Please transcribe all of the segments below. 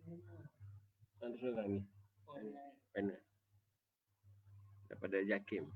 Terus orang ni. Panel. Daripada Jakim.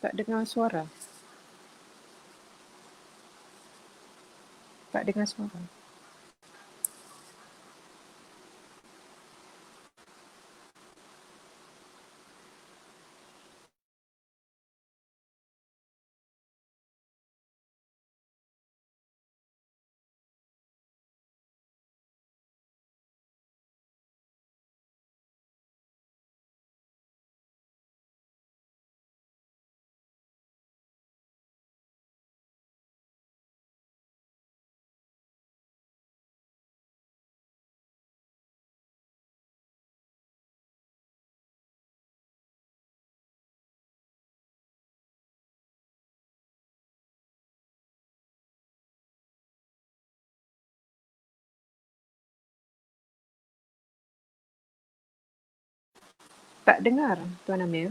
Tak dengar suara. Tak dengar suara. Tak dengar, Tuan Amir.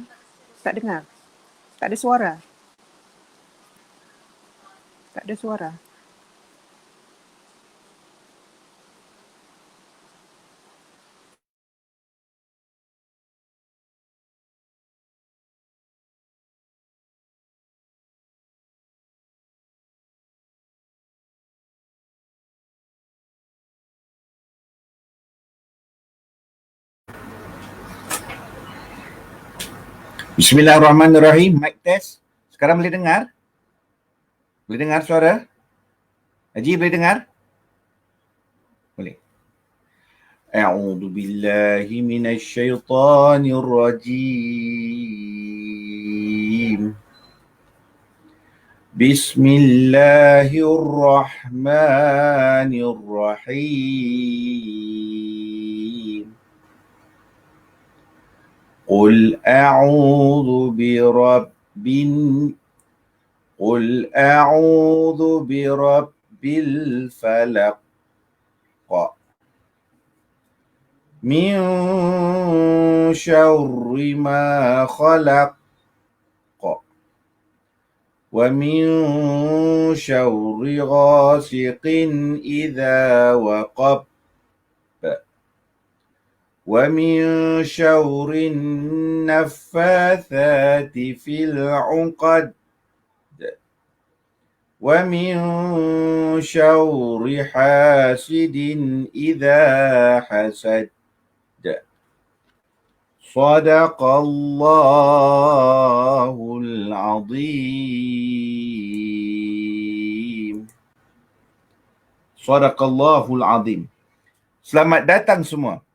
Tak dengar. Tak ada suara. Tak ada suara. Bismillahirrahmanirrahim. Mic test. Sekarang boleh dengar? Boleh dengar suara? Haji boleh dengar? Boleh. A'udzu billahi minasy syaithanir rajim. Bismillahirrahmanirrahim. Qul a'udzu birabbil falaq. Min syarri ma khalaq. ومن شر غاسق إذا وقب ومن شر النفاثات في العقد ومن شر حاسد إذا حسد صدق الله العظيم. Sadaqallahul Azim. Selamat datang semua.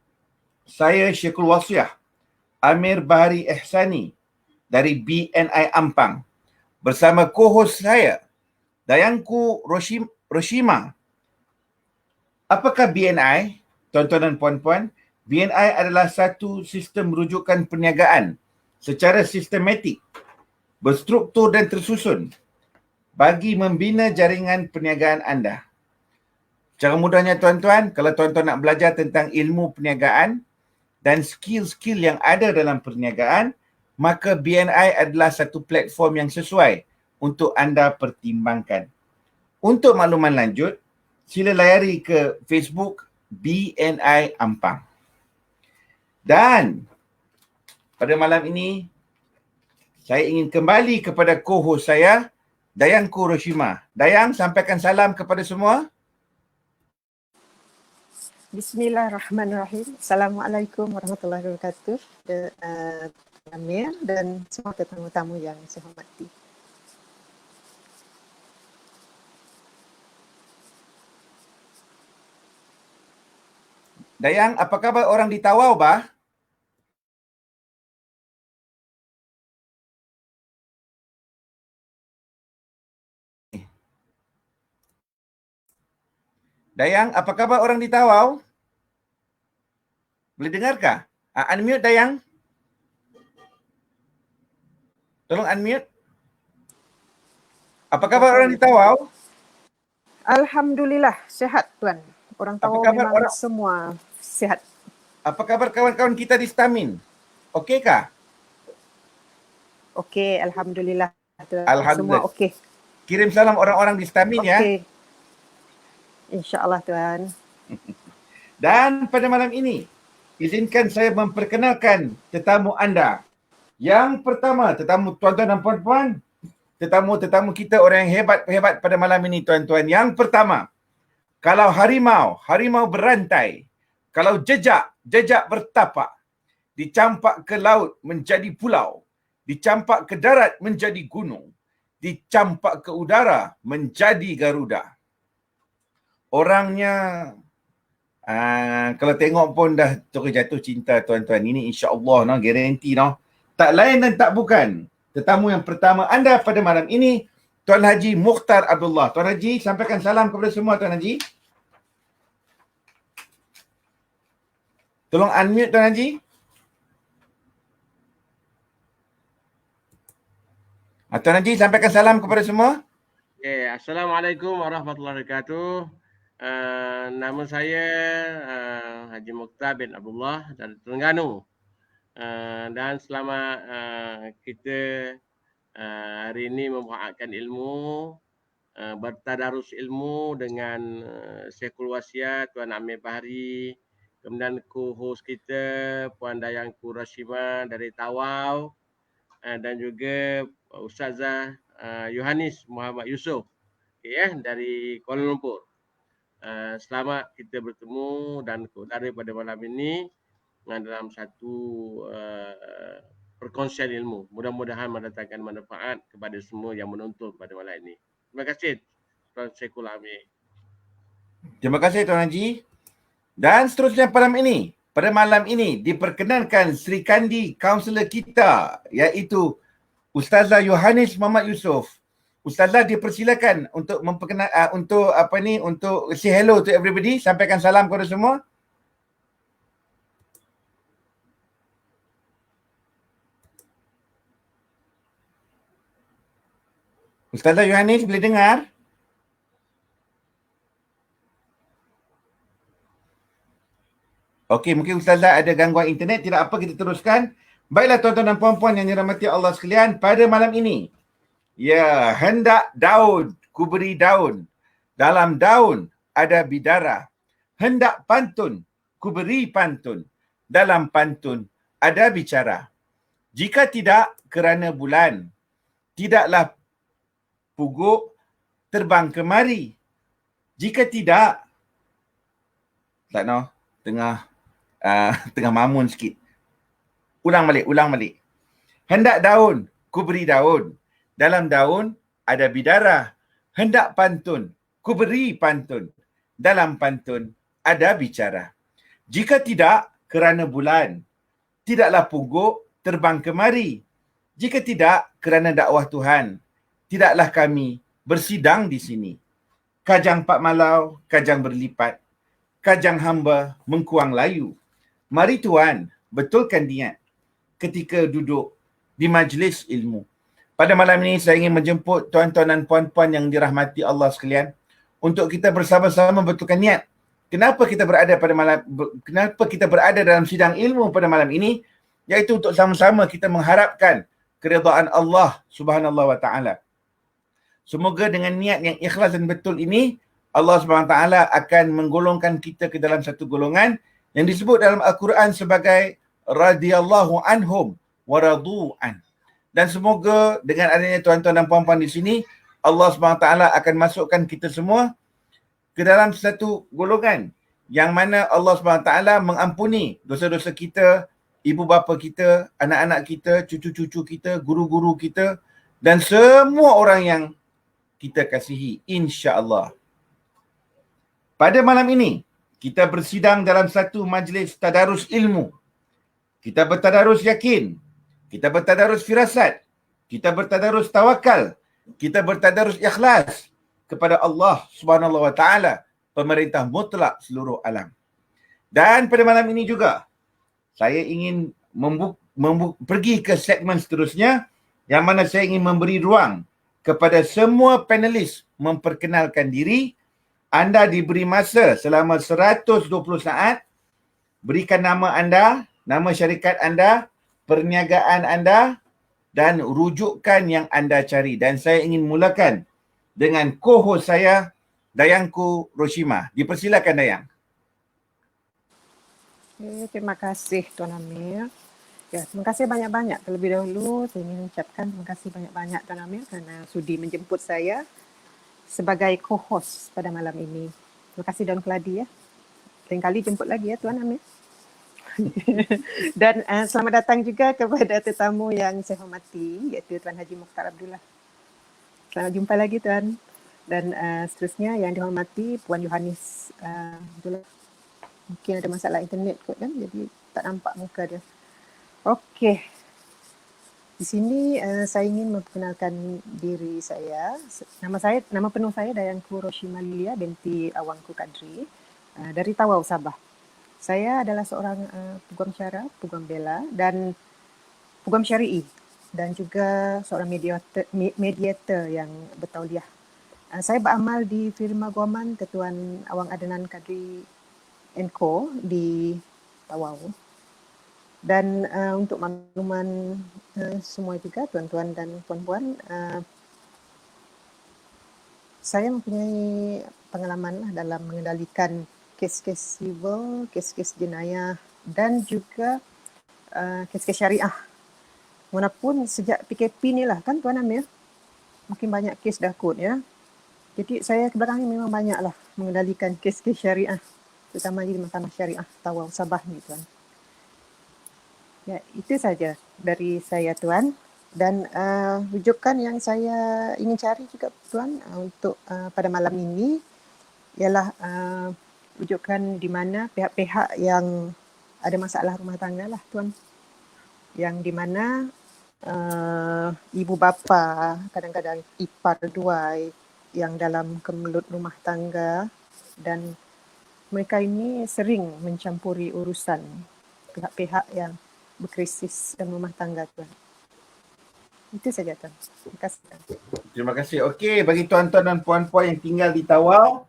Saya Syekhul Wasiah Amir Bahari Ihsani dari BNI Ampang bersama co-host saya Dayangku Roshima. Apakah BNI? Tuan-tuan dan puan-puan, BNI adalah satu sistem rujukan perniagaan secara sistematik, berstruktur dan tersusun bagi membina jaringan perniagaan anda. Cara mudahnya tuan-tuan, kalau tuan-tuan nak belajar tentang ilmu perniagaan dan skill-skill yang ada dalam perniagaan, maka BNI adalah satu platform yang sesuai untuk anda pertimbangkan. Untuk makluman lanjut, sila layari ke Facebook BNI Ampang. Dan pada malam ini, saya ingin kembali kepada co-host saya, Dayangku Roshima. Dayang, sampaikan salam kepada semua. Bismillahirrahmanirrahim. Assalamualaikum warahmatullahi wabarakatuh. Amir dan semua tetamu-tamu yang saya hormati. Dayang, apa khabar orang di Tawau, bah? Dayang, apa khabar orang di Tawau? Boleh dengarkah? Unmute Dayang. Tolong unmute. Apa khabar orang di Tawau? Alhamdulillah, sihat Tuan. Orang Tawau memang semua sihat. Apa khabar kawan-kawan kita di Stamin? Okey-kah? Okey, Alhamdulillah. Alhamdulillah. Semua okey. Kirim salam orang-orang di Stamin ya. Okey. InsyaAllah Tuan. Dan pada malam ini, izinkan saya memperkenalkan tetamu anda. Yang pertama, tetamu tuan-tuan dan puan-puan, tetamu kita orang yang hebat-hebat pada malam ini tuan-tuan. Yang pertama, kalau harimau berantai. Kalau jejak bertapak. Dicampak ke laut menjadi pulau. Dicampak ke darat menjadi gunung. Dicampak ke udara menjadi Garuda. Orangnya, kalau tengok pun dah terus jatuh cinta tuan-tuan. Ini insya-Allah, no, garanti, no. Tak lain dan tak bukan. Tetamu yang pertama anda pada malam ini, Tuan Haji Mukhtar Abdullah. Tuan Haji, sampaikan salam kepada semua Tuan Haji. Tolong unmute Tuan Haji. Tuan Haji, sampaikan salam kepada semua. Okay. Assalamualaikum warahmatullahi wabarakatuh. Nama saya Haji Mukhtar bin Abdullah dari Terengganu. Dan selama kita hari ini membuatkan ilmu, bertadarus ilmu dengan Syekhul Wasiah Tuan Amir Bahari, kemudian co-host kita Puan Dayangku Roshima dari Tawau, dan juga Ustazah Yohanis Muhammad Yusof, dari Kuala Lumpur. Selamat kita bertemu dan keudara pada malam ini dalam satu perkongsian ilmu. Mudah-mudahan mendatangkan manfaat kepada semua yang menonton pada malam ini. Terima kasih Tuan Syekhul Amir. Terima kasih Tuan Haji. Dan seterusnya pada malam ini diperkenalkan Sri Kandi kaunselor kita, iaitu Ustazah Yohanis Muhammad Yusof. Ustazah dipersilakan untuk untuk say hello to everybody, sampaikan salam kepada semua. Ustazah Yohanis, boleh dengar? Okey, mungkin Ustazah ada gangguan internet, tidak apa, kita teruskan. Baiklah tuan-tuan dan puan-puan yang dirahmati Allah sekalian, pada malam ini Ya, hendak daun, ku beri daun. Dalam daun ada bidara. Hendak pantun, ku beri pantun. Dalam pantun ada bicara. Jika tidak kerana bulan, tidaklah puguk terbang kemari. Jika tidak, tak know, tengah mamun sikit. Ulang balik. Hendak daun, ku beri daun. Dalam daun ada bidara. Hendak pantun, ku beri pantun. Dalam pantun ada bicara. Jika tidak kerana bulan, tidaklah puguk terbang kemari. Jika tidak kerana dakwah Tuhan, tidaklah kami bersidang di sini. Kajang Pak Malau, kajang berlipat. Kajang hamba mengkuang layu. Mari Tuan, betulkan niat ketika duduk di majlis ilmu. Pada malam ini saya ingin menjemput tuan-tuan dan puan-puan yang dirahmati Allah sekalian untuk kita bersama-sama betulkan niat. Kenapa kita berada dalam sidang ilmu pada malam ini? Iaitu untuk sama-sama kita mengharapkan keridaan Allah Subhanahu wa taala. Semoga dengan niat yang ikhlas dan betul ini, Allah Subhanahu wa taala akan menggolongkan kita ke dalam satu golongan yang disebut dalam Al-Quran sebagai radhiyallahu anhum wa radu'an. Dan semoga dengan adanya tuan-tuan dan puan-puan di sini, Allah SWT akan masukkan kita semua ke dalam satu golongan yang mana Allah SWT mengampuni dosa-dosa kita, ibu bapa kita, anak-anak kita, cucu-cucu kita, guru-guru kita dan semua orang yang kita kasihi, insya-Allah. Pada malam ini, kita bersidang dalam satu majlis tadarus ilmu. Kita bertadarus yakin. Kita bertadarus firasat. Kita bertadarus tawakal. Kita bertadarus ikhlas kepada Allah Subhanahu wa taala, pemerintah mutlak seluruh alam. Dan pada malam ini juga saya ingin pergi ke segmen seterusnya yang mana saya ingin memberi ruang kepada semua panelis memperkenalkan diri. Anda diberi masa selama 120 saat. Berikan nama anda, nama syarikat anda, perniagaan anda dan rujukan yang anda cari. Dan saya ingin mulakan dengan co-host saya, Dayangku Roshima. Dipersilakan Dayang. Terima kasih Tuan Amir. Ya, terima kasih banyak-banyak. Terlebih dahulu saya ingin ucapkan terima kasih banyak-banyak Tuan Amir kerana sudi menjemput saya sebagai co-host pada malam ini. Terima kasih Daun Keladi ya. Lain kali jemput lagi ya Tuan Amir. Dan selamat datang juga kepada tetamu yang saya hormati, iaitu Tuan Haji Mokhtar Abdullah. Selamat jumpa lagi Tuan. Dan seterusnya yang dihormati Puan Yohanis Abdullah. Mungkin ada masalah internet kot kan, jadi tak nampak muka dia. Okey. Di sini saya ingin memperkenalkan diri saya. Nama penuh saya Dayangku Roshima Lilia binti Awangku Kadri dari Tawau, Sabah. Saya adalah seorang peguam syara, peguam bela dan peguam syari'i dan juga seorang mediator yang bertauliah. Saya beramal di firma guaman Ketuan Awang Adnan Kadri & Co di Tawau. Dan untuk makluman semua juga tuan-tuan dan puan-puan, saya mempunyai pengalaman dalam mengendalikan kes-kes civil, kes-kes jenayah dan juga kes-kes syariah. Walaupun sejak PKP ni lah kan Tuan Amir, makin banyak kes dah kot ya. Jadi saya kebelakang ni memang banyaklah mengendalikan kes-kes syariah, terutama di Mahkamah Syariah Tawau Sabah ni Tuan. Ya, itu saja dari saya Tuan. Dan rujukan yang saya ingin cari juga Tuan untuk pada malam ini ialah rujukan di mana pihak-pihak yang ada masalah rumah tangga lah Tuan. Yang di mana ibu bapa, kadang-kadang ipar duai yang dalam kemelut rumah tangga dan mereka ini sering mencampuri urusan pihak-pihak yang berkrisis dalam rumah tangga Tuan. Itu saja Tuan. Terima kasih Tuan. Terima kasih. Okey, bagi tuan-tuan dan puan-puan yang tinggal di Tawau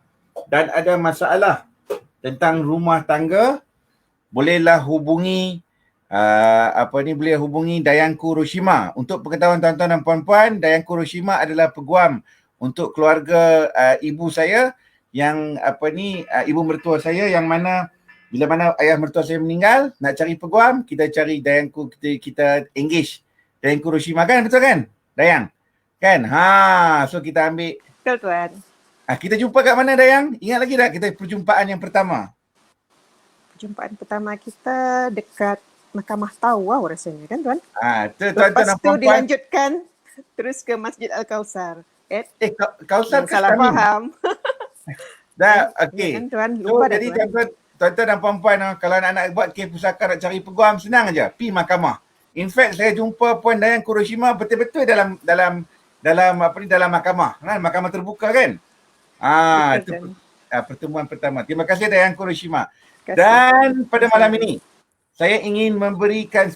dan ada masalah tentang rumah tangga, bolehlah hubungi Boleh hubungi Dayanku Roshima. Untuk pengetahuan tuan-tuan dan puan-puan, Dayanku Roshima adalah peguam untuk keluarga ibu saya yang ibu mertua saya, yang mana bila mana ayah mertua saya meninggal, nak cari peguam, kita cari Dayanku, kita engage Dayanku Roshima, kan? Betul kan? Dayang? Kan? So kita ambil. Betul Tuan. Kita jumpa kat mana Dayang? Ingat lagi tak kita perjumpaan yang pertama? Perjumpaan pertama kita dekat Mahkamah Tawau rasanya, kan Tuan? Tuan-tuan Lepas dan tu puan-puan. dilanjutkan terus ke Masjid Al-Kausar. Kausar ke salah Stamin? faham. Dah, okey. Kan Tuan? So, Lupa dah jadi Tuan. tuan-tuan dan puan-puan, kalau nak buat kes pusaka, nak cari peguam, senang aja. Pi mahkamah. In fact, saya jumpa Puan Dayang Kuroshima betul-betul dalam mahkamah. Mahkamah terbuka, kan? Itu pertemuan pertama. Terima kasih Dayang Kuroshima. Dan pada malam ini, saya ingin memberikan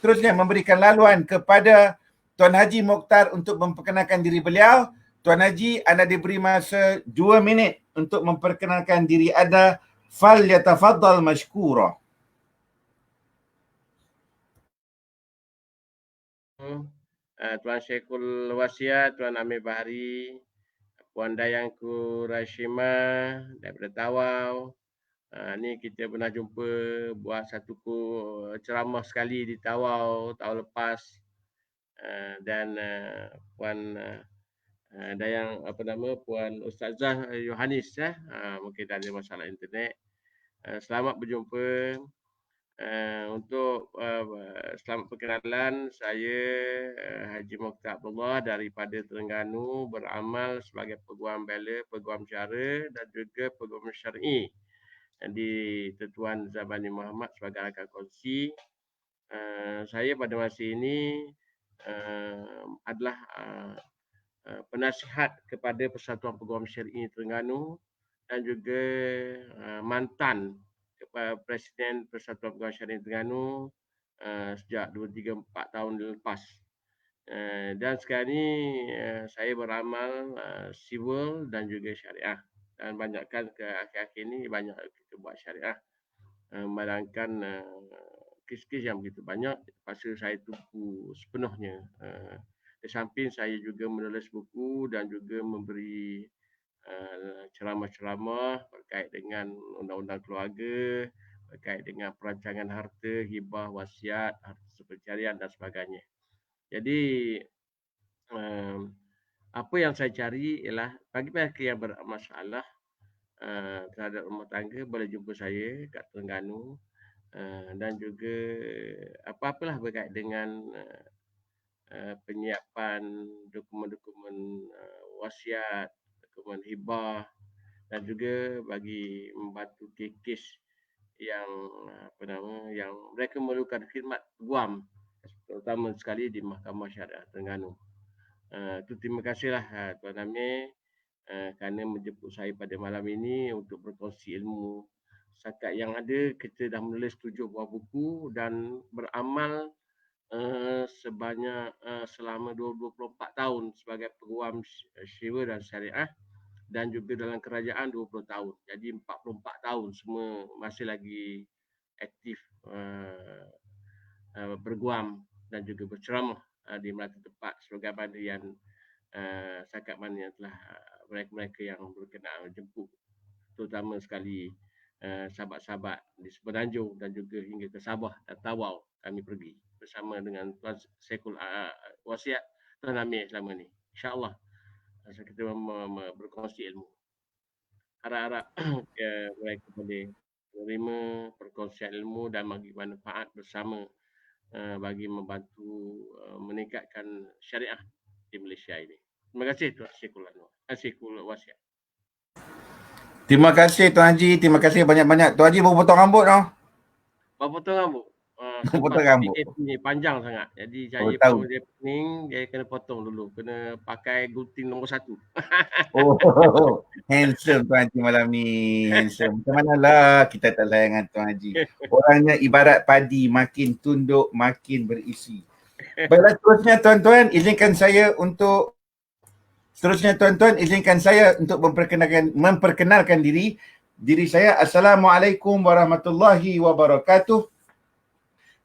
laluan kepada Tuan Haji Mokhtar untuk memperkenalkan diri beliau. Tuan Haji, anda diberi masa 2 minit untuk memperkenalkan diri anda. Falyatafaddal mashkura. Tuan Syekhul Wasiat, Tuan Amir Bahari, Puan Dayangku Roshima daripada Tawau. Ni kita pernah jumpa buat satu ceramah sekali di Tawau tahun lepas. Dan Puan Dayang Puan Ustazah Yohanis, mungkin ada masalah internet. Selamat berjumpa. Untuk selamat perkenalan, saya Haji Mokhtar Abdullah daripada Terengganu, beramal sebagai peguam bela, peguam syara dan juga peguam syar'i di Tuan Zabani Muhammad sebagai rakan kongsi. Saya pada masa ini adalah penasihat kepada Persatuan Peguam Syar'i Terengganu dan juga mantan Presiden Persatuan Peguam Syar'i Terengganu sejak 2-3-4 tahun lepas. Dan sekarang ni saya beramal civil dan juga syariah. Dan banyakkan ke akhir-akhir ni banyak kita buat syariah. Malangkan kes-kes yang begitu banyak, pasal saya tumpu sepenuhnya. Di samping saya juga menulis buku dan juga memberi ceramah-ceramah berkait dengan undang-undang keluarga, berkait dengan perancangan harta, hibah, wasiat, harta sepencarian dan sebagainya. Jadi apa yang saya cari ialah bagi mereka yang bermasalah terhadap rumah tangga, boleh jumpa saya kat Terengganu, dan juga apa-apalah berkait dengan penyiapan dokumen-dokumen wasiat, dokumen hibah, dan juga bagi membantu kes yang yang mereka memerlukan khidmat peguam, terutama sekali di Mahkamah Syariah Terengganu. Terima kasihlah Tuan Amir kerana menjemput saya pada malam ini untuk berkongsi ilmu. Setakat yang ada, kita dah menulis 7 buah buku dan beramal sebanyak selama 24 tahun sebagai peguam syifa dan syariah, dan juga dalam kerajaan 20 tahun. Jadi 44 tahun semua masih lagi aktif berguam dan juga berceramah di melati tempat sebagai mana yang setakat mana yang telah mereka-mereka yang berkenaan jemput, terutama sekali sahabat-sahabat di Semenanjung dan juga hingga ke Sabah dan Tawau, kami pergi bersama dengan Tuan Syekhul Wasiat Tuan Amir selama ni. InsyaAllah kita berkongsi ilmu. Harap-harap mereka boleh menerima perkongsian ilmu dan bagi manfaat bersama bagi membantu meningkatkan syariah di Malaysia ini. Terima kasih Tuan Syekhul Wasiat. Terima kasih Tuan Haji, terima kasih banyak-banyak. Tuan Haji baru potong rambut tau. Baru potong rambut? Potong rambut. Ni panjang sangat. Jadi saya pun dia pening, dia kena potong dulu. Kena pakai gunting nombor 1. Handsome Tuan Haji malam ni. Handsome. Macam manalah kita tak layan dengan Tuan Haji. Orangnya ibarat padi, makin tunduk, makin berisi. Baiklah, seterusnya tuan-tuan, izinkan saya untuk memperkenalkan diri saya. Assalamualaikum warahmatullahi wabarakatuh.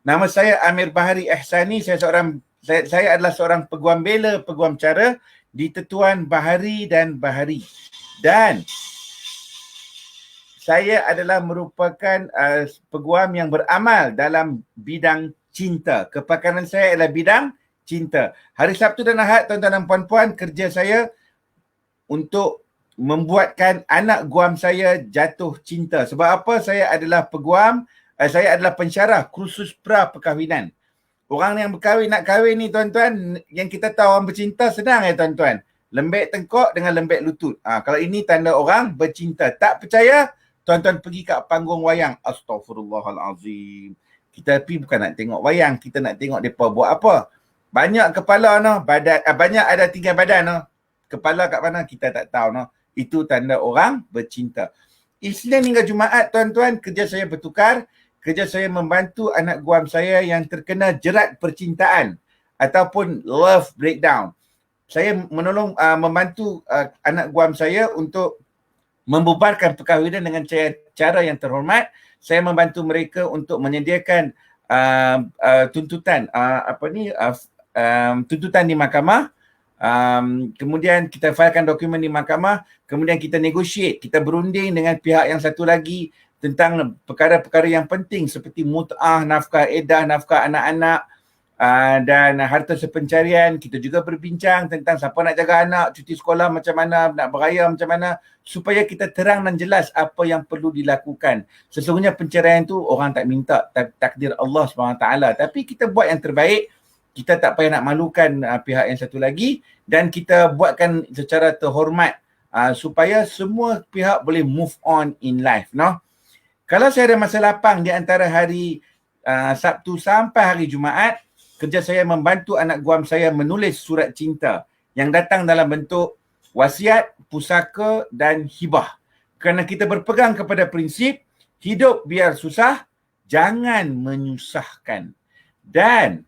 Nama saya Amir Bahari Ihsani. Saya adalah seorang peguam bela, peguam cara di Tetuan Bahari dan Bahari. Dan saya adalah merupakan peguam yang beramal dalam bidang cinta. Kepakaran saya adalah bidang cinta. Hari Sabtu dan Ahad, tuan-tuan dan puan-puan, kerja saya untuk membuatkan anak guam saya jatuh cinta. Sebab apa? Saya adalah peguam, saya adalah pensyarah kursus pra perkahwinan. Orang yang berkahwin, nak kahwin ni tuan-tuan, yang kita tahu orang bercinta senang ya tuan-tuan. Lembek tengkok dengan lembek lutut. Kalau ini tanda orang bercinta. Tak percaya, tuan-tuan pergi kat panggung wayang. Astaghfirullahalazim. Kita pergi bukan nak tengok wayang, kita nak tengok mereka buat apa. Banyak kepala no, badan, banyak ada tinggal badan no. Kepala kat mana kita tak tahu no. Itu tanda orang bercinta. Isnin hingga Jumaat tuan-tuan, kerja saya bertukar. Kerja saya membantu anak guam saya yang terkena jerat percintaan ataupun love breakdown. Saya menolong, membantu anak guam saya untuk membubarkan perkahwinan dengan cara yang terhormat. Saya membantu mereka untuk menyediakan tuntutan tuntutan di mahkamah. Kemudian kita filekan dokumen di mahkamah, kemudian kita negotiate, kita berunding dengan pihak yang satu lagi tentang perkara-perkara yang penting seperti mut'ah, nafkah edah, nafkah anak-anak dan harta sepencarian. Kita juga berbincang tentang siapa nak jaga anak, cuti sekolah macam mana, nak beraya macam mana, supaya kita terang dan jelas apa yang perlu dilakukan. Sesungguhnya perceraian tu orang tak minta, takdir Allah SWT, tapi kita buat yang terbaik. Kita tak payah nak malukan pihak yang satu lagi dan kita buatkan secara terhormat supaya semua pihak boleh move on in life, no? Kalau saya ada masa lapang di antara hari Sabtu sampai hari Jumaat, kerja saya membantu anak guam saya menulis surat cinta yang datang dalam bentuk wasiat, pusaka dan hibah. Kerana kita berpegang kepada prinsip hidup biar susah, jangan menyusahkan. Dan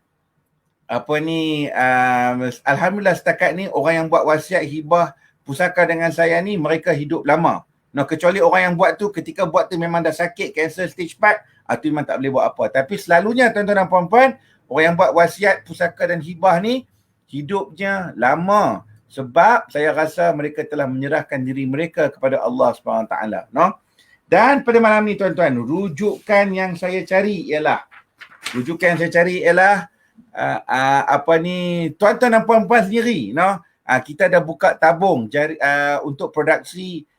alhamdulillah setakat ni orang yang buat wasiat, hibah, pusaka dengan saya ni mereka hidup lama. No, kecuali orang yang buat tu ketika buat tu memang dah sakit, cancer stage 4, tu memang tak boleh buat apa. Tapi selalunya tuan-tuan dan puan-puan, orang yang buat wasiat, pusaka dan hibah ni hidupnya lama. Sebab saya rasa mereka telah menyerahkan diri mereka kepada Allah SWT, no? Dan pada malam ni tuan-tuan, rujukan yang saya cari ialah tuan-tuan dan puan-puan sendiri, no? Kita dah buka tabung untuk produksi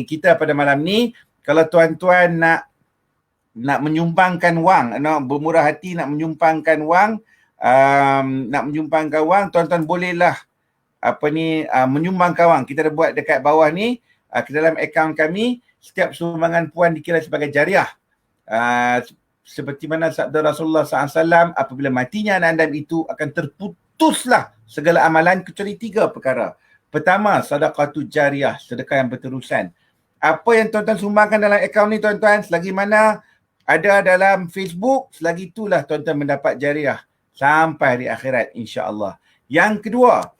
kita pada malam ni. Kalau tuan-tuan nak menyumbangkan wang, bermurah hati nak menyumbangkan wang, tuan-tuan bolehlah menyumbangkan wang. Kita dah buat dekat bawah ni, ke dalam akaun kami, setiap sumbangan puan dikira sebagai jariah. Seperti mana sabda Rasulullah SAW, apabila matinya anak Adam itu akan terputuslah segala amalan kecuali 3 perkara. Pertama, sedekah jariah, sedekah yang berterusan. Apa yang tuan-tuan sumbangkan dalam akaun ni tuan-tuan, selagi mana ada dalam Facebook, selagi itulah tuan-tuan mendapat jariah sampai hari akhirat insya-Allah. Yang kedua,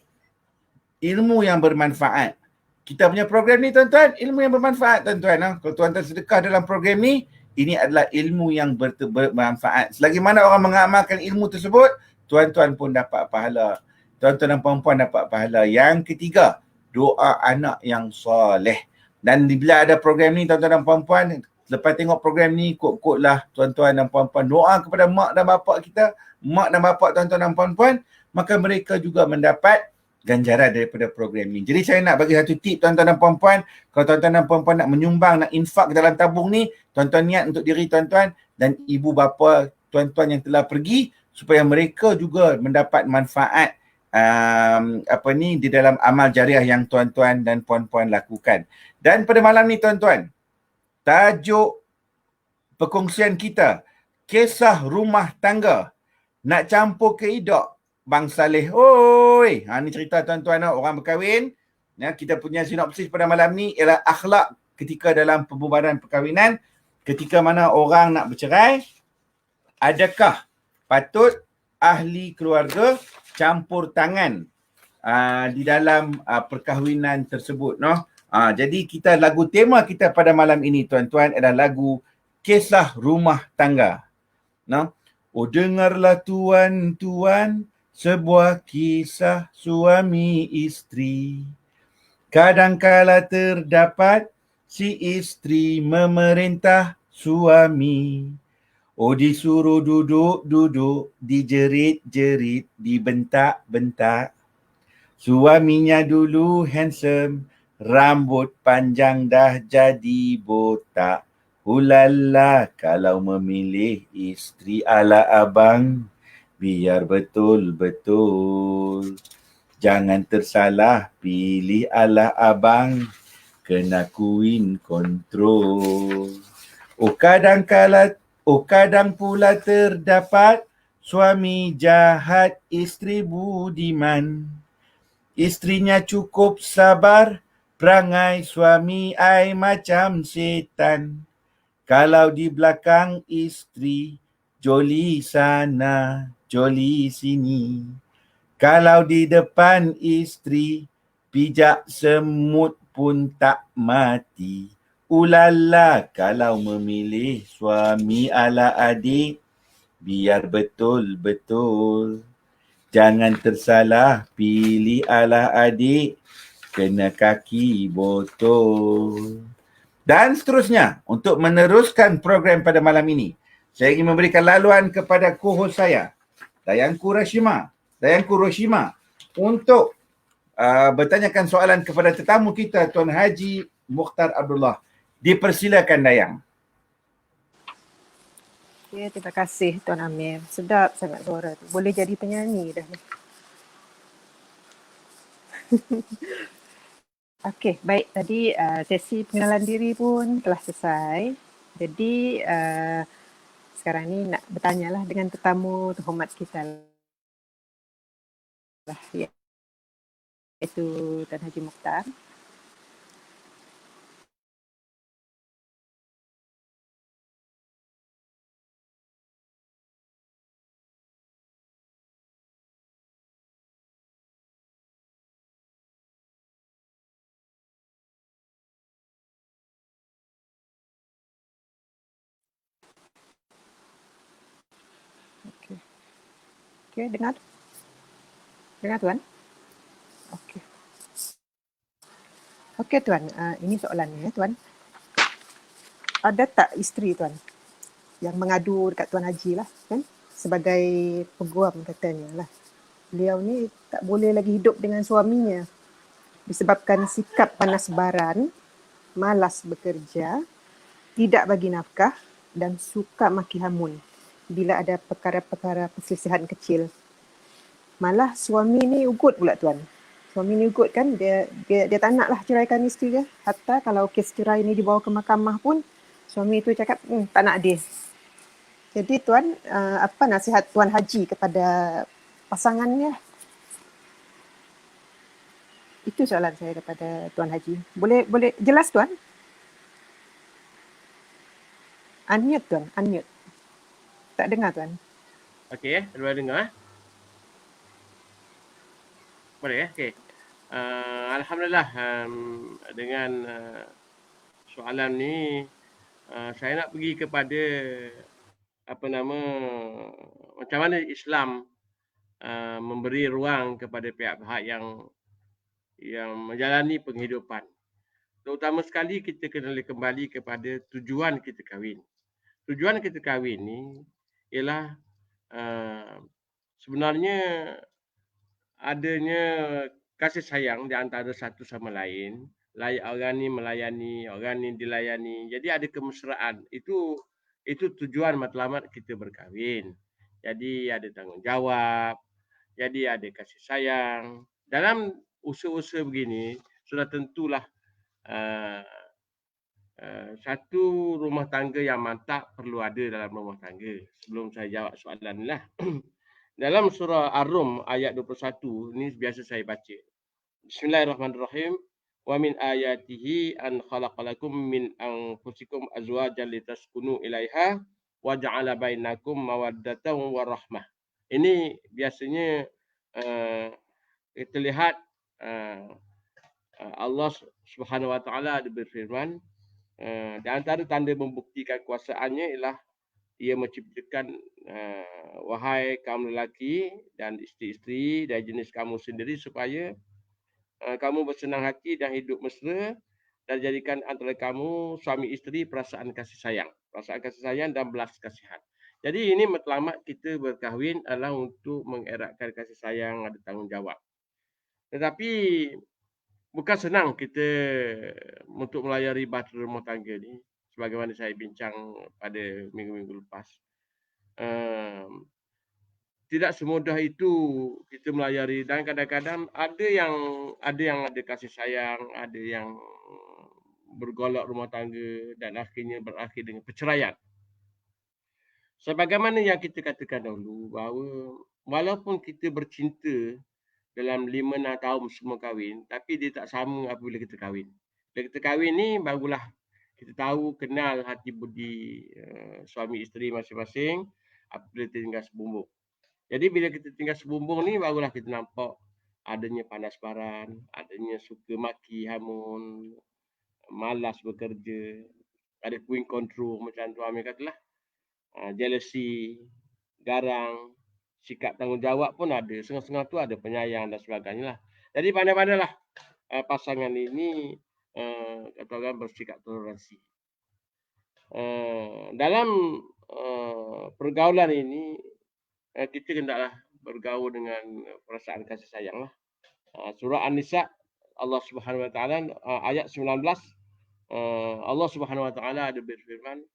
ilmu yang bermanfaat. Kita punya program ni tuan-tuan, ilmu yang bermanfaat tuan-tuan. Kalau tuan-tuan sedekah dalam program ni, ini adalah ilmu yang bermanfaat. Selagi mana orang mengamalkan ilmu tersebut, tuan-tuan pun dapat pahala. Tuan-tuan dan puan-puan dapat pahala. Yang ketiga, doa anak yang soleh. Dan bila ada program ni tuan-tuan dan puan-puan, lepas tengok program ni, kod-kodlah tuan-tuan dan puan-puan doa kepada mak dan bapak kita, mak dan bapak tuan-tuan dan puan-puan, maka mereka juga mendapat ganjaran daripada program ni. Jadi saya nak bagi satu tip tuan-tuan dan puan-puan, kalau tuan-tuan dan puan-puan nak menyumbang, nak infak ke dalam tabung ni, tuan-tuan niat untuk diri tuan-tuan dan ibu bapa tuan-tuan yang telah pergi, supaya mereka juga mendapat manfaat di dalam amal jariah yang tuan-tuan dan puan-puan lakukan. Dan pada malam ni tuan-tuan, tajuk perkongsian kita, kisah rumah tangga. Nak campur ke idak, Bang Saleh. Oi, ni cerita tuan-tuan, orang berkahwin. Kita punya sinopsis pada malam ni ialah akhlak ketika dalam pembubaran perkahwinan. Ketika mana orang nak bercerai, adakah patut ahli keluarga campur tangan di dalam perkahwinan tersebut, no? Jadi lagu tema kita pada malam ini tuan-tuan adalah lagu Kisah Rumah Tangga. Nah, oh dengarlah tuan-tuan sebuah kisah suami isteri. Kadangkala terdapat si isteri memerintah suami. Oh disuruh duduk-duduk, dijerit-jerit, dibentak-bentak. Suaminya dulu handsome, rambut panjang dah jadi botak. Ulala kalau memilih isteri ala abang, biar betul-betul. Jangan tersalah pilih ala abang, kena queen control. Kadang pula terdapat suami jahat, isteri budiman. Istrinya cukup sabar, perangai suami ai macam setan. Kalau di belakang isteri, joli sana, joli sini. Kalau di depan isteri, pijak semut pun tak mati. Ulala kalau memilih suami ala adik, biar betul-betul. Jangan tersalah pilih ala adik, kena kaki botol. Dan seterusnya, untuk meneruskan program pada malam ini, saya ingin memberikan laluan kepada co-host saya, Dayanku Roshima, untuk bertanyakan soalan kepada tetamu kita, Tuan Haji Mukhtar Abdullah. Dipersilakan Dayang. Ya, terima kasih Tuan Amir. Sedap sangat suara tu. Boleh jadi penyanyi dah ni. Okey, baik. Tadi sesi pengenalan diri pun telah selesai. Jadi sekarang ni nak bertanyalah dengan tetamu terhormat kita lah, iaitu Tuan Haji Mukhtar. Okey, dengar? Dengar Tuan? Okey. Okey Tuan, ini soalannya Tuan. Ada tak isteri Tuan yang mengadu dekat Tuan Haji lah kan? Sebagai peguam katanya lah. Beliau ni tak boleh lagi hidup dengan suaminya disebabkan sikap panas baran, malas bekerja, tidak bagi nafkah dan suka maki hamun bila ada perkara-perkara perselisihan kecil. Malah suami ni ugut pula Tuan. Suami ni ugut kan, dia tak nak lah ceraikan isteri dia. Hatta kalau kes cerai ni dibawa ke mahkamah pun, suami tu cakap tak nak dia. Jadi Tuan, apa nasihat Tuan Haji kepada pasangannya? Itu soalan saya daripada Tuan Haji. Boleh jelas Tuan? Unmute Tuan, unmute. Tak dengar Tuan. Okey, boleh dengar? Boleh okey. Alhamdulillah dengan soalan ni saya nak pergi kepada macam mana Islam memberi ruang kepada pihak-pihak yang menjalani penghidupan. Terutama sekali kita kena kembali kepada tujuan kita kahwin. Tujuan kita kahwin ni ialah sebenarnya adanya kasih sayang di antara satu sama lain. Orang ni melayani, orang ni dilayani. Jadi ada kemesraan. Itu tujuan matlamat kita berkahwin. Jadi ada tanggungjawab. Jadi ada kasih sayang. Dalam usaha-usaha begini, sudah tentulah satu rumah tangga yang mantap perlu ada dalam rumah tangga. Sebelum saya jawab soalan ni lah. Dalam surah Ar-Rum ayat 21, ni biasa saya baca. Bismillahirrahmanirrahim. Wa min ayatihi an khalaqalakum min anfusikum azwajan litaskunu ilaiha wa ja'ala bainakum mawaddatan wa rahmah. Ini biasanya kita lihat Allah Subhanahu wa taala berfirman, di antara tanda membuktikan kuasaannya ialah ia menciptakan wahai kaum lelaki dan isteri-isteri dari jenis kamu sendiri supaya kamu bersenang hati dan hidup mesra dan jadikan antara kamu suami isteri perasaan kasih sayang dan belas kasihan. Jadi ini matlamat kita berkahwin adalah untuk mengeratkan kasih sayang, ada tanggungjawab. Tetapi bukan senang kita untuk melayari bahtera rumah tangga ni, sebagaimana saya bincang pada minggu-minggu lepas. Tidak semudah itu kita melayari, dan kadang-kadang ada yang ada kasih sayang, ada yang bergolak rumah tangga dan akhirnya berakhir dengan perceraian. Sebagaimana yang kita katakan dahulu bahawa walaupun kita bercinta dalam 5-6 tahun semua kahwin, tapi dia tak sama apabila kita kahwin. Bila kita kahwin ni barulah kita tahu, kenal hati budi suami isteri masing-masing apabila tinggal sebumbung. Jadi bila kita tinggal sebumbung ni barulah kita nampak adanya panas baran, adanya suka maki hamun, malas bekerja, ada queen control macam tu Amir katalah. Jealousy, garang, sikap tanggungjawab pun ada. Setengah-setengah tu ada penyayang dan sebagainya lah. Jadi pandai-pandailah pasangan ini katakan bersikap toleransi. Dalam pergaulan ini kita hendaklah bergaul dengan perasaan kasih sayang lah. Surah An-Nisa Allah Subhanahu Wa Taala ayat 19 Allah Subhanahu Wa Taala ada berfirman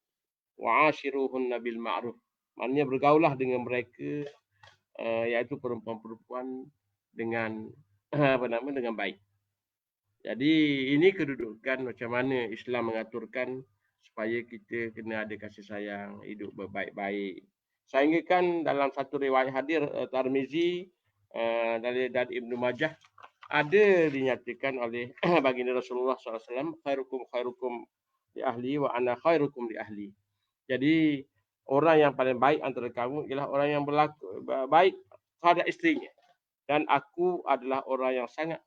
wa'ashiruhunna bil ma'ruf. Maknanya bergaulah dengan mereka iaitu perempuan-perempuan dengan dengan baik. Jadi ini kedudukan macam mana Islam mengaturkan supaya kita kena ada kasih sayang, hidup berbaik-baik. Sehingga kan dalam satu riwayat hadir Tirmizi dari Ibnu Majah ada dinyatakan oleh baginda Rasulullah SAW, khairukum li ahli wa ana khairukum li ahli. Jadi orang yang paling baik antara kamu ialah orang yang berlaku baik terhadap isterinya, dan aku adalah orang yang sangat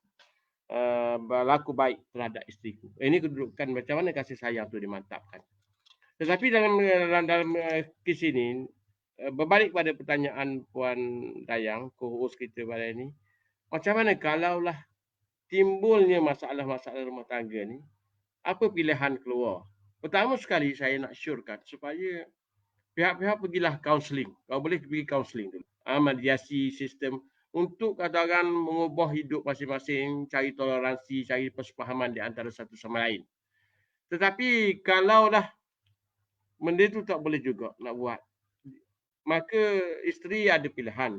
berlaku baik terhadap isteriku. Ini kedudukan macam mana kasih sayang itu dimantapkan. Tetapi dalam kes ini, berbalik pada pertanyaan Puan Dayang, co-host kita pada ini, macam mana kalaulah timbulnya masalah-masalah rumah tangga ni, apa pilihan keluar? Pertama sekali saya nak syorkan supaya pihak-pihak pergilah kaunseling. Kalau boleh pergi kaunseling dulu. Mediasi sistem untuk katakan mengubah hidup masing-masing, cari toleransi, cari persefahaman di antara satu sama lain. Tetapi kalaulah benda itu tak boleh juga nak buat, maka isteri ada pilihan.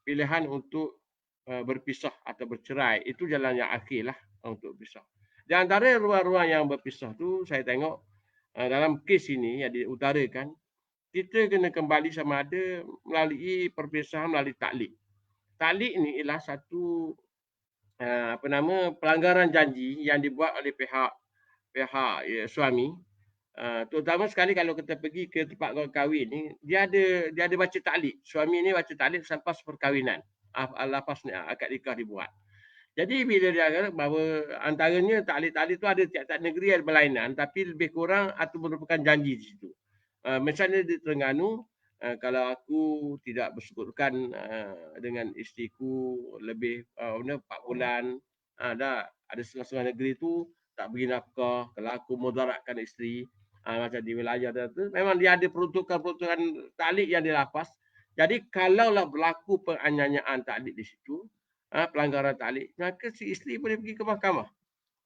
Pilihan untuk berpisah atau bercerai. Itu jalan yang akhir lah untuk berpisah. Di antara ruang-ruang yang berpisah tu saya tengok dalam kes ini yang diutarakan, kita kena kembali sama ada melalui perpisahan melalui taklik. Taklik ni ialah satu pelanggaran janji yang dibuat oleh pihak suami. Terutama sekali kalau kita pergi ke tempat kahwin ni, dia ada baca taklik. Suami ni baca taklik selepas perkahwinan. Lepas akad nikah dibuat. Jadi bila dia kata bahawa antaranya taklik-taklik tu ada tiap-tiap negeri ada berlainan, tapi lebih kurang atau merupakan janji di situ. Misalnya di Terengganu, kalau aku tidak bersekutukan dengan isteriku lebih 4 bulan, ada setengah-setengah negeri tu tak bagi nafkah, kalau aku mudaratkan isteri, macam di wilayah tu, memang dia ada peruntukan taklik yang dilapas. Jadi kalaulah berlaku penganiayaan taklik di situ, pelanggaran taklik, maka si isteri boleh pergi ke mahkamah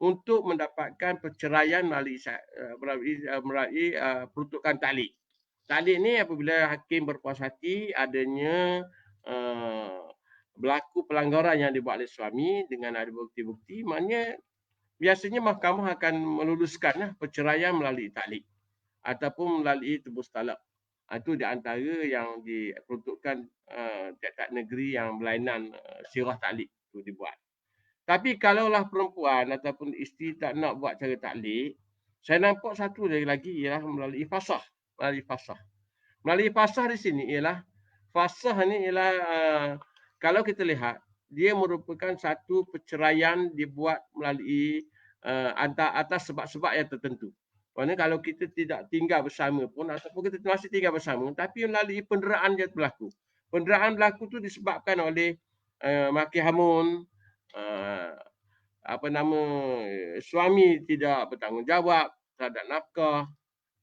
untuk mendapatkan perceraian melalui peruntukan taklik. Taklik ni apabila hakim berpuas hati adanya berlaku pelanggaran yang dibuat oleh suami dengan ada bukti-bukti, maknanya biasanya mahkamah akan meluluskan perceraian melalui taklik ataupun melalui tebus talak. Itu di antara yang diperuntukkan tiap-tiap negeri yang berlainan sirah taklik itu dibuat. Tapi kalaulah perempuan ataupun isteri tak nak buat cara taklik, saya nampak satu lagi ialah melalui fasah. Melalui fasah di sini ialah fasah ni ialah kalau kita lihat dia merupakan satu perceraian dibuat melalui atas sebab-sebab yang tertentu. Kerana kalau kita tidak tinggal bersama pun ataupun kita masih tinggal bersama tapi melalui penderaan dia berlaku. Penderaan berlaku tu disebabkan oleh maki hamun, uh, suami tidak bertanggungjawab terhadap nafkah,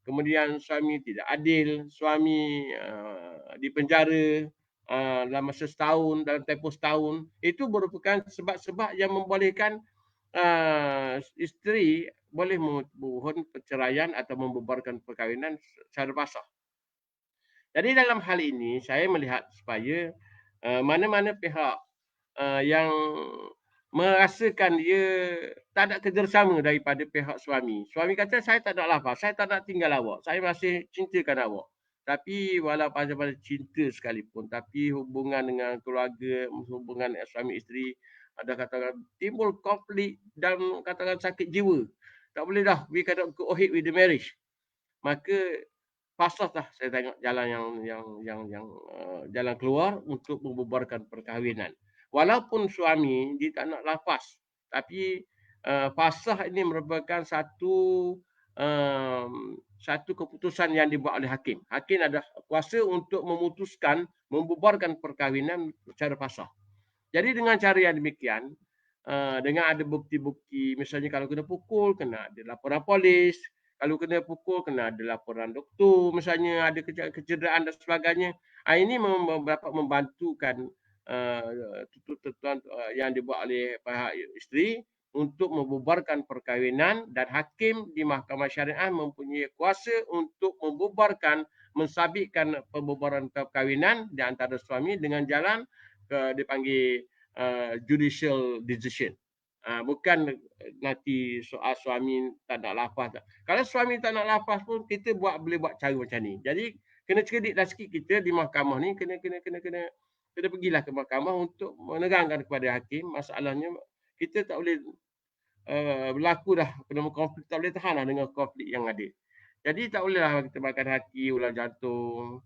kemudian suami tidak adil, suami dipenjara dalam masa setahun, dalam tempoh setahun. Itu merupakan sebab-sebab yang membolehkan isteri boleh memohon perceraian atau membubarkan perkahwinan secara basah. Jadi dalam hal ini saya melihat supaya mana-mana pihak yang merasakan dia tak ada kerjasama daripada pihak suami. Suami kata saya tak nak lafaz, saya tak nak tinggal awak, saya masih cintakan awak. Tapi walaupun pada cinta sekalipun, tapi hubungan dengan keluarga, hubungan suami isteri ada katakan timbul konflik dan katakan sakit jiwa. Tak boleh dah, we cannot go ahead with the marriage. Maka pasrahlah saya tengok jalan yang jalan keluar untuk membubarkan perkahwinan. Walaupun suami dia tak nak lafaz, tapi pasrah ini merupakan satu keputusan yang dibuat oleh hakim. Hakim ada kuasa untuk memutuskan membubarkan perkahwinan secara pasrah. Jadi dengan cara yang demikian, dengan ada bukti-bukti, misalnya kalau kena pukul, kena ada laporan polis. Kalau kena pukul, kena ada laporan doktor, misalnya ada kecederaan dan sebagainya. Ini dapat membantukan tuntutan yang dibuat oleh pihak isteri untuk membubarkan perkahwinan, dan hakim di Mahkamah Syariah mempunyai kuasa untuk membubarkan, mensabitkan pembubaran perkahwinan di antara suami dengan jalan dipanggil judicial decision. Bukan nanti soal suami tak nak lafaz. Kalau suami tak nak lafaz pun kita boleh buat cara macam ni. Jadi kena cerdiklah sikit kita di mahkamah ni, kena pergilah ke mahkamah untuk menerangkan kepada hakim masalahnya. Kita tak boleh berlaku dah konflik, tak boleh tahan dengan konflik yang ada. Jadi tak bolehlah kita makan hati, ular jantung.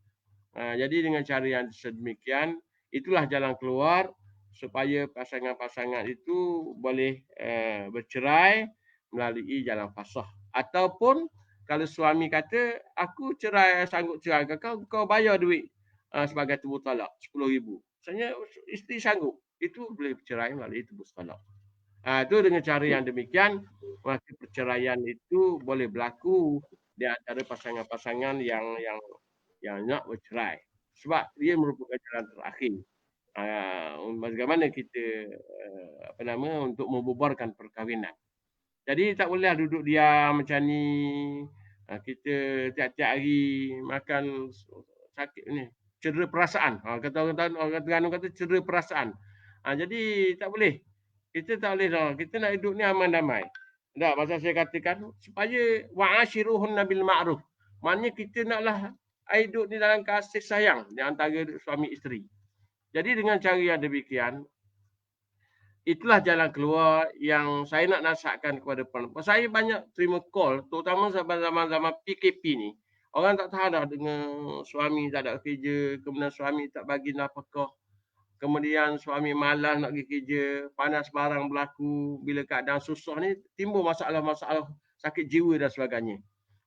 Jadi dengan cara yang sedemikian, itulah jalan keluar supaya pasangan-pasangan itu boleh bercerai melalui jalan fasah. Ataupun kalau suami kata, aku cerai, sanggup cerai kau bayar duit sebagai tebus talak 10,000. Misalnya isteri sanggup, itu boleh bercerai melalui tebus talak. Itu dengan cara yang demikian, maka perceraian itu boleh berlaku di antara pasangan-pasangan yang nak bercerai. Sebab dia merupakan jalan terakhir. Bagaimana kita untuk membubarkan perkahwinan. Jadi tak boleh duduk diam macam ni. Kita tiap-tiap hari makan sakit ni, cedera perasaan. Kata orang Terengganu kata cedera perasaan. Jadi tak boleh. Kita tak boleh dah. Kita nak hidup ni aman damai. Dah, masa saya katakan supaya wa'ashiruhunna bil ma'ruf. Maknanya kita naklah hidup ni dalam kasih sayang di antara suami isteri. Jadi dengan cara yang demikian, itulah jalan keluar yang saya nak nasihatkan kepada perempuan. Saya banyak terima call, terutama zaman-zaman PKP ni. Orang tak tahan dah dengan suami tak ada kerja, kemudian suami tak bagi nafkah, kemudian suami malas nak pergi kerja, panas barang berlaku, bila keadaan susah ni timbul masalah-masalah sakit jiwa dan sebagainya.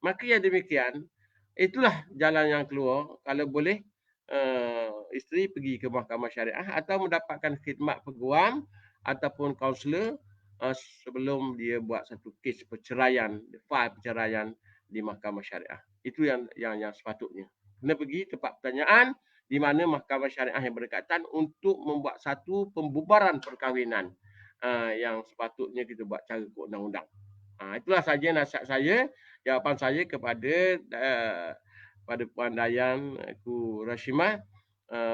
Maka yang demikian, itulah jalan yang keluar. Kalau boleh, isteri pergi ke Mahkamah Syariah atau mendapatkan khidmat peguam ataupun kaunselor sebelum dia buat satu kes perceraian, file perceraian di Mahkamah Syariah. Itu yang sepatutnya. Kena pergi tempat pertanyaan di mana Mahkamah Syariah yang berdekatan untuk membuat satu pembubaran perkahwinan yang sepatutnya kita buat cara undang-undang. Itulah saja nasihat saya, jawapan saya kepada Puan Dayan Ku Rashimah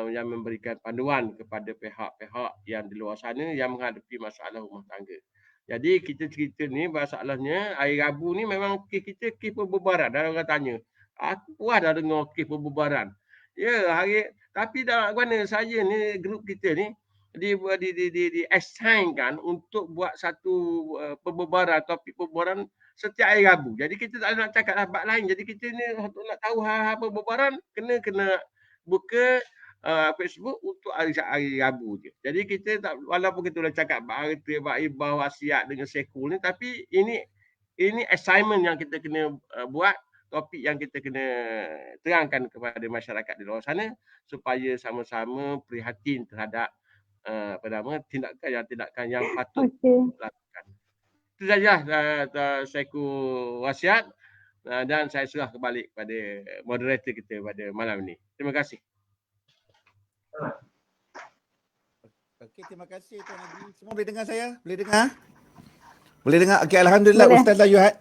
yang memberikan panduan kepada pihak-pihak yang di luar sana yang menghadapi masalah rumah tangga. Jadi kita cerita ni masalahnya hari Rabu ni memang kita kes pembubaran. Dan orang tanya, aku puas dah dengar kes pembubaran. Ya, tapi dah mana saya ni, grup kita ni di assign-kan untuk buat satu pembubaran, topik pembubaran setiap hari Rabu. Jadi kita tak nak cakap bab lain. Jadi kita ni nak tahu hal-hal pembubaran kena buka Facebook untuk hari Rabu je. Jadi kita tak, walaupun kita boleh cakap bab harta, bab hibah, wasiat dengan sekul ni, tapi ini Ini assignment yang kita kena buat, topik yang kita kena terangkan kepada masyarakat di luar sana supaya sama-sama prihatin terhadap tindakan yang patut Okey. dilakukan. Itu saja Saiku wasiat dan saya serah kembali kepada moderator kita pada malam ini. Terima kasih. Okey, terima kasih Tuan Haji. Semua boleh dengar saya? Boleh dengar? Boleh dengar? Okey, alhamdulillah Boleh.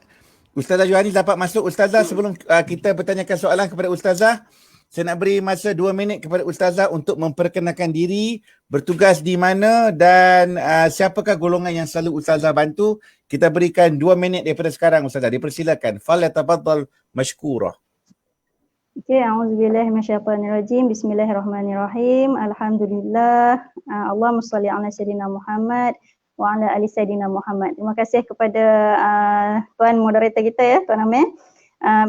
Ustazah Yohanis dapat masuk. Ustazah, sebelum kita bertanyakan soalan kepada Ustazah, saya nak beri masa 2 minit kepada Ustazah untuk memperkenalkan diri, bertugas di mana dan siapakah golongan yang selalu Ustazah bantu. Kita berikan 2 minit daripada sekarang Ustazah. Dipersilakan. Falyatafaddal mashkura. Okey, auzubillahi minasyaitonirrajim. Bismillahirrahmanirrahim. Alhamdulillah. Allahumma shalli ala sayyidina Muhammad wa ala ali sayyidina Muhammad. Terima kasih kepada tuan moderator kita ya, Tuan Amir.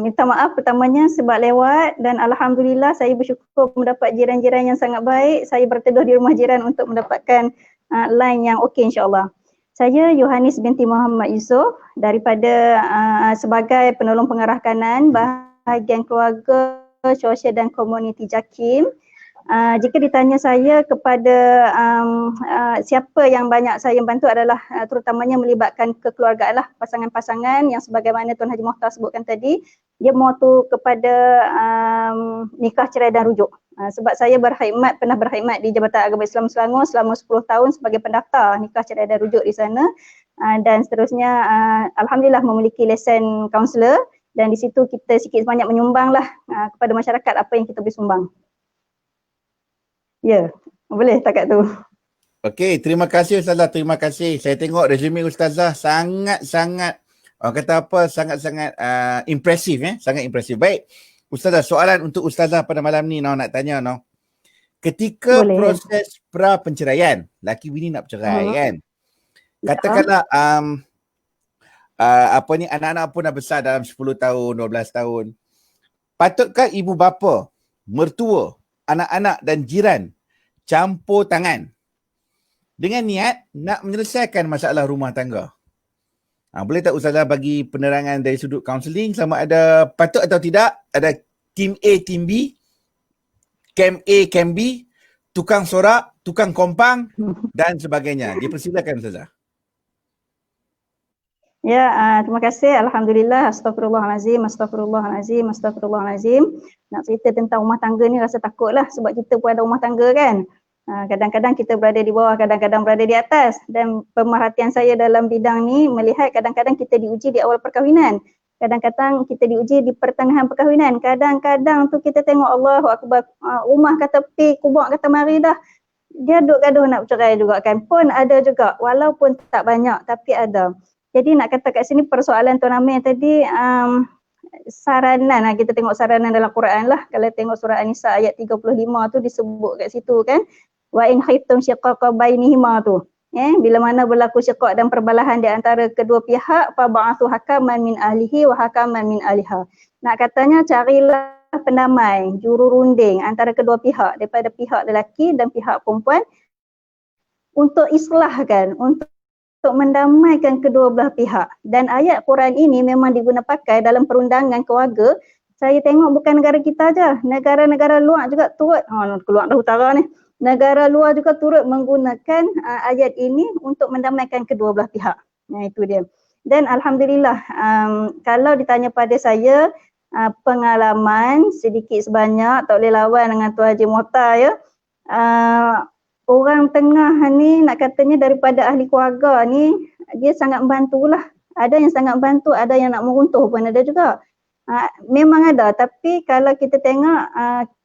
Minta maaf pertamanya sebab lewat dan alhamdulillah saya bersyukur mendapat jiran-jiran yang sangat baik. Saya berteduh di rumah jiran untuk mendapatkan line yang okey insya-Allah. Saya Yohanis binti Muhammad Yusof daripada sebagai penolong pengarah kanan bahagian keluarga, sosial dan komuniti JAKIM. Jika ditanya saya kepada siapa yang banyak saya bantu adalah terutamanya melibatkan kekeluargaan lah, pasangan-pasangan yang sebagaimana Tuan Haji Mohtar sebutkan tadi, dia motu kepada nikah, cerai dan rujuk. Sebab saya pernah berkhidmat di Jabatan Agama Islam Selangor selama 10 tahun sebagai pendaftar nikah, cerai dan rujuk di sana, dan seterusnya alhamdulillah memiliki lesen kaunselor dan di situ kita sikit sebanyak menyumbanglah kepada masyarakat apa yang kita boleh sumbang. Ya, boleh takat tu. Okey, terima kasih Ustazah, terima kasih. Saya tengok resume Ustazah sangat-sangat, orang kata apa, sangat-sangat impresif sangat impresif. Baik, Ustazah, soalan untuk Ustazah pada malam ni nak tanya ketika Boleh. proses pra penceraian, laki bini nak bercerai kan. Katakanlah anak-anak pun dah besar dalam 10 tahun, 12 tahun. Patutkah ibu bapa, mertua, anak-anak dan jiran campur tangan dengan niat nak menyelesaikan masalah rumah tangga? Boleh tak Ustazah bagi penerangan dari sudut kaunseling sama ada patut atau tidak, ada tim A, tim B, camp A, camp B, tukang sorak, tukang kompang dan sebagainya. Dipersilakan Ustazah. Ya, terima kasih. Alhamdulillah. Astagfirullahalazim, astagfirullahalazim, astagfirullahalazim. Nak cerita tentang rumah tangga ni rasa takut lah sebab kita pun ada rumah tangga kan. Kadang-kadang kita berada di bawah, kadang-kadang berada di atas. Dan pemerhatian saya dalam bidang ni melihat kadang-kadang kita diuji di awal perkahwinan. Kadang-kadang kita diuji di pertengahan perkahwinan. Kadang-kadang tu kita tengok Allahu Akbar, rumah kata pi, kubur kata mari dah. Dia duk gaduh nak bercerai juga kan. Pun ada juga, walaupun tak banyak tapi ada. Jadi nak kata kat sini persoalan Tuan Amir tadi, saranan, kita tengok saranan dalam Quran lah. Kalau tengok surah An-Nisa ayat 35 tu disebut kat situ kan. Wa in khiftum syiqaqa bainihima tu. Bila mana berlaku syiqaq dan perbalahan di antara kedua pihak, fa ba'athu hakaman min ahlihi wa hakaman min ahliha. Nak katanya carilah pendamai, juru runding antara kedua pihak, daripada pihak lelaki dan pihak perempuan untuk islahkan, untuk mendamaikan kedua belah pihak. Dan ayat Quran ini memang diguna pakai dalam perundangan keluarga. Saya tengok bukan negara kita aja, negara-negara luar juga turut, keluar dah utara ni, negara luar juga turut menggunakan ayat ini untuk mendamaikan kedua belah pihak. Itu dia. Dan alhamdulillah, kalau ditanya pada saya, pengalaman sedikit sebanyak, tak boleh lawan dengan Tuan Haji Mohtar ya. Orang tengah ni nak katanya daripada ahli keluarga ni, dia sangat membantulah. Ada yang sangat bantu, ada yang nak meruntuh pun ada juga. Memang ada, tapi kalau kita tengok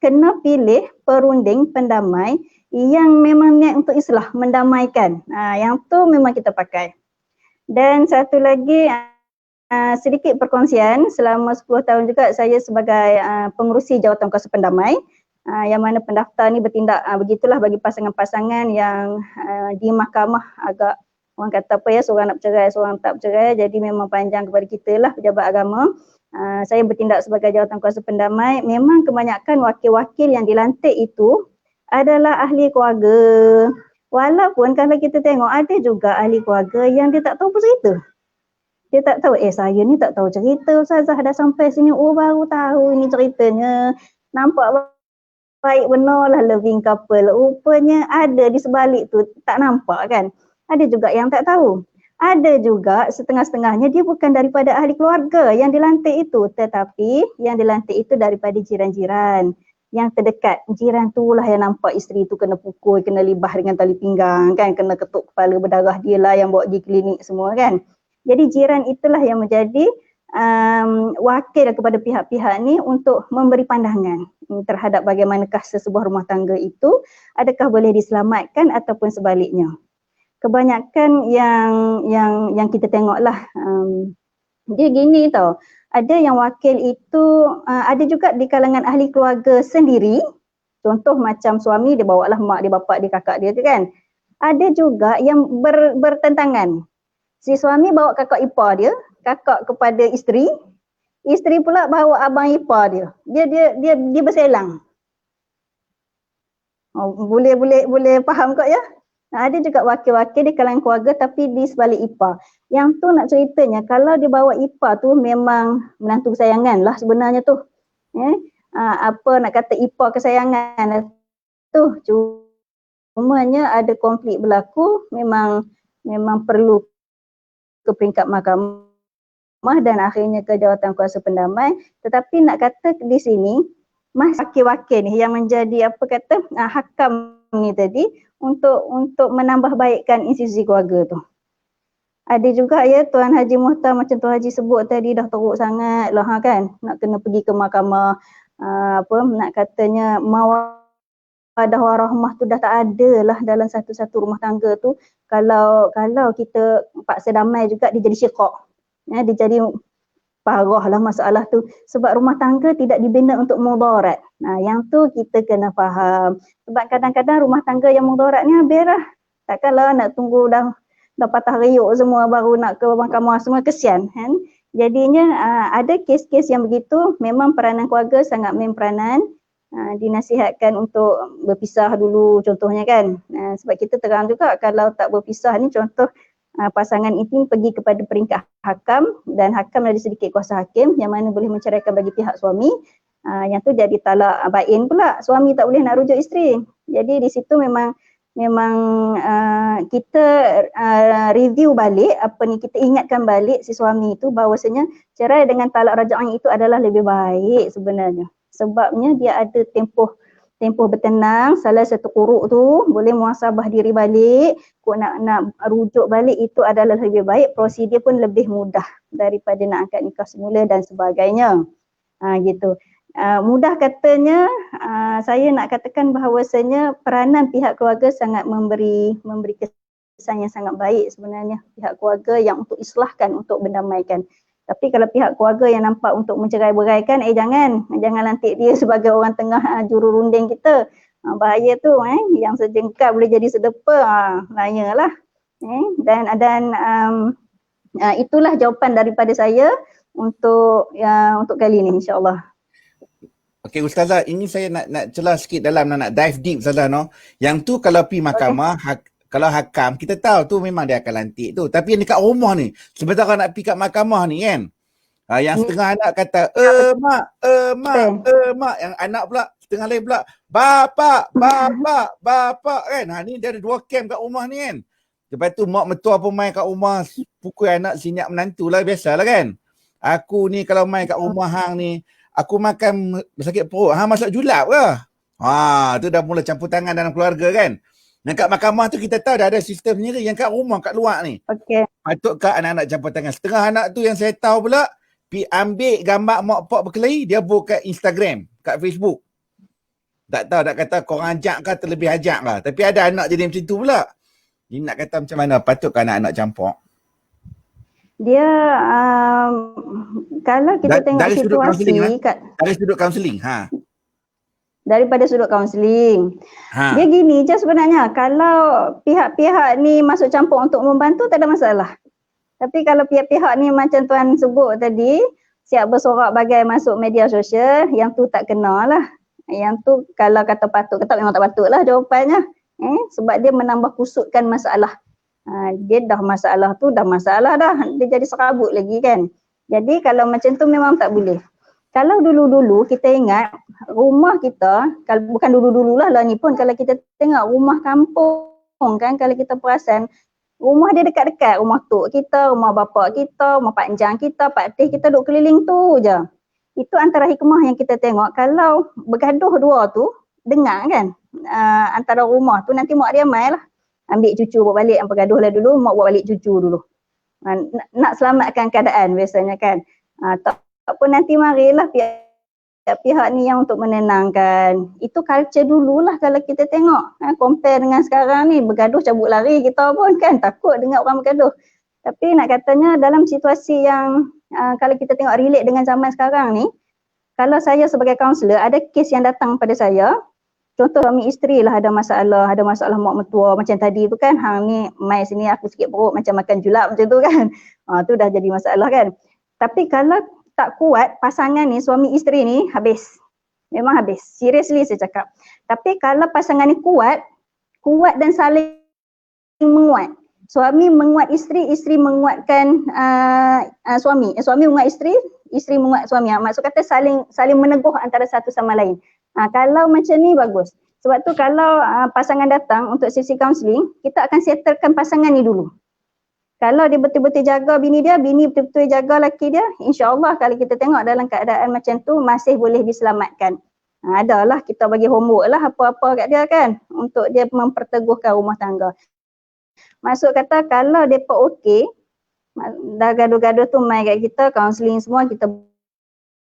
kena pilih perunding, pendamai yang memang niat untuk islah, mendamaikan. Yang tu memang kita pakai. Dan satu lagi, sedikit perkongsian, selama 10 tahun juga saya sebagai pengerusi jawatan kuasa pendamai. Yang mana pendaftar ni bertindak begitulah bagi pasangan-pasangan yang di mahkamah agak orang kata apa ya, seorang nak bercerai, seorang tak bercerai, jadi memang panjang kepada kita lah pejabat agama. Saya bertindak sebagai jawatan kuasa pendamai. Memang kebanyakan wakil-wakil yang dilantik itu adalah ahli keluarga. Walaupun kalau kita tengok ada juga ahli keluarga yang dia tak tahu apa cerita. Dia tak tahu, saya ni tak tahu cerita Ustazah dah sampai sini. Oh baru tahu ni ceritanya. Nampak baik benar lah loving couple. Rupanya ada di sebalik tu, tak nampak kan. Ada juga yang tak tahu. Ada juga setengah-setengahnya dia bukan daripada ahli keluarga yang dilantik itu. Tetapi yang dilantik itu daripada jiran-jiran yang terdekat. Jiran tu lah yang nampak isteri tu kena pukul, kena libah dengan tali pinggang kan. Kena ketuk kepala berdarah, dia lah yang bawa pergi klinik semua kan. Jadi jiran itulah yang menjadi wakil kepada pihak-pihak ni untuk memberi pandangan terhadap bagaimanakah sesebuah rumah tangga itu, adakah boleh diselamatkan ataupun sebaliknya. Kebanyakan yang kita tengoklah dia gini tau, ada yang wakil itu ada juga di kalangan ahli keluarga sendiri. Contoh macam suami dia bawa lah mak dia, bapak dia, kakak dia tu kan. Ada juga yang bertentangan. Si suami bawa kakak ipar dia, kakak kepada isteri pula bawa abang ipar dia. Dia berselang. Oh, boleh faham kok ya? Ada juga wakil-wakil di kalangan keluarga tapi di sebalik ipar. Yang tu nak ceritanya kalau dia bawa ipar tu memang menantu kesayangan lah sebenarnya tu. Apa nak kata ipar kesayangan tu, cumanya ada konflik berlaku, memang perlu ke peringkat mahkamah dan akhirnya ke jawatan kuasa pendamai. Tetapi nak kata di sini wakil-wakil ni yang menjadi hakam ni tadi untuk menambah baikkan institusi keluarga tu. Ada juga ya Tuan Haji Muhtar macam Tuan Haji sebut tadi dah teruk sangat lah kan, nak kena pergi ke mahkamah, nak katanya mawadah warahmah tu dah tak ada lah dalam satu-satu rumah tangga tu. Kalau kita paksa damai juga dia jadi syiqaq. Dia jadi parah lah masalah tu. Sebab rumah tangga tidak dibina untuk mudarat. Yang tu kita kena faham. Sebab kadang-kadang rumah tangga yang mudarat ni habis lah. Takkanlah nak tunggu dah patah riuk semua baru nak ke mahkamah semua, kesian kan. Jadinya ada kes-kes yang begitu memang peranan keluarga sangat main peranan. Dinasihatkan untuk berpisah dulu contohnya kan. Sebab kita terang juga kalau tak berpisah ni contoh pasangan ini pergi kepada peringkat hakam dan hakam ada sedikit kuasa hakim yang mana boleh menceraikan bagi pihak suami. Yang tu jadi talak bain pula, suami tak boleh nak rujuk isteri. Jadi di situ memang kita review balik kita ingatkan balik si suami itu bahawasanya cerai dengan talak raja'an itu adalah lebih baik sebenarnya. Sebabnya dia ada tempoh bertenang, salah satu quruk tu boleh muhasabah diri balik, nak rujuk balik itu adalah lebih baik, prosedur pun lebih mudah daripada nak angkat nikah semula dan sebagainya. Gitu. Mudah katanya, saya nak katakan bahawasanya peranan pihak keluarga sangat memberi kesan yang sangat baik sebenarnya, pihak keluarga yang untuk islahkan, untuk mendamaikan. Tapi kalau pihak keluarga yang nampak untuk mencerai-beraikan, jangan lantik dia sebagai orang tengah juru runding kita. Bahaya tu, yang sejengkal boleh jadi sedepa, layalah. Dan itulah jawapan daripada saya untuk kali ini insya-Allah. Okey Ustazah, ini saya nak celah sikit dalam nak dive deep Ustazah no. Yang tu kalau pergi mahkamah, kalau hakam, kita tahu tu memang dia akan lantik tu. Tapi yang dekat rumah ni, sebentar nak pergi kat mahkamah ni kan, yang setengah anak kata, mak. Yang anak pula, setengah lain pula, bapak kan. Ni dia ada dua camp kat rumah ni kan. Lepas tu mak mentua pun main kat rumah, pukul anak sinyak menantu lah, biasalah kan. Aku ni kalau main kat rumah hang ni, aku makan sakit perut, hang masak julap ke? Tu dah mula campur tangan dalam keluarga kan. Yang kat mahkamah tu kita tahu dah ada sistem sendiri, yang kat rumah, kat luar ni. Okey. Patutkah anak-anak campur tangan? Setengah anak tu yang saya tahu pula, pergi ambil gambar mak pak berkelahi, dia buat kat Instagram, kat Facebook. Tak tahu, tak kata korang ajak ke terlebih ajak lah. Tapi ada anak jadi macam tu pula. Dia nak kata macam mana, patutkah anak-anak campur? Dia, kalau kita tengok dari situasi dari sudut kaunseling, daripada sudut kaunseling. Dia gini je sebenarnya, kalau pihak-pihak ni masuk campur untuk membantu tak ada masalah. Tapi kalau pihak-pihak ni macam Tuan sebut tadi, siap bersorak bagai masuk media sosial, yang tu tak kena lah. Yang tu kalau kata patut, kata memang tak patut lah jawapannya. Sebab dia menambah kusutkan masalah. Dia dah masalah tu, dah masalah dah. Dia jadi serabut lagi kan. Jadi kalau macam tu memang tak boleh. Kalau dulu-dulu kita ingat rumah kita, kalau bukan dulu-dululah lah ni pun, kalau kita tengok rumah kampung kan, kalau kita perasan, rumah dia dekat-dekat, rumah tok kita, rumah bapak kita, rumah pak jang kita, pak teh kita duduk keliling tu je. Itu antara hikmah yang kita tengok, kalau bergaduh dua tu, dengar kan, antara rumah tu nanti mak dia mai lah, ambil cucu buat balik, yang bergaduh lah dulu, mak buat balik cucu dulu. Nak selamatkan keadaan biasanya kan. Tak pun nanti marilah pihak ni yang untuk menenangkan. Itu culture dululah kalau kita tengok. Compare dengan sekarang ni, bergaduh cabut lari kita pun kan, takut dengar orang bergaduh. Tapi nak katanya dalam situasi yang kalau kita tengok relate dengan zaman sekarang ni, kalau saya sebagai kaunselor ada kes yang datang pada saya, contoh suami isteri lah ada masalah mak mentua macam tadi tu kan, hang ni mai sini aku sikit perut macam makan julap macam tu kan. Tu dah jadi masalah kan. Tapi kalau tak kuat pasangan ni, suami isteri ni habis. Memang habis. Seriously saya cakap. Tapi kalau pasangan ni kuat dan saling menguat. Suami menguat isteri, isteri menguatkan suami. Suami menguat isteri, isteri menguat suami. Maksud kata saling meneguh antara satu sama lain. Kalau macam ni bagus. Sebab tu kalau pasangan datang untuk sesi kaunseling, kita akan settlekan pasangan ni dulu. Kalau dia betul-betul jaga bini dia, bini betul-betul jaga laki dia, insya-Allah kalau kita tengok dalam keadaan macam tu masih boleh diselamatkan. Adalah kita bagi homework lah apa-apa kat dia kan, untuk dia memperteguhkan rumah tangga. Maksud kata kalau mereka okey, dah gaduh-gaduh tu mai kat kita, kaunseling semua, kita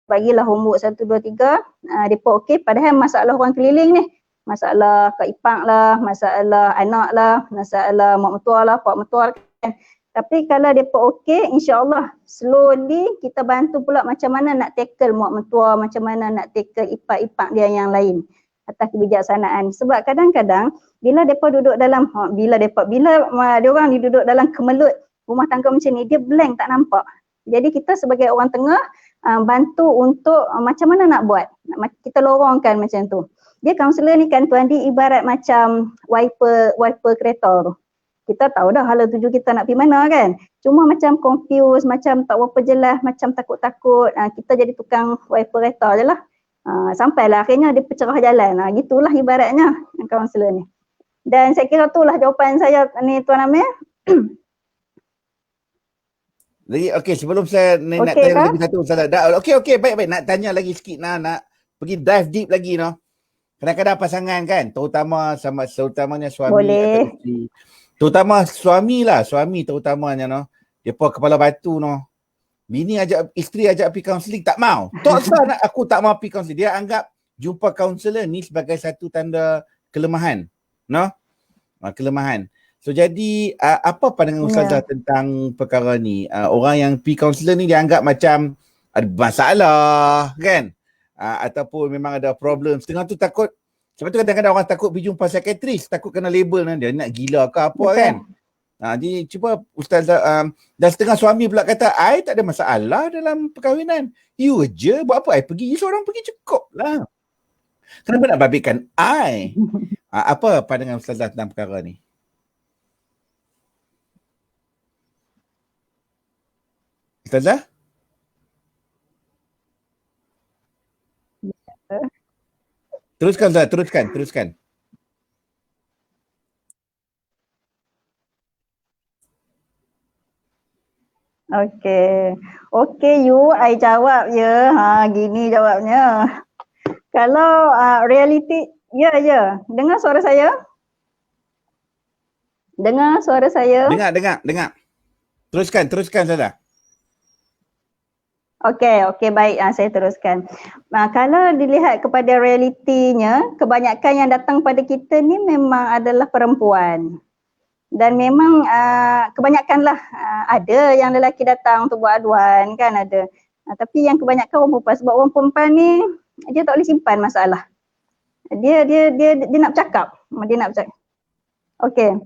bagilah homework 1, 2, 3, mereka okey, padahal masalah orang keliling ni, masalah kak ipang lah, masalah anak lah, masalah mak mentua lah, pak mentua kan. Tapi kalau mereka okey, insya-Allah slowly kita bantu pula macam mana nak tackle mak mentua, macam mana nak tackle ipar-ipar dia yang lain atas kebijaksanaan. Sebab kadang-kadang bila mereka duduk dalam, bila dia orang duduk dalam kemelut rumah tangga macam ni, dia blank tak nampak. Jadi kita sebagai orang tengah bantu untuk macam mana nak buat. Kita lorongkan macam tu. Dia kaunselor ni kan Tuan Di ibarat macam wiper kereta tu. Kita tahu dah hala tuju kita nak pergi mana kan. Cuma macam confused, macam tak berapa jelas, macam takut-takut. Kita jadi tukang wiper kereta je lah. Sampailah akhirnya dia pencerah jalan. Gitulah ibaratnya kaunselor ni. Dan saya kira itulah jawapan saya ni Tuan Amir. Lagi okey, sebelum saya nak tanya lagi satu Ustazah. Okey baik nak tanya lagi sikit nak pergi dive deep lagi no. Kadang-kadang pasangan kan, terutamanya suami atau isteri. Terutama suami terutamanya no. Depa kepala batu no. Isteri ajak pergi kaunseling tak mau. Tak sah aku tak mau pergi kaunseling. Dia anggap jumpa kaunselor ni sebagai satu tanda kelemahan. No? Kelemahan. So jadi apa pandangan Ustazah tentang perkara ni? Orang yang pergi kaunselor ni dianggap macam ada masalah kan? Ataupun memang ada problem. Setengah tu takut. Sebab tu kadang-kadang orang takut pergi jumpa psikiatris, takut kena label dia nak gila ke apa kan? Jadi cuba Ustazah, dan setengah suami pula kata, I tak ada masalah dalam perkahwinan. You je, buat apa I pergi? You seorang pergi cukup lah. Kenapa nak babitkan I? Apa pandangan Ustazah tentang perkara ni? Ustazah? Teruskan Ustazah, teruskan. Okey you, I jawab je. Gini jawabnya. Kalau reality, ya. Dengar suara saya? Dengar suara saya? Dengar. Teruskan Ustazah. Okey, baik. Saya teruskan. Kalau dilihat kepada realitinya, kebanyakan yang datang pada kita ni memang adalah perempuan. Dan memang kebanyakanlah ada yang lelaki datang untuk buat aduan kan ada. Tapi yang kebanyakan orang perempuan, sebab orang perempuan ni dia tak boleh simpan masalah. Dia nak bercakap. Okey.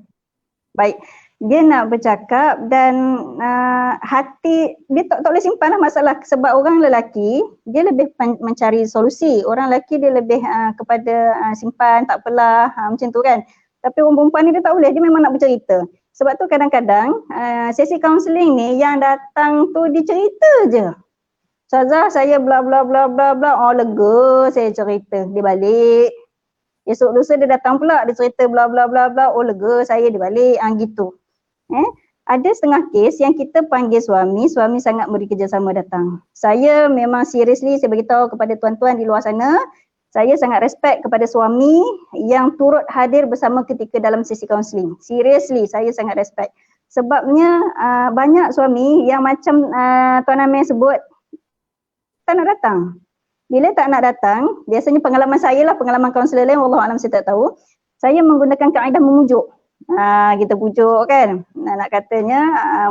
Baik. Dia nak bercakap dan hati dia tak boleh simpan lah masalah, sebab orang lelaki dia lebih mencari solusi. Orang lelaki dia lebih kepada simpan tak apalah macam tu kan. Tapi orang perempuan ni dia tak boleh, dia memang nak bercerita. Sebab tu kadang-kadang sesi kaunseling ni yang datang tu dia cerita je. Ustazah saya bla bla bla bla bla, oh lega saya cerita, dia balik. Esok lusa dia datang pula, dia cerita bla bla bla bla, oh lega saya, dia balik, gitu. Ada setengah kes yang kita panggil suami sangat beri kerjasama datang. Saya memang seriously saya beritahu kepada tuan-tuan di luar sana, saya sangat respect kepada suami yang turut hadir bersama ketika dalam sesi kaunseling. Seriously, saya sangat respect. Sebabnya banyak suami yang macam Tuan Amir sebut, tak nak datang. Bila tak nak datang, biasanya pengalaman saya lah, pengalaman kaunselor lain, wallahualam saya tak tahu, saya menggunakan kaedah memujuk. Kita pujuk kan, nak katanya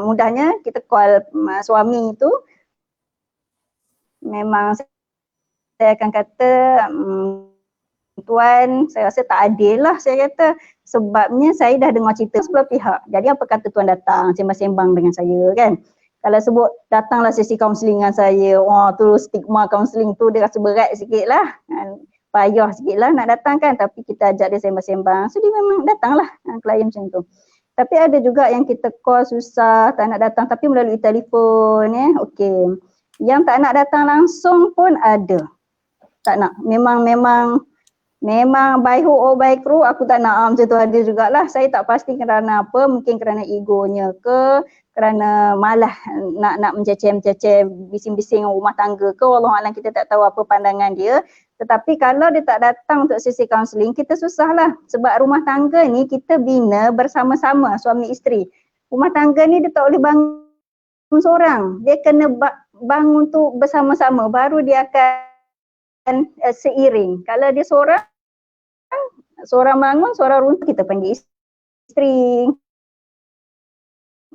mudahnya kita call suami itu, memang saya akan kata tuan, saya rasa tak adil lah saya kata, sebabnya saya dah dengar cerita sebelah pihak. Jadi apa kata tuan datang sembang-sembang dengan saya kan. Kalau sebut datanglah sesi kaunseling dengan saya, tu stigma kaunseling tu dia rasa berat sikit lah, payah sikit lah nak datang kan, tapi kita ajak dia sembang-sembang, so dia memang datanglah klien macam tu. Tapi ada juga yang kita call susah, tak nak datang tapi melalui telefon okey. Yang tak nak datang langsung pun ada. Tak nak, memang by hook or by crook, aku tak nak macam tu ada jugalah. Saya tak pasti kerana apa, mungkin kerana egonya ke, kerana malah nak menceceh-menceceh, bising-bising rumah tangga ke, wallahualam kita tak tahu apa pandangan dia. Tetapi kalau dia tak datang untuk sesi kaunseling, kita susahlah. Sebab rumah tangga ni kita bina bersama-sama suami isteri. Rumah tangga ni dia tak boleh bangun seorang, dia kena bangun tu bersama-sama, baru dia akan seiring. Kalau dia seorang bangun, seorang runtuh, kita panggil isteri.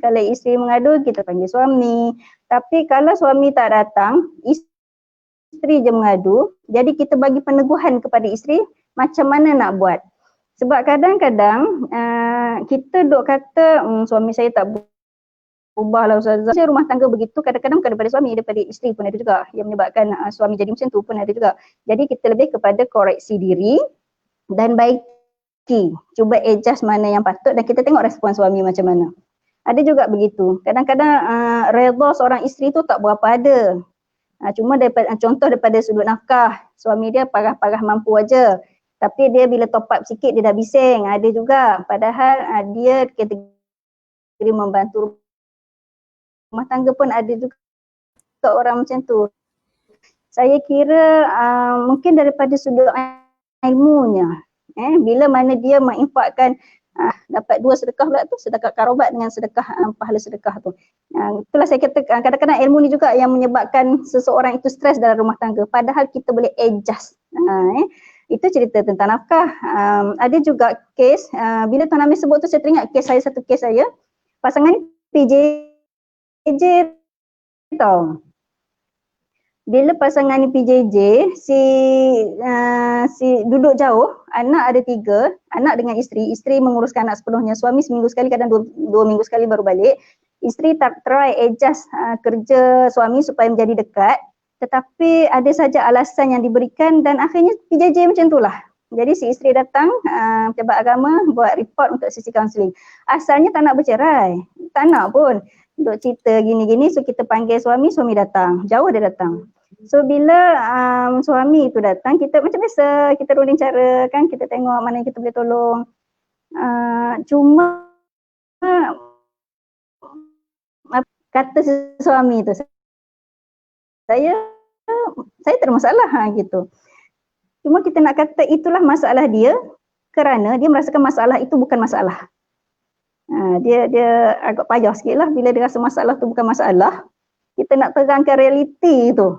Kalau isteri mengadu, kita panggil suami. Tapi kalau suami tak datang, isteri je mengadu, jadi kita bagi peneguhan kepada isteri macam mana nak buat. Sebab kadang-kadang kita duk kata suami saya tak ubahlah Ustazah. Rumah tangga begitu, kadang-kadang bukan daripada suami, daripada isteri pun ada juga yang menyebabkan suami jadi macam tu pun ada juga. Jadi kita lebih kepada koreksi diri dan baiki, cuba adjust mana yang patut dan kita tengok respon suami macam mana. Ada juga begitu. Kadang-kadang redha seorang isteri tu tak berapa ada. Cuma contoh daripada sudut nafkah, suami dia parah-parah mampu aja. Tapi dia bila top up sikit dia dah bising. Ada juga. Padahal dia kategori membantu rumah tangga pun ada juga orang macam tu. Saya kira mungkin daripada sudut ilmunya, bila mana dia menginfakkan dapat dua sedekah pula tu, sedekah karobat dengan sedekah pahala sedekah tu. Itulah saya kata kadang-kadang ilmu ni juga yang menyebabkan seseorang itu stres dalam rumah tangga, padahal kita boleh adjust. Itu cerita tentang nafkah. Ada juga kes, bila Tuan Amir sebut tu saya teringat kes saya, satu kes saya, pasangan ni PJJ tau. Bila pasangan ni PJJ, si duduk jauh, anak ada 3, anak dengan isteri menguruskan anak sepenuhnya, suami seminggu sekali, kadang 2 minggu sekali baru balik. Isteri try adjust kerja suami supaya menjadi dekat, tetapi ada saja alasan yang diberikan dan akhirnya PJJ macam itulah. Jadi si isteri datang, pejabat agama buat report untuk sesi kaunseling. Asalnya tak nak bercerai, tak nak pun. Duk cerita gini-gini, so kita panggil suami datang, jauh dia datang. So bila suami itu datang, kita macam biasa, kita rolling cara kan, kita tengok mana yang kita boleh tolong. Cuma kata suami itu, saya tak ada masalah gitu. Cuma kita nak kata itulah masalah dia kerana dia merasakan masalah itu bukan masalah. Dia agak payah sikit lah bila dia rasa masalah tu bukan masalah. Kita nak terangkan realiti tu.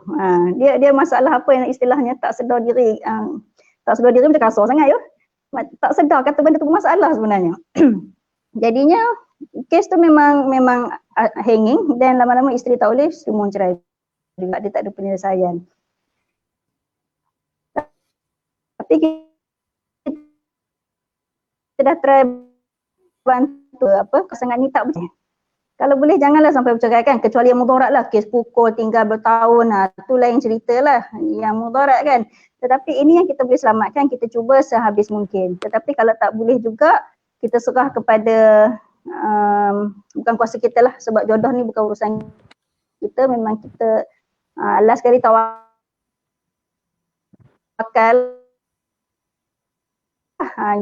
Dia masalah apa yang istilahnya tak sedar diri. Tak sedar diri macam kasar sangat ya. Tak sedar kata benda tu masalah sebenarnya. Jadinya kes tu memang hanging dan lama-lama isteri tak boleh semua cerai. Dia tak ada penyelesaian. Tapi kita dah try bantu pasangan ni tak bercerai. Kalau boleh janganlah sampai bercerai kan, kecuali yang mudarat lah, kes pukul tinggal bertahun, tu lain cerita lah yang mudarat kan. Tetapi ini yang kita boleh selamatkan, kita cuba sehabis mungkin. Tetapi kalau tak boleh juga, kita serah kepada bukan kuasa kita lah, sebab jodoh ni bukan urusan kita, memang kita last kali tawakal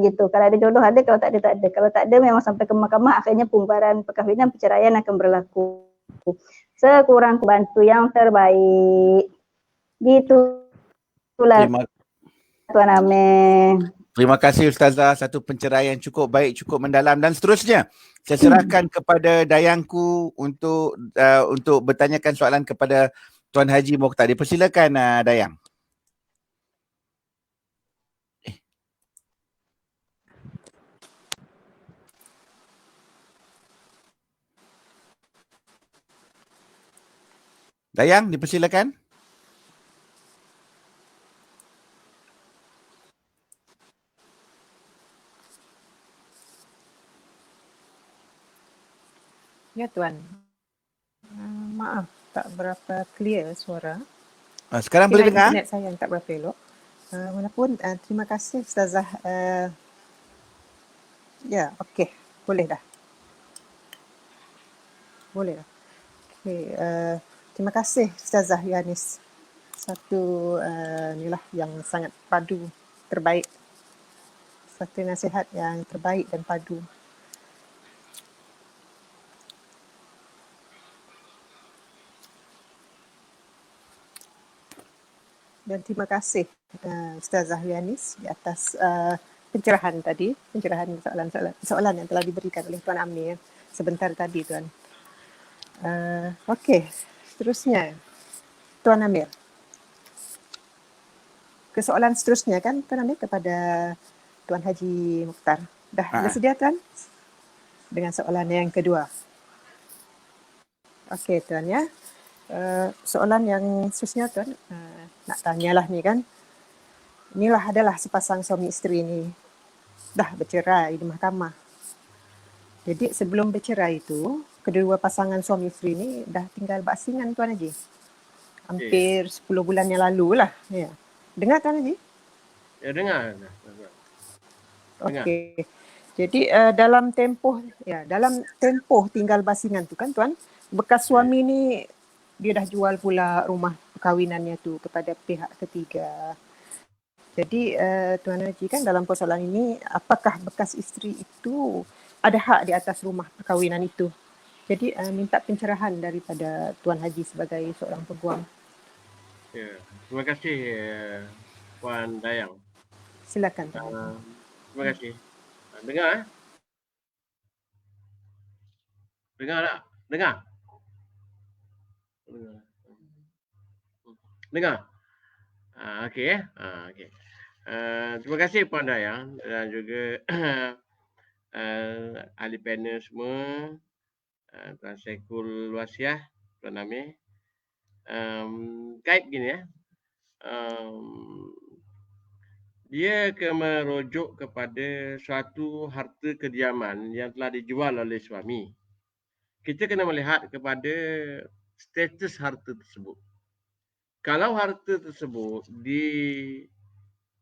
gitu. Kalau ada jodoh ada, kalau tak ada tak ada. Kalau tak ada memang sampai ke mahkamah, akhirnya pembubaran perkahwinan, perceraian akan berlaku. Sekurang bantu yang terbaik. Gitulah Tuan Amir. Terima kasih Ustazah, satu penceraian cukup baik, cukup mendalam, dan seterusnya saya serahkan kepada dayangku untuk bertanyakan soalan kepada Tuan Haji Mokhtar. Dipersilakan Dayang. Dayang, dipersilakan. Ya Tuan. Maaf, tak berapa clear suara. Sekarang boleh dengar? Internet saya yang tak berapa elok. Walaupun terima kasih Ustazah. Ya, okey. Boleh dah. Boleh dah. Okey, terima kasih Ustazah Yanis. Satu inilah yang sangat padu, terbaik. Satu nasihat yang terbaik dan padu. Dan terima kasih Ustazah Yanis di atas pencerahan tadi, pencerahan soalan yang telah diberikan oleh Tuan Amir sebentar tadi, Tuan. Okey, seterusnya Tuan Amir. Ke soalan seterusnya kan Tuan Amir kepada Tuan Haji Mokhtar. Dah bersedia Tuan? Dengan soalan yang kedua. Okey Tuan ya. Soalan yang seterusnya Tuan, nak tanyalah ni kan. Inilah adalah sepasang suami isteri ni dah bercerai di mahkamah. Jadi sebelum bercerai itu, kedua pasangan suami isteri ni dah tinggal berasingan Tuan Haji. Hampir 10 bulan yang lalu lah. Ya. Dengar Tuan Haji? Ya, dengar. Okey. Jadi dalam tempoh tinggal berasingan tu kan Tuan, bekas suami ni dia dah jual pula rumah perkahwinannya tu kepada pihak ketiga. Jadi Tuan Haji kan dalam persoalan ini, apakah bekas isteri itu ada hak di atas rumah perkahwinan itu? Jadi minta pencerahan daripada Tuan Haji sebagai seorang peguam. Ya, terima kasih Puan Dayang. Silakan Tuan Haji. Terima kasih. Dengar Dengar tak? Dengar? Dengar? Okey. Okey. Terima kasih Puan Dayang dan juga ahli panel semua, Tuan Syekhul Wasiah, Tuan Amir. Kait gini ya. Dia akan merujuk kepada suatu harta kediaman yang telah dijual oleh suami. Kita kena melihat kepada status harta tersebut. Kalau harta tersebut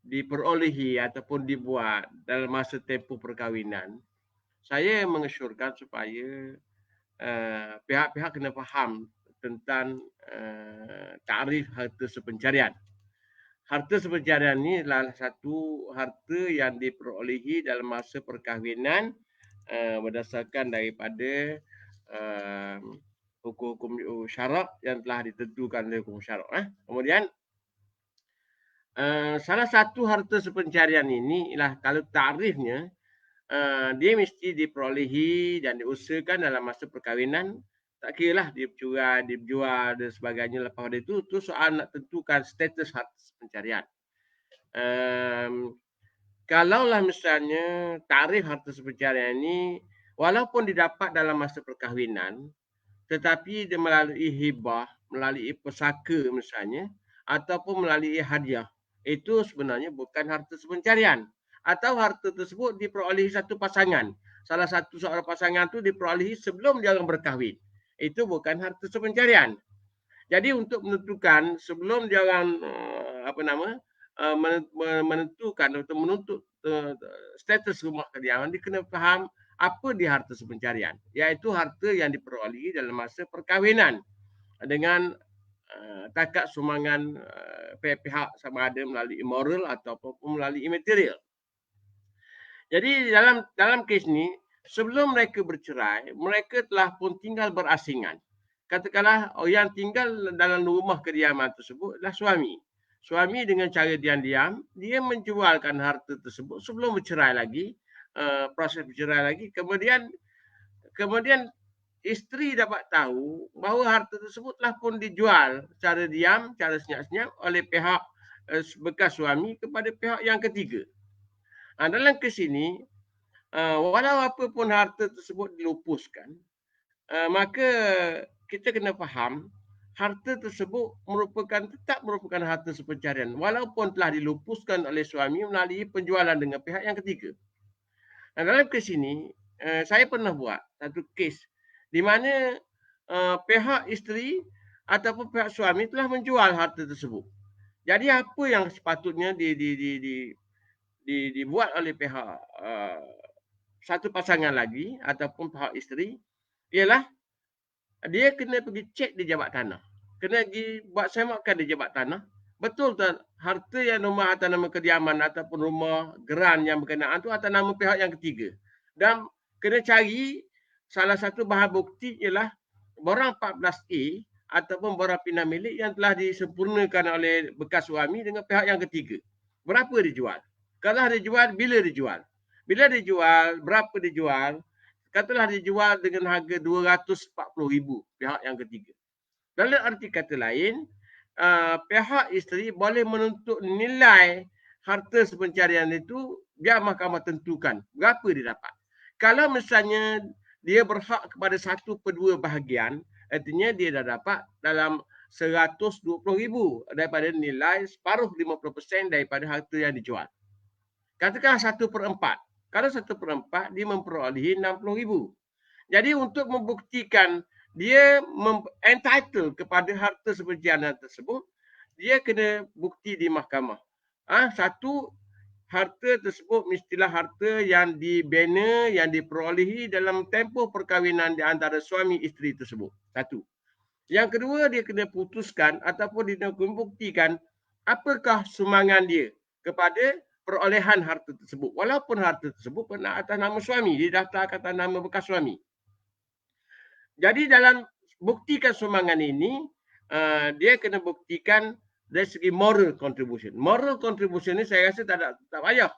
diperolehi ataupun dibuat dalam masa tempoh perkahwinan, saya mengesyorkan supaya pihak-pihak kena faham tentang tarikh harta sepencarian. Harta sepencarian ini adalah satu harta yang diperolehi dalam masa perkahwinan berdasarkan daripada hukum-hukum syarak yang telah ditentukan oleh hukum syarak. Kemudian salah satu harta sepencarian ini ialah kalau takrifnya dia mesti diperolehi dan diusahakan dalam masa perkahwinan. Tak kira lah dia curang, dia berjual dan sebagainya. Lepas dari itu soal nak tentukan status harta pencarian. Kalaulah misalnya tarikh harta pencarian ini walaupun didapat dalam masa perkahwinan, tetapi dia melalui hibah, melalui pesaka misalnya, ataupun melalui hadiah, itu sebenarnya bukan harta pencarian. Atau harta tersebut diperolehi satu pasangan. Salah satu seorang pasangan itu diperolehi sebelum dia orang berkahwin. Itu bukan harta pencarian. Jadi untuk menentukan sebelum dia orang menentukan atau menuntut status rumah kediaman, dia kena faham apa dia harta sepencarian? Iaitu harta yang diperolehi dalam masa perkahwinan dengan takat sumbangan pihak-pihak sama ada melalui moral ataupun melalui material. Jadi dalam kes ni, sebelum mereka bercerai, mereka telah pun tinggal berasingan. Katakanlah yang tinggal dalam rumah kediaman tersebut adalah suami. Suami dengan cara diam-diam, dia menjualkan harta tersebut sebelum bercerai lagi, proses bercerai lagi. Kemudian isteri dapat tahu bahawa harta tersebut telah pun dijual secara diam, secara senyap-senyap oleh pihak bekas suami kepada pihak yang ketiga. Dalam kes ini, walau apapun harta tersebut dilupuskan, maka kita kena faham harta tersebut tetap merupakan harta sepencarian walaupun telah dilupuskan oleh suami melalui penjualan dengan pihak yang ketiga. Dalam kes ini, saya pernah buat satu kes di mana pihak isteri ataupun pihak suami telah menjual harta tersebut. Jadi apa yang sepatutnya dibuat oleh pihak satu pasangan lagi ataupun pihak isteri ialah dia kena pergi cek di jabat tanah. Kena pergi buat semakan di jabat tanah. Betul tak harta yang rumah atas nama kediaman ataupun rumah geran yang berkenaan tu atas nama pihak yang ketiga. Dan kena cari salah satu bahan bukti ialah borang 14A ataupun borang pindah milik yang telah disempurnakan oleh bekas suami dengan pihak yang ketiga. Berapa dijual? Kalau dijual, bila dijual? Bila dijual, berapa dijual? Katalah dijual dengan harga RM240,000 pihak yang ketiga. Dalam arti kata lain, pihak isteri boleh menuntut nilai harta sepencarian itu biar mahkamah tentukan berapa dia dapat. Kalau misalnya dia berhak kepada 1/2 bahagian, artinya dia dah dapat dalam RM120,000 daripada nilai separuh 50% daripada harta yang dijual. Katakan 1/4. Kalau 1/4 dia memperolehi RM60,000. Jadi untuk membuktikan dia entitled kepada harta sepencarian tersebut, dia kena bukti di mahkamah. Satu, harta tersebut mestilah harta yang dibina, yang diperolehi dalam tempoh perkahwinan di antara suami isteri tersebut. Satu. Yang kedua, dia kena putuskan ataupun dia kena membuktikan apakah sumbangan dia kepada perolehan harta tersebut. Walaupun harta tersebut pernah atas nama suami, dia daftar atas nama bekas suami. Jadi dalam buktikan sumbangan ini, dia kena buktikan dari segi moral contribution. Moral contribution ni saya rasa tak payah.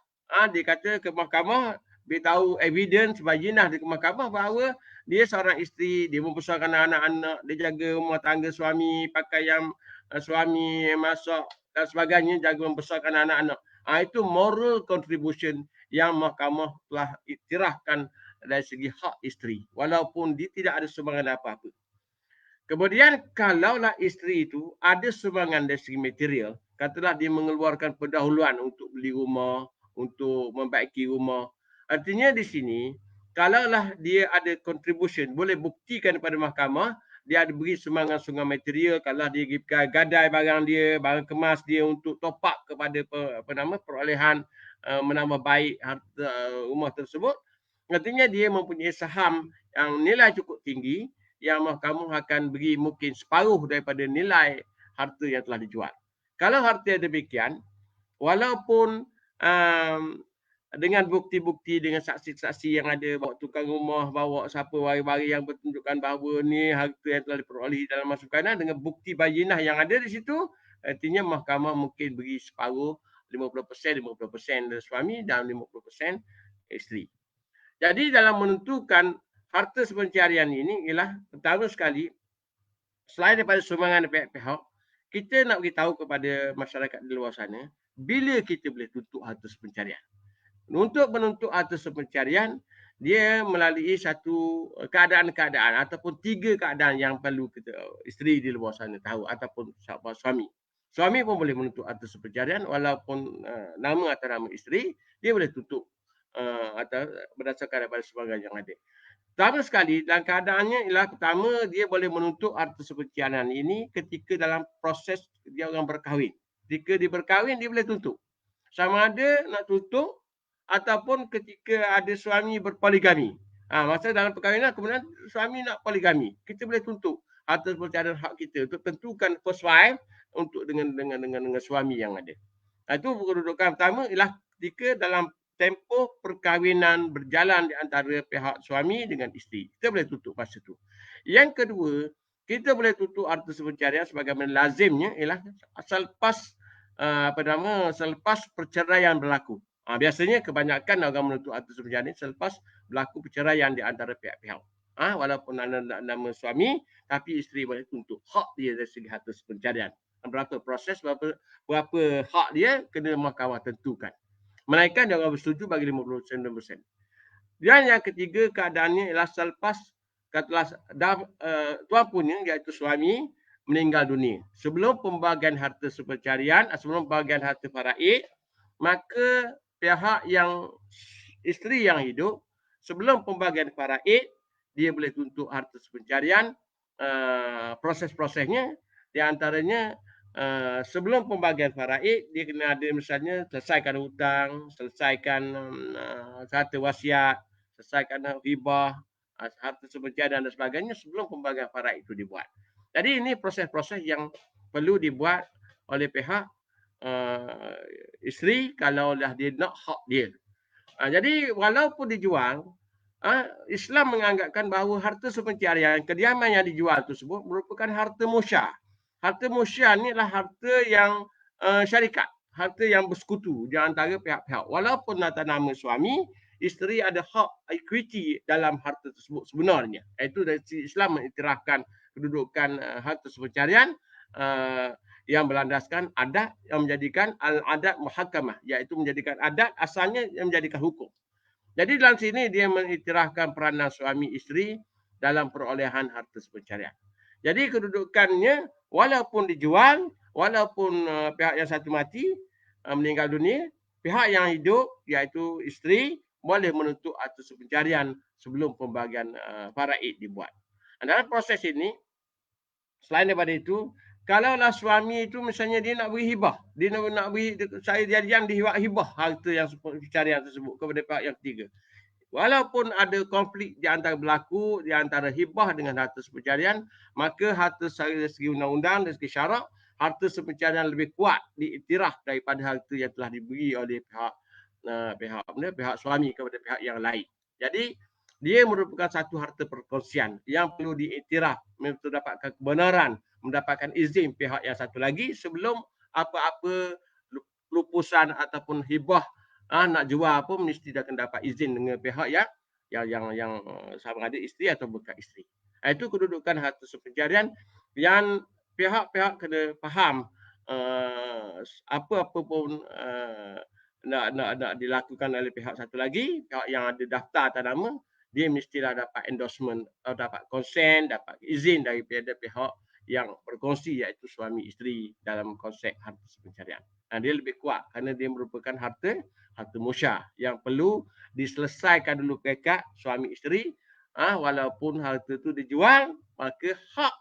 Dia kata ke mahkamah, beritahu evidence, bajinah di mahkamah bahawa dia seorang isteri, dia membesarkan anak-anak, dia jaga rumah tangga suami, pakaian suami, masak dan sebagainya, jaga membesarkan anak-anak. Itu moral contribution yang mahkamah telah iktirafkan dari segi hak isteri walaupun dia tidak ada sumbangan apa-apa. Kemudian kalaulah isteri itu ada sumbangan dari segi material, katalah dia mengeluarkan pendahuluan untuk beli rumah, untuk membaiki rumah. Artinya di sini kalaulah dia ada contribution, boleh buktikan kepada mahkamah dia ada beri sumbangan material, kalau dia gadai barang dia, barang kemas dia untuk top up kepada perolehan menambah baik harta rumah tersebut. Artinya dia mempunyai saham yang nilai cukup tinggi yang mahkamah akan beri mungkin separuh daripada nilai harta yang telah dijual. Kalau harta demikian, walaupun dengan bukti-bukti, dengan saksi-saksi yang ada, bawa tukang rumah, bawa siapa wari-wari yang bertunjukkan bahawa ni harta yang telah diperolehi dalam masa perkahwinan, dengan bukti bayinah yang ada di situ, artinya mahkamah mungkin beri separuh, 50% dari suami dan 50% isteri. Jadi dalam menentukan harta sepencarian ini ialah pertama sekali, selain daripada sumbangan pihak-pihak, kita nak beritahu kepada masyarakat di luar sana, bila kita boleh tuntut harta sepencarian. Untuk menuntut harta sepencarian, dia melalui satu keadaan-keadaan ataupun 3 keadaan yang perlu kita isteri di luar sana tahu ataupun suami. Suami pun boleh menuntut harta sepencarian walaupun nama atau nama isteri, dia boleh tuntut atau berdasarkan daripada sumbangan yang ada. Pertama sekali, dalam keadaannya ialah pertama, dia boleh menuntut harta sepencarian ini ketika dalam proses dia orang berkahwin. Ketika dia berkahwin, dia boleh tuntut. Sama ada nak tuntut ataupun ketika ada suami berpoligami. Masa dalam perkahwinan kemudian suami nak poligami, kita boleh tuntut atas percayaan hak kita untuk tentukan first wife untuk dengan suami yang ada. Itu kedudukan pertama ialah ketika dalam tempoh perkahwinan berjalan di antara pihak suami dengan isteri. Kita boleh tuntut masa tu. Yang kedua, kita boleh tuntut harta pencarian sebagaimana lazimnya ialah selepas selepas perceraian berlaku. Biasanya kebanyakan orang menuntut harta pencarian selepas berlaku perceraian di antara pihak-pihak. Walaupun nama suami, tapi isteri boleh tuntut hak dia dari segi harta pencarian. Berapa proses, berapa hak dia kena mahkamah tentukan. Melainkan dia orang bersetuju bagi 59%. Dan yang ketiga keadaannya ialah selepas katalah tuan punya iaitu suami meninggal dunia. Sebelum pembahagian harta sepercarian, sebelum pembahagian harta faraid, maka pihak yang isteri yang hidup sebelum pembahagian faraid dia boleh tuntut harta sepercarian. Proses-prosesnya di antaranya sebelum pembahagian faraid dia kena ada misalnya selesaikan hutang, selesaikan harta wasiat, selesaikan hibah, harta sepercarian dan sebagainya sebelum pembahagian faraid itu dibuat. Jadi ini proses-proses yang perlu dibuat oleh pihak isteri kalau dah dia nak hak dia. Jadi walaupun dijual, Islam menganggapkan bahawa harta sepencarian kediaman yang dijual tersebut merupakan harta musyah. Harta musyah ni adalah harta yang syarikat, harta yang bersekutu di antara pihak-pihak. Walaupun atas nama suami, isteri ada hak equity dalam harta tersebut sebenarnya. Itu dari Islam mengiktirafkan kedudukan harta sepencarian yang berlandaskan adat yang menjadikan al-adat muhakkamah, iaitu menjadikan adat asalnya yang menjadikan hukum. Jadi dalam sini dia mengiktirafkan peranan suami isteri dalam perolehan harta sepencarian. Jadi kedudukannya walaupun dijual, walaupun pihak yang satu mati, meninggal dunia, pihak yang hidup iaitu isteri boleh menuntut harta sepencarian sebelum pembahagian faraid dibuat. Dalam proses ini, selain daripada itu, kalaulah suami itu misalnya dia nak beri hibah, dia nak beri, saya diam dia hibah harta yang pencarian tersebut kepada pihak yang ketiga. Walaupun ada konflik di antara berlaku di antara hibah dengan harta sepencarian, maka harta dari segi undang-undang, dari segi syarak, harta sepencarian lebih kuat diiktiraf daripada harta yang telah diberi oleh pihak suami kepada pihak yang lain. Jadi dia merupakan satu harta perkongsian yang perlu diiktiraf untuk dapatkan kebenaran, mendapatkan izin pihak yang satu lagi sebelum apa-apa lupusan ataupun hibah nak jual pun mesti dah kena dapat izin dengan pihak yang sama ada isteri atau bukan isteri. Itu kedudukan harta sepencarian yang pihak-pihak kena faham apa-apa pun nak dilakukan oleh pihak satu lagi, pihak yang ada daftar atas nama, dia mestilah dapat endorsement atau dapat consent, dapat izin daripada pihak yang berkongsi iaitu suami isteri dalam konsep harta sepencarian. Dia lebih kuat kerana dia merupakan harta musyah yang perlu diselesaikan dulu pekat suami isteri. Walaupun harta itu dijual, maka hak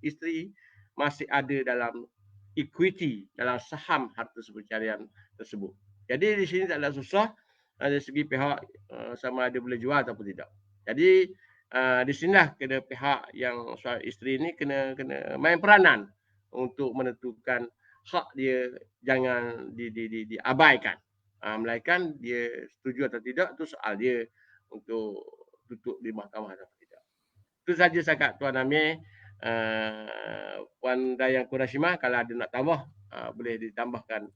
isteri masih ada dalam equity, dalam saham harta sepencarian tersebut. Jadi di sini tak ada susah dari segi pihak sama ada boleh jual ataupun tidak. Jadi di sinilah kena pihak yang suami isteri ini kena main peranan untuk menentukan hak dia jangan diabaikan. Melainkan dia setuju atau tidak itu soal dia untuk tutup di mahkamah atau tidak. Itu saja setakat Tuan Amir. Puan Dayang Qurashimah kalau ada nak tambah boleh ditambahkan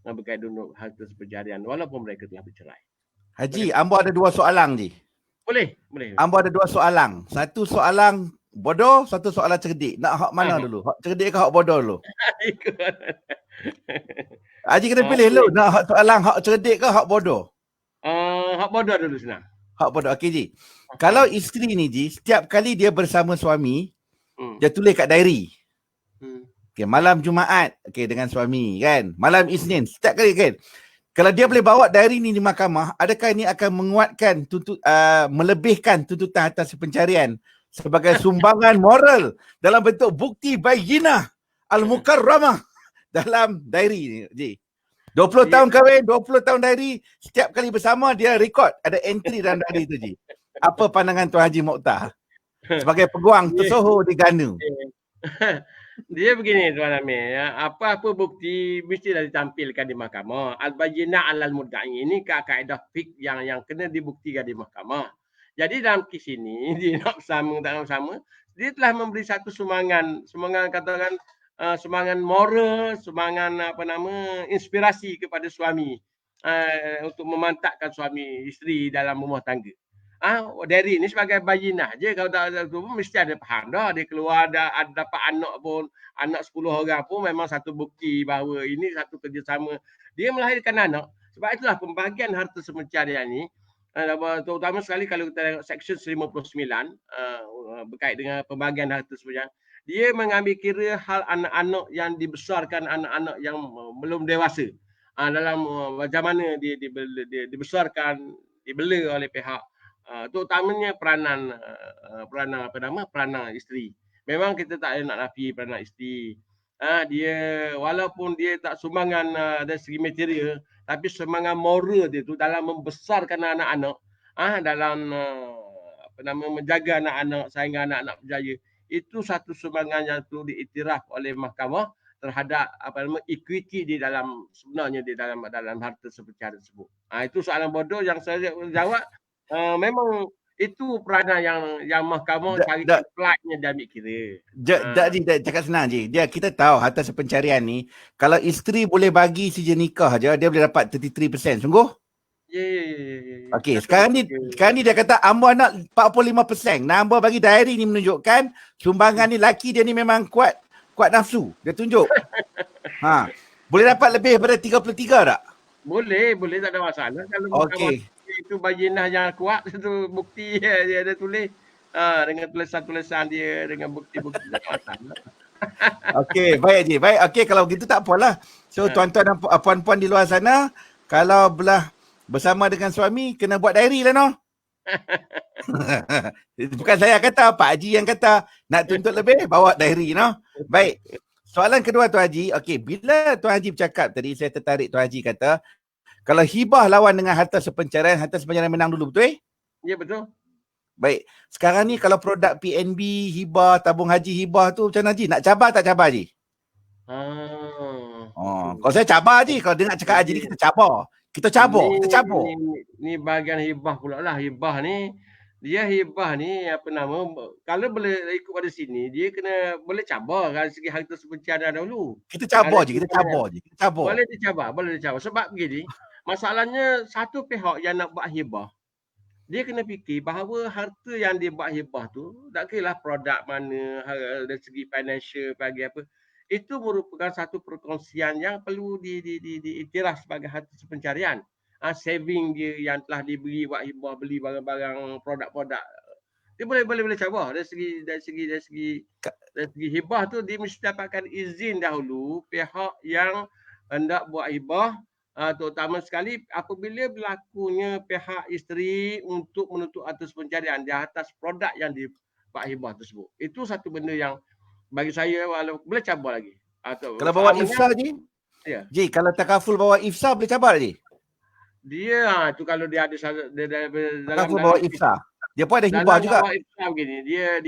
berkait dengan harta sepencarian walaupun mereka telah bercerai. Haji, ambo ada dua soalan je. Boleh. Ambo ada dua soalan. Satu soalan bodoh, satu soalan cerdik. Nak hak mana dulu? Hak cerdik ke hak bodoh dulu? Haji kena pilih dulu. Nak hak soalan hak cerdik ke hak bodoh? Hak bodoh dulu senang. Hak bodoh. Okey Ji. Kalau isteri ni Ji, setiap kali dia bersama suami, dia tulis kat diary. Okay, malam Jumaat dengan suami kan. Malam Isnin setiap kali kan. Kalau dia boleh bawa diary ni di mahkamah, adakah ini akan menguatkan melebihkan tuntutan atas pencarian sebagai sumbangan moral dalam bentuk bukti bayyinah al-mukarramah dalam diary ni? 20 tahun kahwin, 20 tahun diary, setiap kali bersama dia record ada entry dalam diary tu Ji. Apa pandangan Tuan Haji Mokhtar sebagai peguam Dia, tersohor di Ganu? dia begini Tuan Amir, ya, apa-apa bukti mestilah ditampilkan di mahkamah. Al-bayyinah 'alal mudda'i ini kaedah fiqh yang kena dibuktikan di mahkamah. Jadi dalam kes ini dia nak sama, dia telah memberi satu sumbangan katakan sumbangan moral, sumbangan inspirasi kepada suami untuk memantapkan suami isteri dalam rumah tangga. Dari ni sebagai bayinah je, kalau tak ada tu pun mesti ada faham dah. Dia keluar ada dapat anak pun, anak 10 orang pun memang satu bukti bahawa ini satu kerjasama. Dia melahirkan anak. Sebab itulah pembahagian harta semencarian ni, terutama sekali kalau kita tengok Section 59 berkait dengan pembahagian harta semencarian, dia mengambil kira hal anak-anak yang dibesarkan, anak-anak yang belum dewasa. Dalam macam mana dia dibesarkan, dibela oleh pihak terutamanya peranan isteri. Memang kita tak nak nafi peranan isteri. Dia walaupun dia tak sumbangan dari segi material, tapi sumbangan moral dia tu dalam membesarkan anak-anak, dalam menjaga anak-anak, sehingga anak-anak berjaya. Itu satu sumbangan yang perlu diiktiraf oleh mahkamah terhadap equity di dalam sebenarnya di dalam harta seperti tersebut. Itu soalan bodoh yang saya jawab. Memang itu peranan yang mahkamah cari template-nya dia ambil kira. Dia cakap senang je. Kita tahu harta sepencarian ni, kalau isteri boleh bagi sijil nikah je, dia boleh dapat 33%. Sungguh? Ya. Okey, sekarang ni dia kata ambo nak 45%. Nah, ambo bagi diary ni menunjukkan sumbangan ni laki dia ni memang kuat nafsu. Dia tunjuk. Boleh dapat lebih daripada 33 tak? Boleh tak ada masalah. Kalau mahkamah itu bayinah yang kuat, itu bukti dia ada tulis dengan tulisan-tulisan dia, dengan bukti-bukti tak ada masalah. Okey, baik Haji. Baik, okey, kalau begitu tak apalah. So tuan-tuan dan puan-puan di luar sana, kalau belah bersama dengan suami, kena buat diary lah, no? Bukan saya kata, Pak Haji yang kata nak tuntut lebih, bawa diary, no? Baik. Soalan kedua Tuan Haji, okey, bila Tuan Haji bercakap tadi, saya tertarik Tuan Haji kata, kalau hibah lawan dengan harta sepencarian menang dulu, betul? Ya, betul. Baik. Sekarang ni kalau produk PNB, hibah, tabung haji hibah tu macam mana Haji? Nak cabar tak cabar Haji? Kalau saya cabar Haji, kalau dia nak cakap Haji ni kita cabar. Kita cabur. Ni bahagian hibah pula lah. Hibah ni kalau boleh ikut pada sini, dia kena boleh cabar dari segi harta sepencarian dahulu. Kita cabar je. Boleh dicabar. Sebab begini, masalahnya satu pihak yang nak buat hibah, dia kena fikir bahawa harta yang dia buat hibah tu, tak kira lah produk mana, dari segi financial, bagi apa, itu merupakan satu perkongsian yang perlu diiktiraf sebagai harta sepencarian. Saving dia yang telah diberi buat hibah, beli barang-barang, produk-produk, dia boleh cabar dari segi hibah tu. Dia mesti dapatkan izin dahulu pihak yang hendak buat hibah, terutama sekali apabila berlakunya pihak isteri untuk menuntut atas pencarian di atas produk yang dibuat hibah tersebut. Itu satu benda yang bagi saya walau boleh cabar lagi. Kalau bawa ifsar Ji? Ya. Ji, kalau takaful bawa ifsar boleh cabar Ji? Dia tu kalau dia ada takaful bawa ifsar. Dia pun ada hibah juga. Dalam ifsar begini, dia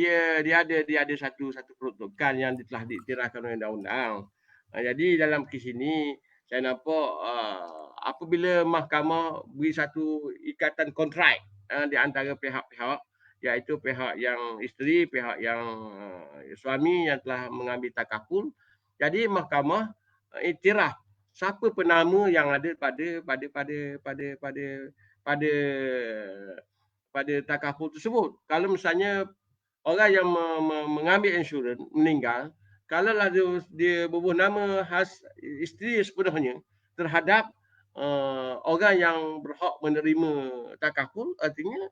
ada satu peruntukan yang telah diiktirafkan oleh undang-undang. Jadi dalam kes ini saya nampak apabila mahkamah beri satu ikatan kontrak di antara pihak-pihak, iaitu pihak yang isteri, pihak yang suami yang telah mengambil takaful. Jadi mahkamah iktiraf siapa penama yang ada pada takaful tersebut. Kalau misalnya orang yang mengambil insurans meninggal, kalau dia berbuh nama khas isteri sepenuhnya terhadap orang yang berhak menerima takaful, artinya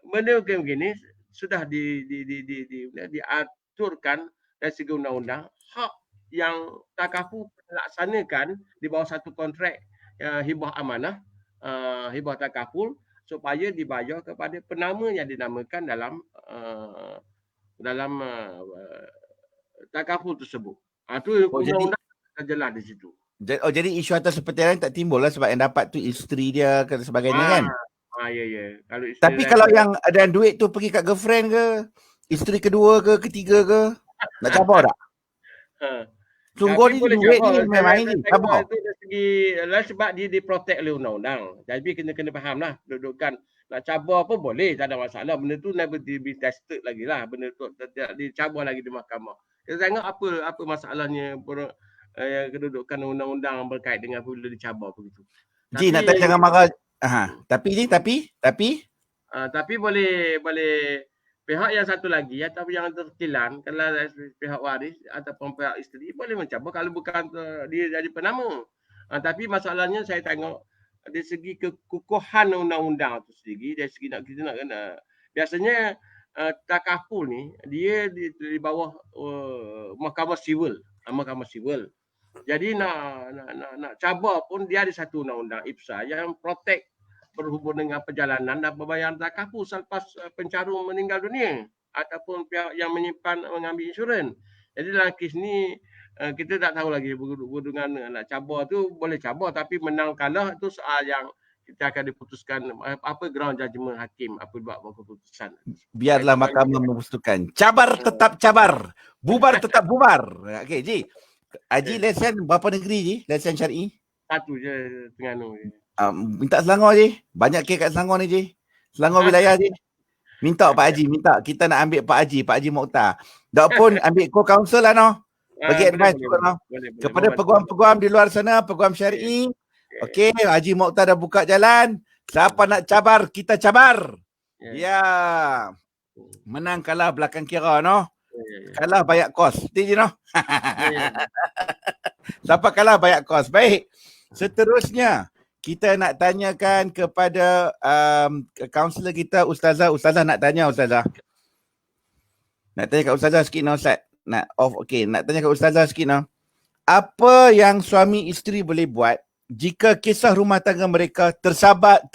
benda begini sudah diaturkan dari segi undang-undang, hak yang takaful dilaksanakan di bawah satu kontrak hibah amanah, hibah takaful, supaya dibayar kepada penama yang dinamakan dalam takaful tersebut. Itu undang-undang jelas di situ. Jadi isu harta sepencarian tak timbul lah sebab yang dapat tu isteri dia dan sebagainya kan? Ya ya. Kalau Tapi istilah kalau yang ada duit tu pergi kat girlfriend ke, isteri kedua ke, ketiga ke, nak cabar tak? ha. Sungguh Tapi ni boleh duit cabar. ni main-main Saya ni, tengok cabar. itu dari segi lah sebab dia diprotek oleh undang-undang. Jadi kena faham lah kedudukan nak cabar pun boleh, tak ada masalah. Benda tu never be tested lagi lah. Benda tu tidak dicabar lagi di mahkamah. Kita tengok apa masalahnya kedudukan undang-undang berkait dengan apabila dicabar begitu. Ji, nak Tapi tanya jangan marah. tapi boleh pihak yang satu lagi atau yang terkilan, kalau pihak waris ataupun pihak isteri boleh mencabar kalau bukan dia jadi penama. Tapi masalahnya saya tengok dari segi kekukuhan undang-undang itu sendiri, dari segi kita nak kena biasanya takaful ni dia di bawah mahkamah sivil. Jadi nak cabar pun dia ada satu undang-undang IPSA yang protect berhubung dengan perjalanan dan pembayaran takaful selepas pencarum meninggal dunia ataupun pihak yang menyimpan mengambil insurans. Jadi dalam kes ni kita tak tahu lagi berhubungan nak cabar tu boleh cabar tapi menang kalah itu soal yang kita akan diputuskan apa ground judgement hakim apa buat keputusan. Biarlah mahkamah memutuskan. Cabar tetap cabar. Bubar tetap bubar. Okey, Ji. Haji lesen berapa negeri, Ji? Lesen syar'i? Satu je Terengganu je. Minta Selangor, Ji. Banyak kes kat Selangor ni, Ji. Selangor wilayah, Ji. Minta Pak Haji, minta. Kita nak ambil Pak Haji Mokhtar. Tak pun ambil co-counsel lah, no. Bagi advice juga, no. Kepada peguam-peguam di luar sana, peguam syar'i. Okey, Haji Mokhtar dah buka jalan. Siapa nak cabar, kita cabar. Ya. Menang kalah belakang kira, no. Kalah bayar kos. Betul je, no. Siapa kalah bayar kos. Baik. Seterusnya, kita nak tanyakan kepada kaunselor kita, Ustazah. Ustazah nak tanya, Ustazah. Nak tanya kat Ustazah sikit, no, Ustaz. Okey. Nak tanya kat Ustazah sikit, no. Apa yang suami isteri boleh buat jika kisah rumah tangga mereka tersebar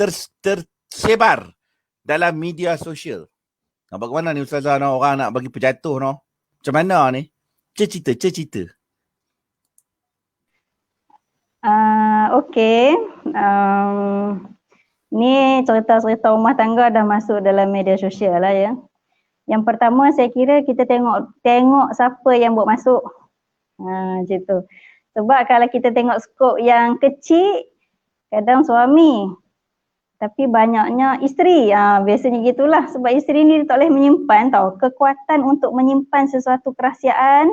dalam media sosial? Bagaimana ni Ustazah, no? Orang nak bagi penjatuh, no? Macam mana ni? Cerita. Okey. Ni cerita-cerita rumah tangga dah masuk dalam media sosial lah ya. Yang pertama saya kira kita tengok siapa yang buat masuk. Macam tu. Sebab kalau kita tengok skop yang kecil, kadang suami. Tapi banyaknya isteri. Biasanya gitulah. Sebab isteri ni tak boleh menyimpan tau. Kekuatan untuk menyimpan sesuatu kerahsiaan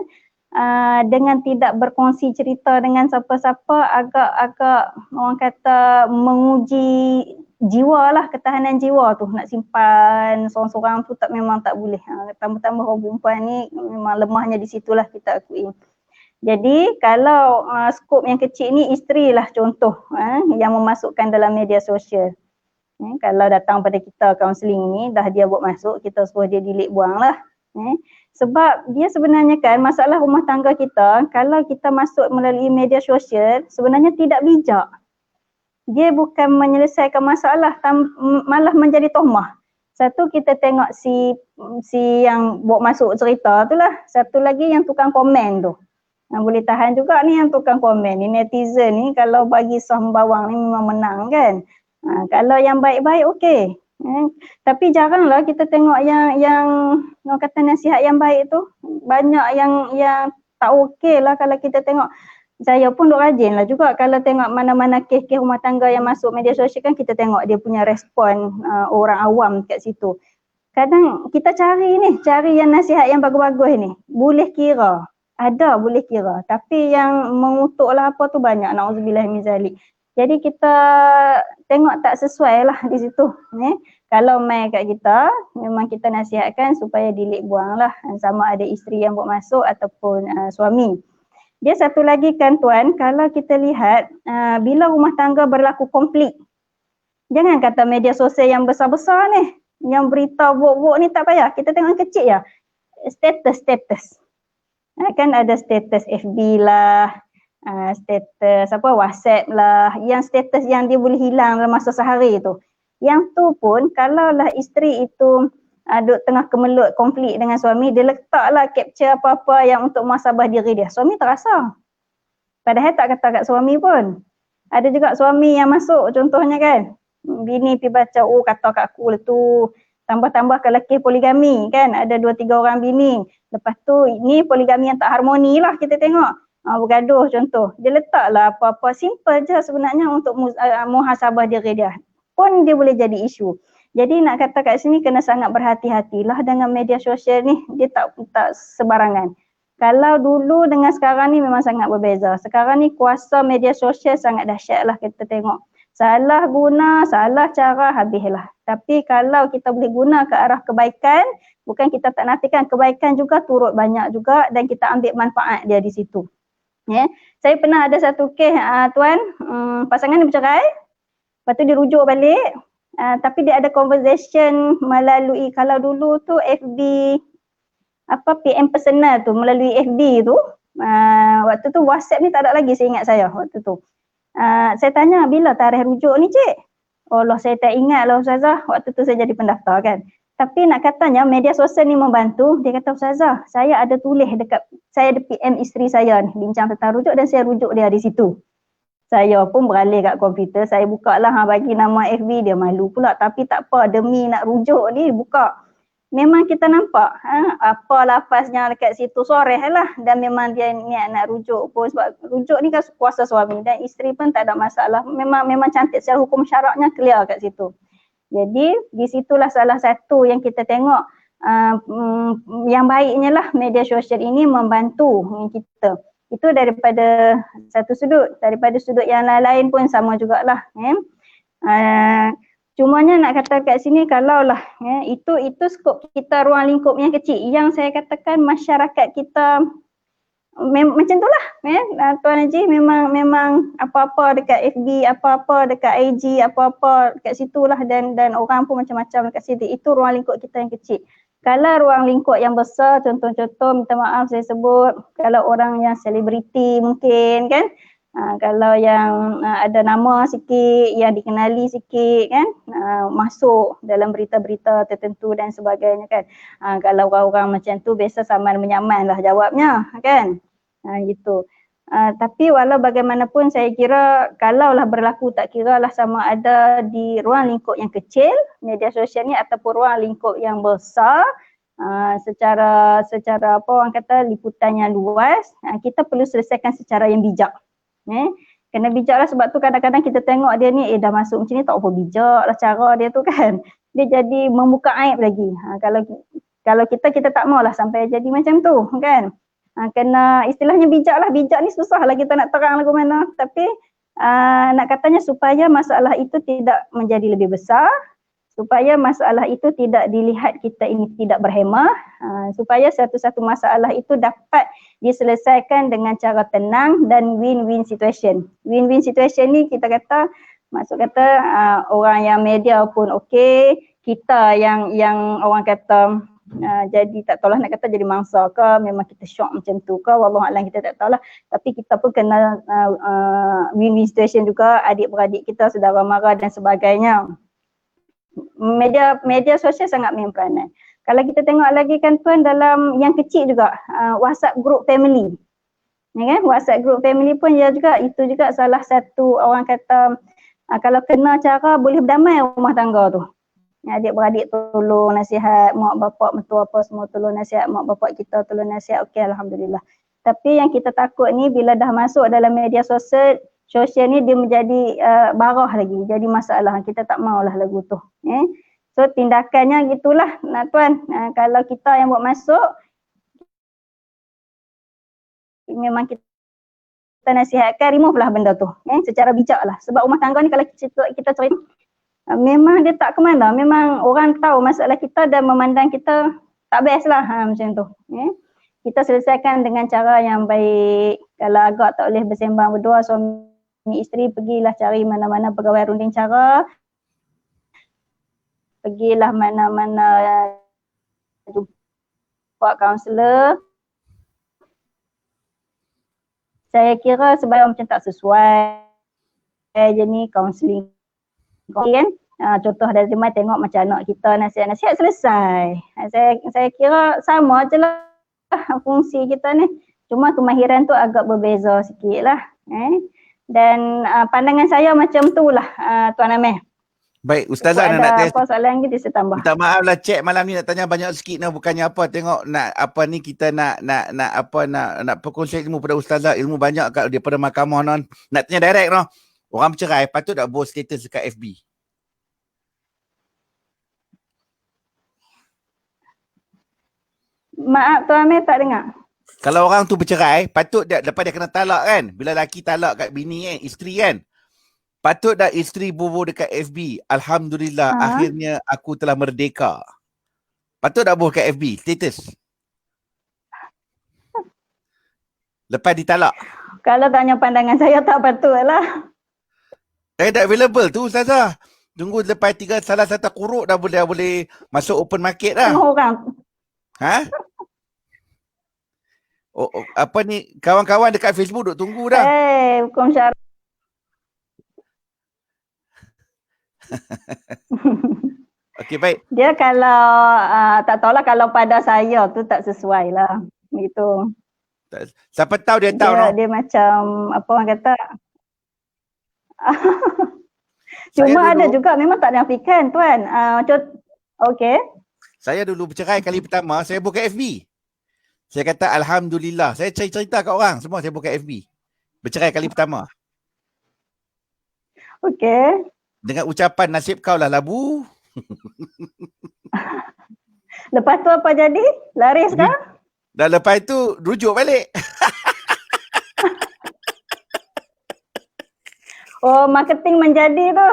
dengan tidak berkongsi cerita dengan siapa-siapa agak orang kata menguji jiwa lah, ketahanan jiwa tu. Nak simpan seorang-seorang tu memang tak boleh. Tambah-tambah orang perempuan ni memang lemahnya di situlah kita akui. Jadi kalau skop yang kecil ni isteri lah contoh yang memasukkan dalam media sosial. Kalau datang pada kita kaunseling ni dah dia buat masuk, kita suruh dia delete buang lah. Sebab dia sebenarnya kan masalah rumah tangga kita, kalau kita masuk melalui media sosial sebenarnya tidak bijak. Dia bukan menyelesaikan masalah, malah menjadi tomah. Satu kita tengok si yang buat masuk cerita tu lah. Satu lagi yang tukang komen tu. Boleh tahan juga ni yang tukang komen. Ni netizen ni kalau bagi sembawang ni memang menang kan. Kalau yang baik-baik okey. Tapi jaranglah kita tengok yang orang kata nasihat yang baik tu. Banyak yang tak okey lah kalau kita tengok. Saya pun duk rajin lah juga kalau tengok mana-mana kes-kes rumah tangga yang masuk media sosial kan kita tengok dia punya respon orang awam kat situ. Kadang kita cari yang nasihat yang bagus-bagus ni. Boleh kira. Ada boleh kira. Tapi yang mengutuk lah apa tu banyak. Na'udzubillah min zalik. Jadi kita tengok tak sesuai lah di situ. Kalau main kat kita, memang kita nasihatkan supaya delete buang lah. Sama ada isteri yang buat masuk ataupun suami. Dia satu lagi kan tuan, kalau kita lihat bila rumah tangga berlaku konflik. Jangan kata media sosial yang besar-besar ni. Yang berita wok-wok ni tak payah. Kita tengok yang kecil ya. Status. Kan ada status FB lah. Status WhatsApp lah, yang status yang dia boleh hilang dalam masa sehari tu. Yang tu pun kalaulah isteri itu duk tengah kemelut konflik dengan suami, dia letaklah capture apa-apa yang untuk muhasabah diri dia. Suami terasa. Padahal tak kata kat suami pun. Ada juga suami yang masuk contohnya kan. bini pergi baca, oh kata kat aku lah tu, tambah-tambah kalau kes poligami kan, ada 2-3 orang bini. Lepas tu ni poligami yang tak harmoni lah kita tengok. Bergaduh contoh. Dia letaklah apa-apa simple je sebenarnya untuk muhasabah diri dia. Pun dia boleh jadi isu. Jadi nak kata kat sini kena sangat berhati-hatilah dengan media sosial ni. Dia tak sebarangan. Kalau dulu dengan sekarang ni memang sangat berbeza. Sekarang ni kuasa media sosial sangat dahsyat lah kita tengok. Salah guna, salah cara, habislah. Tapi kalau kita boleh guna ke arah kebaikan, bukan kita tak nafikan, kebaikan juga turut banyak juga dan kita ambil manfaat dia di situ. Saya pernah ada satu kes tuan, pasangan ni bercerai, lepas tu dia rujuk balik, tapi dia ada conversation melalui, kalau dulu tu FB, PM personal tu, melalui FB tu, waktu tu WhatsApp ni tak ada lagi, saya ingat saya waktu tu. Saya tanya, bila tarikh rujuk ni cik? Allah, saya tak ingat lah Ustazah, waktu tu saya jadi pendaftar kan. Tapi nak katanya media sosial ni membantu. Dia kata, Ustazah, saya ada tulis dekat, saya ada PM isteri saya ni, bincang tentang rujuk dan saya rujuk dia di situ. Saya pun beralih kat komputer, saya buka lah bagi nama FB, dia malu pula. Tapi tak apa, demi nak rujuk ni buka. Memang kita nampak apa lafaznya dekat situ soreh lah, dan memang dia niat nak rujuk pun, sebab rujuk ni kan kuasa suami dan isteri pun tak ada masalah. Memang cantik secara hukum syaraknya clear kat situ. Jadi di situlah salah satu yang kita tengok yang baiknya lah media sosial ini membantu kita. Itu daripada satu sudut. Daripada sudut yang lain pun sama jugalah. Cumanya nak kata kat sini kalaulah itu skop kita, ruang lingkup yang kecil. Yang saya katakan masyarakat kita macam itulah Tuan Haji, memang apa-apa dekat FB, apa-apa dekat IG, apa-apa dekat situlah, dan orang pun macam-macam dekat situ. Itu ruang lingkup kita yang kecil. Kalau ruang lingkup yang besar, contoh-contoh minta maaf saya sebut, kalau orang yang selebriti mungkin kan, kalau yang ada nama sikit, yang dikenali sikit kan, masuk dalam berita-berita tertentu dan sebagainya kan. Kalau orang-orang macam tu biasa saman menyaman lah jawabnya kan. Gitu. Tapi walau bagaimanapun saya kira kalaulah berlaku, tak kira lah sama ada di ruang lingkup yang kecil media sosial ni ataupun ruang lingkup yang besar, secara apa orang kata liputan yang luas, kita perlu selesaikan secara yang bijak. Kena bijak lah, sebab tu kadang-kadang kita tengok dia ni dah masuk macam ni tak apa bijak lah cara dia tu kan. Dia jadi membuka aib lagi. Kalau kita tak maulah sampai jadi macam tu kan. Kena istilahnya bijak lah. Bijak ni susah lah kita nak terang lagu mana. Tapi nak katanya supaya masalah itu tidak menjadi lebih besar, supaya masalah itu tidak dilihat kita ini tidak berhemah, supaya satu-satu masalah itu dapat diselesaikan dengan cara tenang dan win-win situation. Win-win situation ni kita kata, maksud kata orang yang media pun okey, kita yang orang kata jadi tak tahulah nak kata jadi mangsa ke, memang kita syok macam tu ke, wallahualam kita tak tahulah. Tapi kita pun kena win-win situation juga, adik-beradik kita, saudara mara dan sebagainya. Media sosial sangat main peranan. Kalau kita tengok lagi kan tuan, dalam yang kecil juga, WhatsApp group family. Ya kan? WhatsApp group family pun ya juga, itu juga salah satu orang kata kalau kena cara boleh berdamai rumah tangga tu. Adik-beradik tolong nasihat, mak bapak mentua apa semua tolong nasihat, mak bapak kita tolong nasihat, okey alhamdulillah. Tapi yang kita takut ni bila dah masuk dalam media sosial ni dia menjadi barah lagi, jadi masalah. Kita tak maulah lagu tu. So tindakannya gitulah tuan. Kalau kita yang buat masuk, memang kita nasihatkan remove lah benda tu, secara bijak lah. Sebab rumah tangga ni kalau kita cerita, memang dia tak ke mana, memang orang tahu masalah kita dan memandang kita tak best lah macam tu. Kita selesaikan dengan cara yang baik. Kalau agak tak boleh bersembang berdua suami isteri, pergilah cari mana-mana pegawai runding cara, pergilah mana-mana jumpa kaunselor. Saya kira sebab macam tak sesuai je ni kaunseling kan. Contoh dari rumah tengok macam anak kita nasihat-nasihat selesai. Saya kira sama je lah fungsi kita ni. Cuma kemahiran tu agak berbeza sikit lah. Dan pandangan saya macam tu lah Tuan Amir. Baik, Kalau Ustazah nak ada tanya. apa soalan lagi, saya tambah. Minta maaf lah cik malam ni nak tanya banyak sikit nah, bukannya apa, tengok nak apa ni kita nak apa nak perkongsian ilmu pada Ustazah, ilmu banyak kat daripada mahkamah non. Nak tanya direct noh. Orang bercerai patut tak post status dekat FB? Maaf Tuan Amir tak dengar. Kalau orang tu bercerai, patut dia lepas dia kena talak kan? Bila lelaki talak kat bini kan, isteri kan? Patut dah isteri bobo dekat FB. Alhamdulillah, akhirnya aku telah merdeka. Patut tak post kat FB status? Lepas ditalak. Kalau tanya pandangan saya tak patut lah. Tak available tu Ustazah. Tunggu lepas salah satu kuruk dah boleh masuk open market dah. Tengok orang. Ha? Apa ni, kawan-kawan dekat Facebook duk tunggu dah. Hukum syara. Okey, baik. Dia kalau tak tahulah, kalau pada saya tu tak sesuai lah. Gitu. Siapa tahu dia tahu no? Dia macam apa orang kata. Cuma ada juga memang tak nafikan Tuan. Okey. Saya dulu bercerai kali pertama, saya buka FB. Saya kata Alhamdulillah. Saya cerita kat orang semua saya buka FB. Bercerai kali pertama. Okey. Dengan ucapan nasib kau lah labu. Lepas tu apa jadi? Laris kah? Dan lepas itu rujuk balik. Oh, marketing menjadi tu.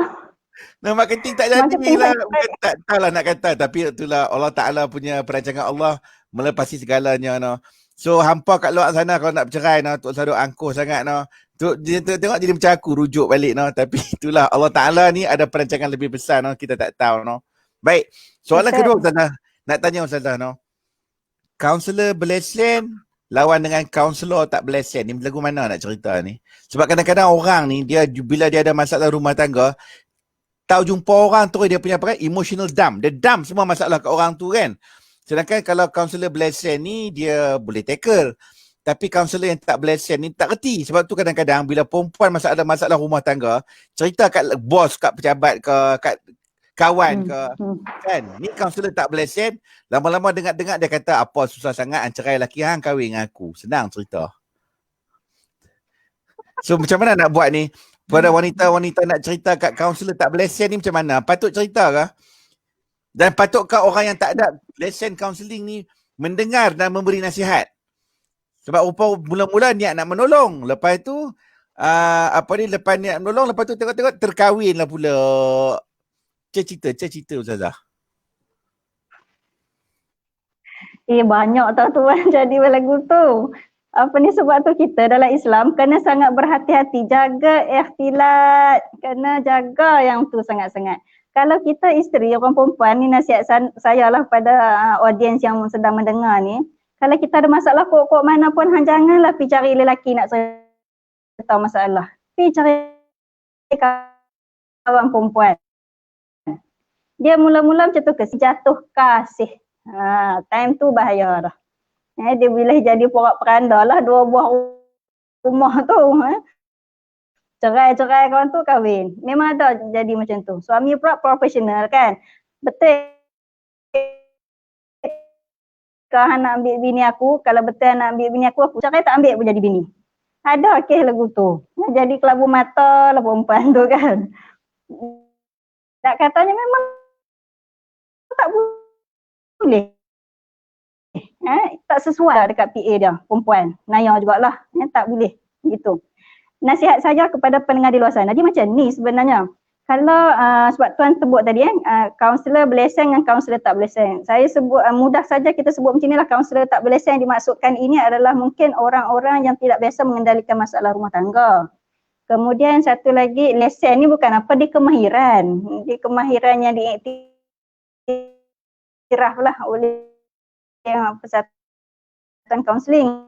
Nah, marketing tak jadi lah. Tak tahulah nak kata. Tapi itulah Allah Ta'ala punya perancangan Allah melepasi segalanya. No. So, hampa kat luar sana kalau nak bercerai, no, Tok Saduk angkuh sangat. No. Tengok jadi macam aku, rujuk balik. No. Tapi itulah Allah Ta'ala ni ada perancangan lebih besar. No. Kita tak tahu. No. Baik, soalan kedua Ustazah. Nak tanya Ustazah. No. Kaunselor berlesen lawan dengan kaunselor tak berlesen. Ni lagu mana nak cerita ni? Sebab kadang-kadang orang ni, bila dia ada masalah rumah tangga, tahu jumpa orang tu dia punya emotional dump. Dia dump semua masalah kat orang tu kan. Sedangkan kalau kaunselor berlesen ni dia boleh tackle. Tapi kaunselor yang tak berlesen ni tak reti. Sebab tu kadang-kadang bila perempuan masalah rumah tangga, cerita kat bos, kat pejabat ke, kat kawan ke, kan. Ni kaunselor tak berlesen, lama-lama dengar-dengar dia kata apa susah sangat cerai lelaki hang kahwin dengan aku. Senang cerita. So macam mana nak buat ni? Pada wanita-wanita nak cerita kat kaunselor tak berlesen ni macam mana? Patut cerita ke? Dan patutkah orang yang tak ada lesen kaunseling ni mendengar dan memberi nasihat? Sebab rupa mula-mula niat nak menolong. Lepas tu, lepas niat menolong, lepas tu tengok-tengok terkahwin lah pula. Cerita Ustazah. Banyak tau Tuan jadi lagu tu. Apa ni sebab tu kita dalam Islam kena sangat berhati-hati, jaga ikhtilat, kena jaga yang tu sangat-sangat. Kalau kita isteri, orang perempuan ni, nasihat saya lah pada audiens yang sedang mendengar ni, kalau kita ada masalah kok mana pun, janganlah pergi cari lelaki nak cerita masalah. Pergi cari kawan perempuan. Dia mula-mula macam tu jatuh kasih. Time tu bahaya dah. Dia boleh jadi porak-peranda lah dua buah rumah tu. Cerai kawan tu kahwin. Memang ada jadi macam tu. Suami pula profesional kan. Betul kalau nak ambil bini aku, kalau betul nak ambil bini aku cerai tak ambil pun jadi bini. Ada kes lagu tu. Jadi kelabu mata lah perempuan tu kan. Tak katanya memang tak boleh. Tak sesuai dekat PA dia, perempuan. Naya jugalah. Tak boleh. Gitu. Nasihat saya kepada pendengar di luar sana, dia macam ni sebenarnya. Kalau sebab Tuan sebut tadi kaunselor berlesen dengan kaunselor tak berlesen. Saya sebut mudah saja kita sebut macam inilah, kaunselor tak berlesen yang dimaksudkan ini adalah mungkin orang-orang yang tidak biasa mengendalikan masalah rumah tangga. Kemudian satu lagi, lesen ni bukan apa, dia kemahiran. Dia kemahiran yang diiktiraf lah oleh yang persatuan kaunseling.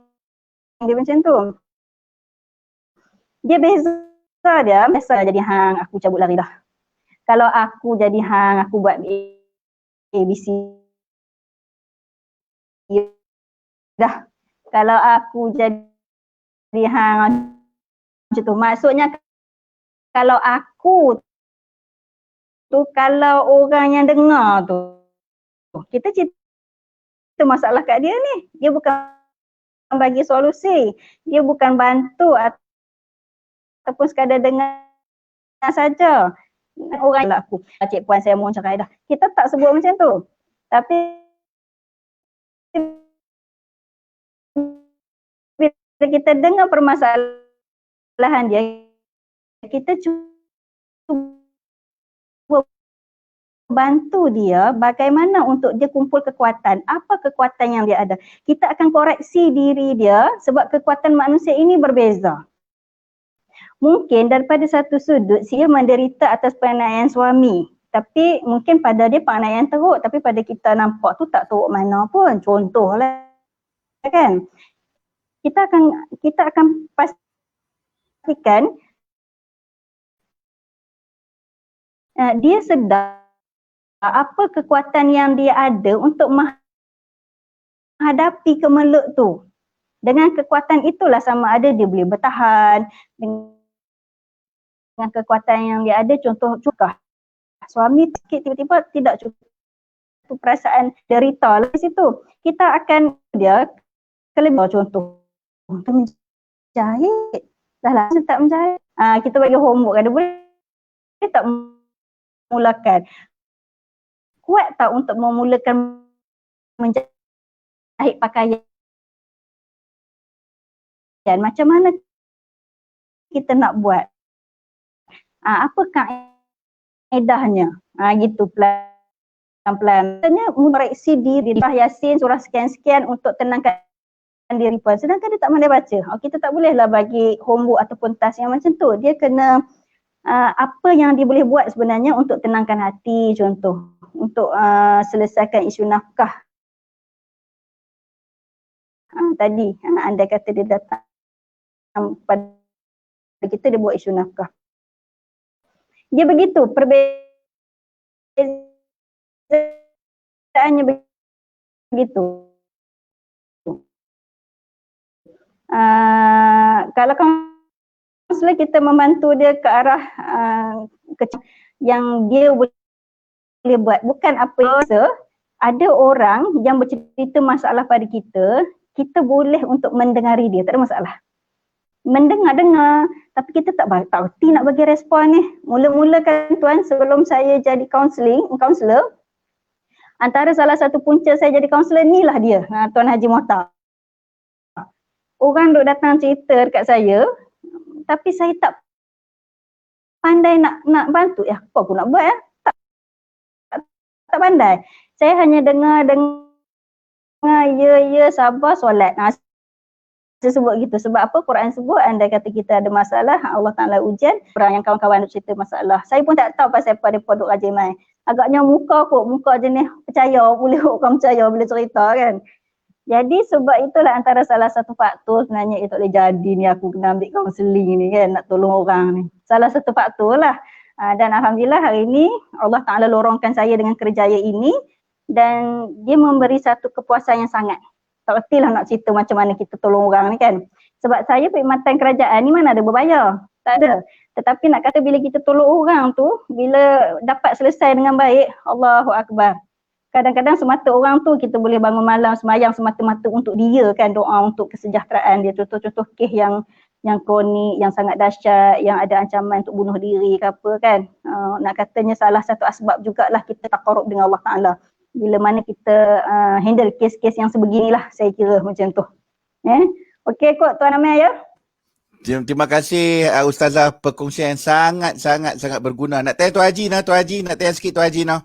Dia macam tu. Dia biasa jadi hang, aku cabut lari dah. Kalau aku jadi hang, aku buat ABC dah. Kalau aku jadi hang macam tu, maksudnya kalau aku tu kalau orang yang dengar tu, kita cerita masalah kat dia ni, dia bukan bagi solusi, dia bukan bantu ataupun sekadar dengar saja. Orang lah aku, Cik Puan saya mohon cerai dah. Kita tak sebut macam tu. Tapi bila kita dengar permasalahan dia, kita cuba bantu dia bagaimana untuk dia kumpul kekuatan. Apa kekuatan yang dia ada. Kita akan koreksi diri dia sebab kekuatan manusia ini berbeza. Mungkin daripada satu sudut dia menderita atas penganiayaan suami. Tapi mungkin pada dia penganiayaan teruk, tapi pada kita nampak tu tak teruk mana pun. Contohlah kan. Kita akan pastikan dia sedar apa kekuatan yang dia ada untuk menghadapi kemeluk tu. Dengan kekuatan itulah sama ada dia boleh bertahan dengan kekuatan yang dia ada. Contoh juga suami sikit tiba-tiba tidak cukup perasaan derita lah di situ. Kita akan dia kelebihan contoh untuk menjahit. Dah lah tak menjahit. Kita bagi homework ada boleh tak mulakan. Kuat tak untuk memulakan menjahit pakaian. Macam mana kita nak buat? Apa kaedahnya? Gitu pelan-pelan. Maksudnya mengoreksi diri. Surah Yasin, surah sekian-sekian untuk tenangkan diri pun. Sedangkan dia tak pandai baca. Kita tak bolehlah bagi homework ataupun task yang macam tu. Dia kena apa yang dia boleh buat sebenarnya untuk tenangkan hati, contoh. Untuk selesaikan isu nafkah. Tadi, anda kata dia datang pada kita, dia buat isu nafkah. Dia begitu, perbezaannya begitu. Kalau kaunselor kita membantu dia ke arah yang dia boleh buat, bukan apa yang ada orang yang bercerita masalah pada kita, kita boleh untuk mendengari dia, tak ada masalah. Mendengar-dengar, tapi kita tak erti nak bagi respon ni. Mula-mula kan tuan, sebelum saya jadi kaunselor, antara salah satu punca saya jadi kaunselor ni lah dia, Tuan Haji Mohtar. Orang duk datang cerita dekat saya, tapi saya tak pandai nak bantu. Apa aku nak buat tak pandai. Saya hanya dengar, ya, sabar, solat. Saya sebut gitu. Sebab apa Quran sebut, anda kata kita ada masalah, Allah Ta'ala ujian, orang yang kawan-kawan nak cerita masalah. Saya pun tak tahu pasal apa mereka duk rajin main. Agaknya muka jenis percaya, boleh orang percaya, boleh cerita kan. Jadi sebab itulah antara salah satu faktor sebenarnya itu boleh jadi ni aku kena ambil kaunseling ni kan, nak tolong orang ni. Salah satu faktor lah. Dan Alhamdulillah hari ini Allah Ta'ala lorongkan saya dengan kerjaya ini dan dia memberi satu kepuasan yang sangat. Tak erti lah nak cerita macam mana kita tolong orang ni kan. Sebab saya perkhidmatan kerajaan ni mana ada berbayar. Tak ada. Tetapi nak kata bila kita tolong orang tu, bila dapat selesai dengan baik, Allahu Akbar. Kadang-kadang semata orang tu kita boleh bangun malam semayang semata-mata untuk dia kan, doa untuk kesejahteraan dia. Contoh-contoh kes yang kronik, yang sangat dahsyat, yang ada ancaman untuk bunuh diri ke apa kan. Nak katanya salah satu asbab jugalah kita taqarrub dengan Allah Ta'ala. Bila mana kita handle kes-kes yang sebeginilah, saya kira macam tu. Okey kot Tuan Amir ya. Terima kasih Ustazah, perkongsian yang sangat berguna. Nak tanya Tuan Haji nak tanya sikit Tuan Haji nah.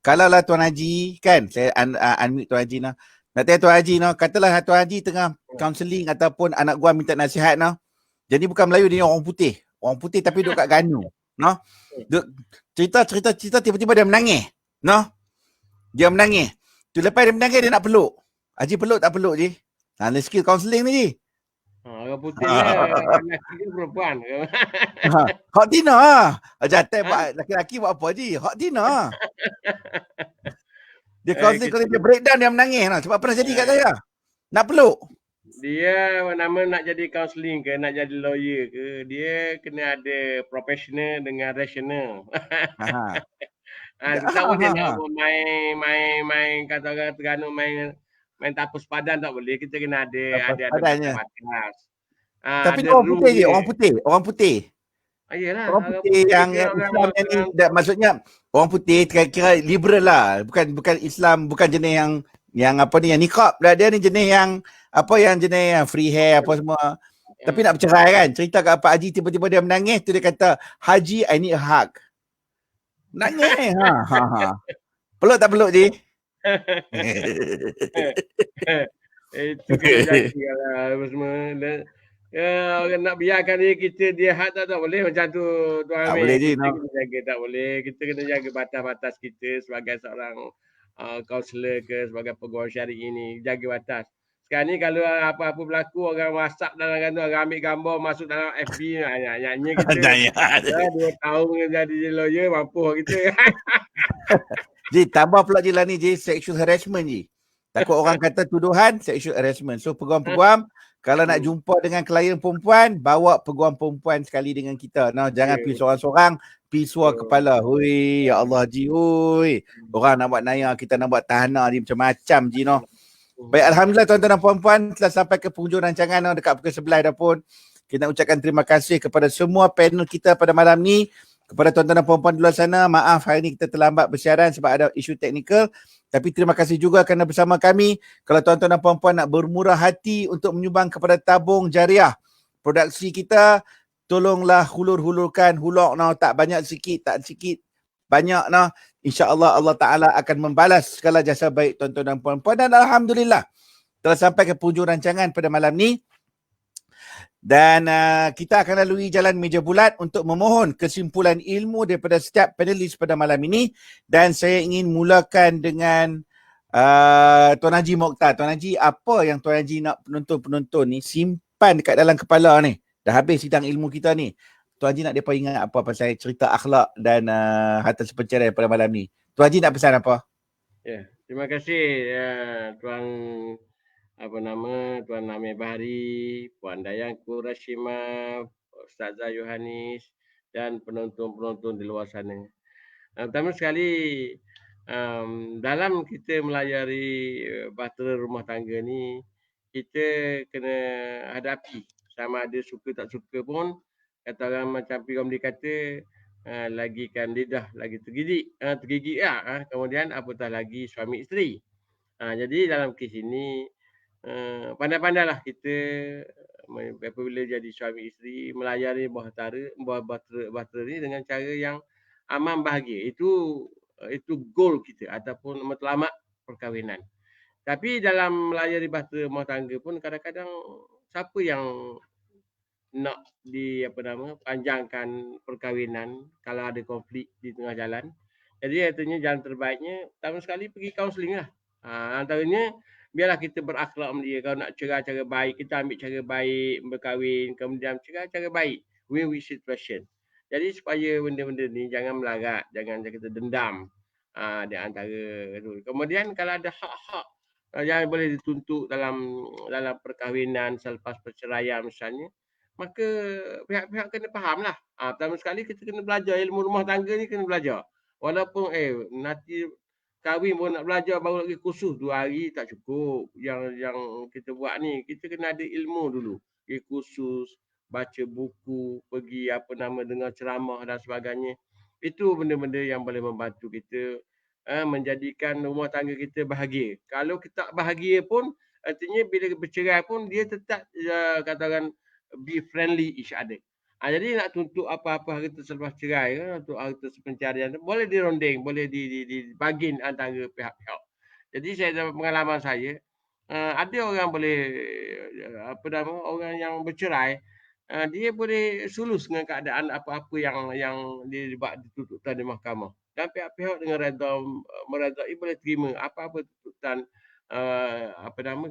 Kalau lah Tuan Haji kan, saya unmute Tuan Haji nah. Nak tanya Tuan Haji nah, katalah Tuan Haji tengah counselling ataupun anak gua minta nasihat nah. Jadi bukan Melayu, dia orang putih. Orang putih tapi duduk kat Ganu. Nah. Cerita tiba-tiba dia menangis. Nah. Dia menangis. Tu lepas dia menangis dia nak peluk. Haji peluk tak peluk je? Ada skill counselling ni je. Orang putih lah. Lelaki ke perempuan ke? Hak Tina lah. Jantai buat laki-laki buat apa je? Hak Tina. Dia counselling kalau dia breakdown dia menangis lah. Sebab pernah jadi kat saya. Nak peluk. Dia nak jadi counselling ke, nak jadi lawyer ke, dia kena ada professional dengan rational. Tak boleh nak main kata orang Terengganu main tapus padan, tak boleh. Kita kena Apa ada padannya. batas-batas. Tapi Ada orang rule putih je, dia. orang putih. Yelah, Orang orang putih putih yang ke orang Islam yang ni, maksudnya orang putih kira liberal lah. Bukan Islam, bukan jenis yang apa ni, yang niqab lah. Dia ni jenis yang apa, yang jenis yang free hair apa semua. Tapi nak bercerai kan. Cerita kat Pak Haji, tiba-tiba dia menangis tu, dia kata, "Haji, I need a hug." Nangis. Peluk tak peluk je? Itu kena jagalah apa semua. Dan, orang nak biarkan dia hak tak boleh macam tu Tuan Tak boleh Amir. je, Kita no. kena jaga, tak boleh. Kita kena jaga batas-batas kita sebagai seorang kaunselor ke, sebagai peguam syariah ini. Jaga batas. Sekarang ni kalau apa-apa berlaku, orang WhatsApp dalam tu, orang ambil gambar masuk dalam FB, nyanyi kita. Dah 2 tahun jadi lawyer, mampu kita. Ji, tambah pula je lah ni, Ji, sexual harassment, Ji. Takut orang kata tuduhan, sexual harassment. So, peguam-peguam, kalau nak jumpa dengan klien perempuan, bawa peguam perempuan sekali dengan kita. Nah, jangan pergi seorang-seorang, pergi suar kepala. Hui, ya Allah, Ji, hui. Orang nak buat naya, kita nak buat tahanan, Ji, macam-macam, Ji, no. Baik, Alhamdulillah tuan-tuan dan puan-puan, telah sampai ke penghujung rancangan, no, dekat pukul 11 dah pun. Kita nak ucapkan terima kasih kepada semua panel kita pada malam ni. Kepada tuan-tuan dan puan-puan di luar sana, maaf hari ini kita terlambat bersiaran sebab ada isu teknikal. Tapi terima kasih juga kerana bersama kami. Kalau tuan-tuan dan puan-puan nak bermurah hati untuk menyumbang kepada tabung jariah produksi kita, tolonglah hulur-hulurkan, hulur no, tak banyak sikit, tak sikit, banyak no. InsyaAllah Allah Ta'ala akan membalas segala jasa baik tuan-tuan dan puan-puan. Dan Alhamdulillah telah sampai ke penghujung rancangan pada malam ni. Dan kita akan lalui jalan meja bulat untuk memohon kesimpulan ilmu daripada setiap panelis pada malam ini. Dan saya ingin mulakan dengan Tuan Haji Mokhtar. Tuan Haji, apa yang Tuan Haji nak penonton-penonton ni simpan dekat dalam kepala ni? Dah habis sidang ilmu kita ni. Tuan Haji nak mereka ingat apa pasal cerita akhlak dan harta sepencerai pada malam ni? Tuan Haji nak pesan apa? Ya, terima kasih Tuan Tuan Amir Bahari, Puan Dayang Kurashima, Ustazah Yohanis dan penonton-penonton di luar sana. Pertama sekali, dalam kita melayari bahtera rumah tangga ni, kita kena hadapi sama ada suka tak suka pun, kata orang macam P.Ramli kata, lagi kan lidah lagi tergigit lah. Kemudian apatah lagi suami isteri. Jadi dalam kes ini pandai-pandailah kita apabila jadi suami isteri melayari bahtera ni dengan cara yang aman bahagia. Itu goal kita ataupun matlamat perkahwinan. Tapi dalam melayari bahtera rumah tangga pun kadang-kadang siapa yang nak panjangkan perkahwinan kalau ada konflik di tengah jalan. Jadi artinya jalan terbaiknya pertama sekali pergi kaunseling lah. Antaranya biarlah kita berakhlak mulia. Kalau nak cerai cara baik, kita ambil cara baik berkahwin, kemudian cerai cara baik. Win-win situation. Jadi supaya benda-benda ni jangan melarat, jangan kita dendam di antara itu. Kemudian kalau ada hak-hak yang boleh dituntut dalam perkahwinan selepas perceraian misalnya, maka pihak-pihak kena fahamlah. Pertama sekali kita kena belajar ilmu rumah tangga ni, kena belajar. Walaupun nanti kahwin pun nak belajar baru lagi kursus 2 hari tak cukup. Yang kita buat ni, kita kena ada ilmu dulu. Pergi kursus, baca buku, pergi dengar ceramah dan sebagainya. Itu benda-benda yang boleh membantu kita menjadikan rumah tangga kita bahagia. Kalau kita bahagia pun, artinya bila bercerai pun dia tetap katakan be friendly each other. Jadi nak tuntut apa-apa harta selepas cerai untuk harta sepencarian boleh dirondeng, boleh dibagin antara pihak-pihak. Jadi saya dalam pengalaman saya, ada orang boleh orang yang bercerai, dia boleh sulus dengan keadaan apa-apa yang dibuat tuntutan di mahkamah. Dan pihak-pihak dengan meredai boleh terima apa-apa tuntutan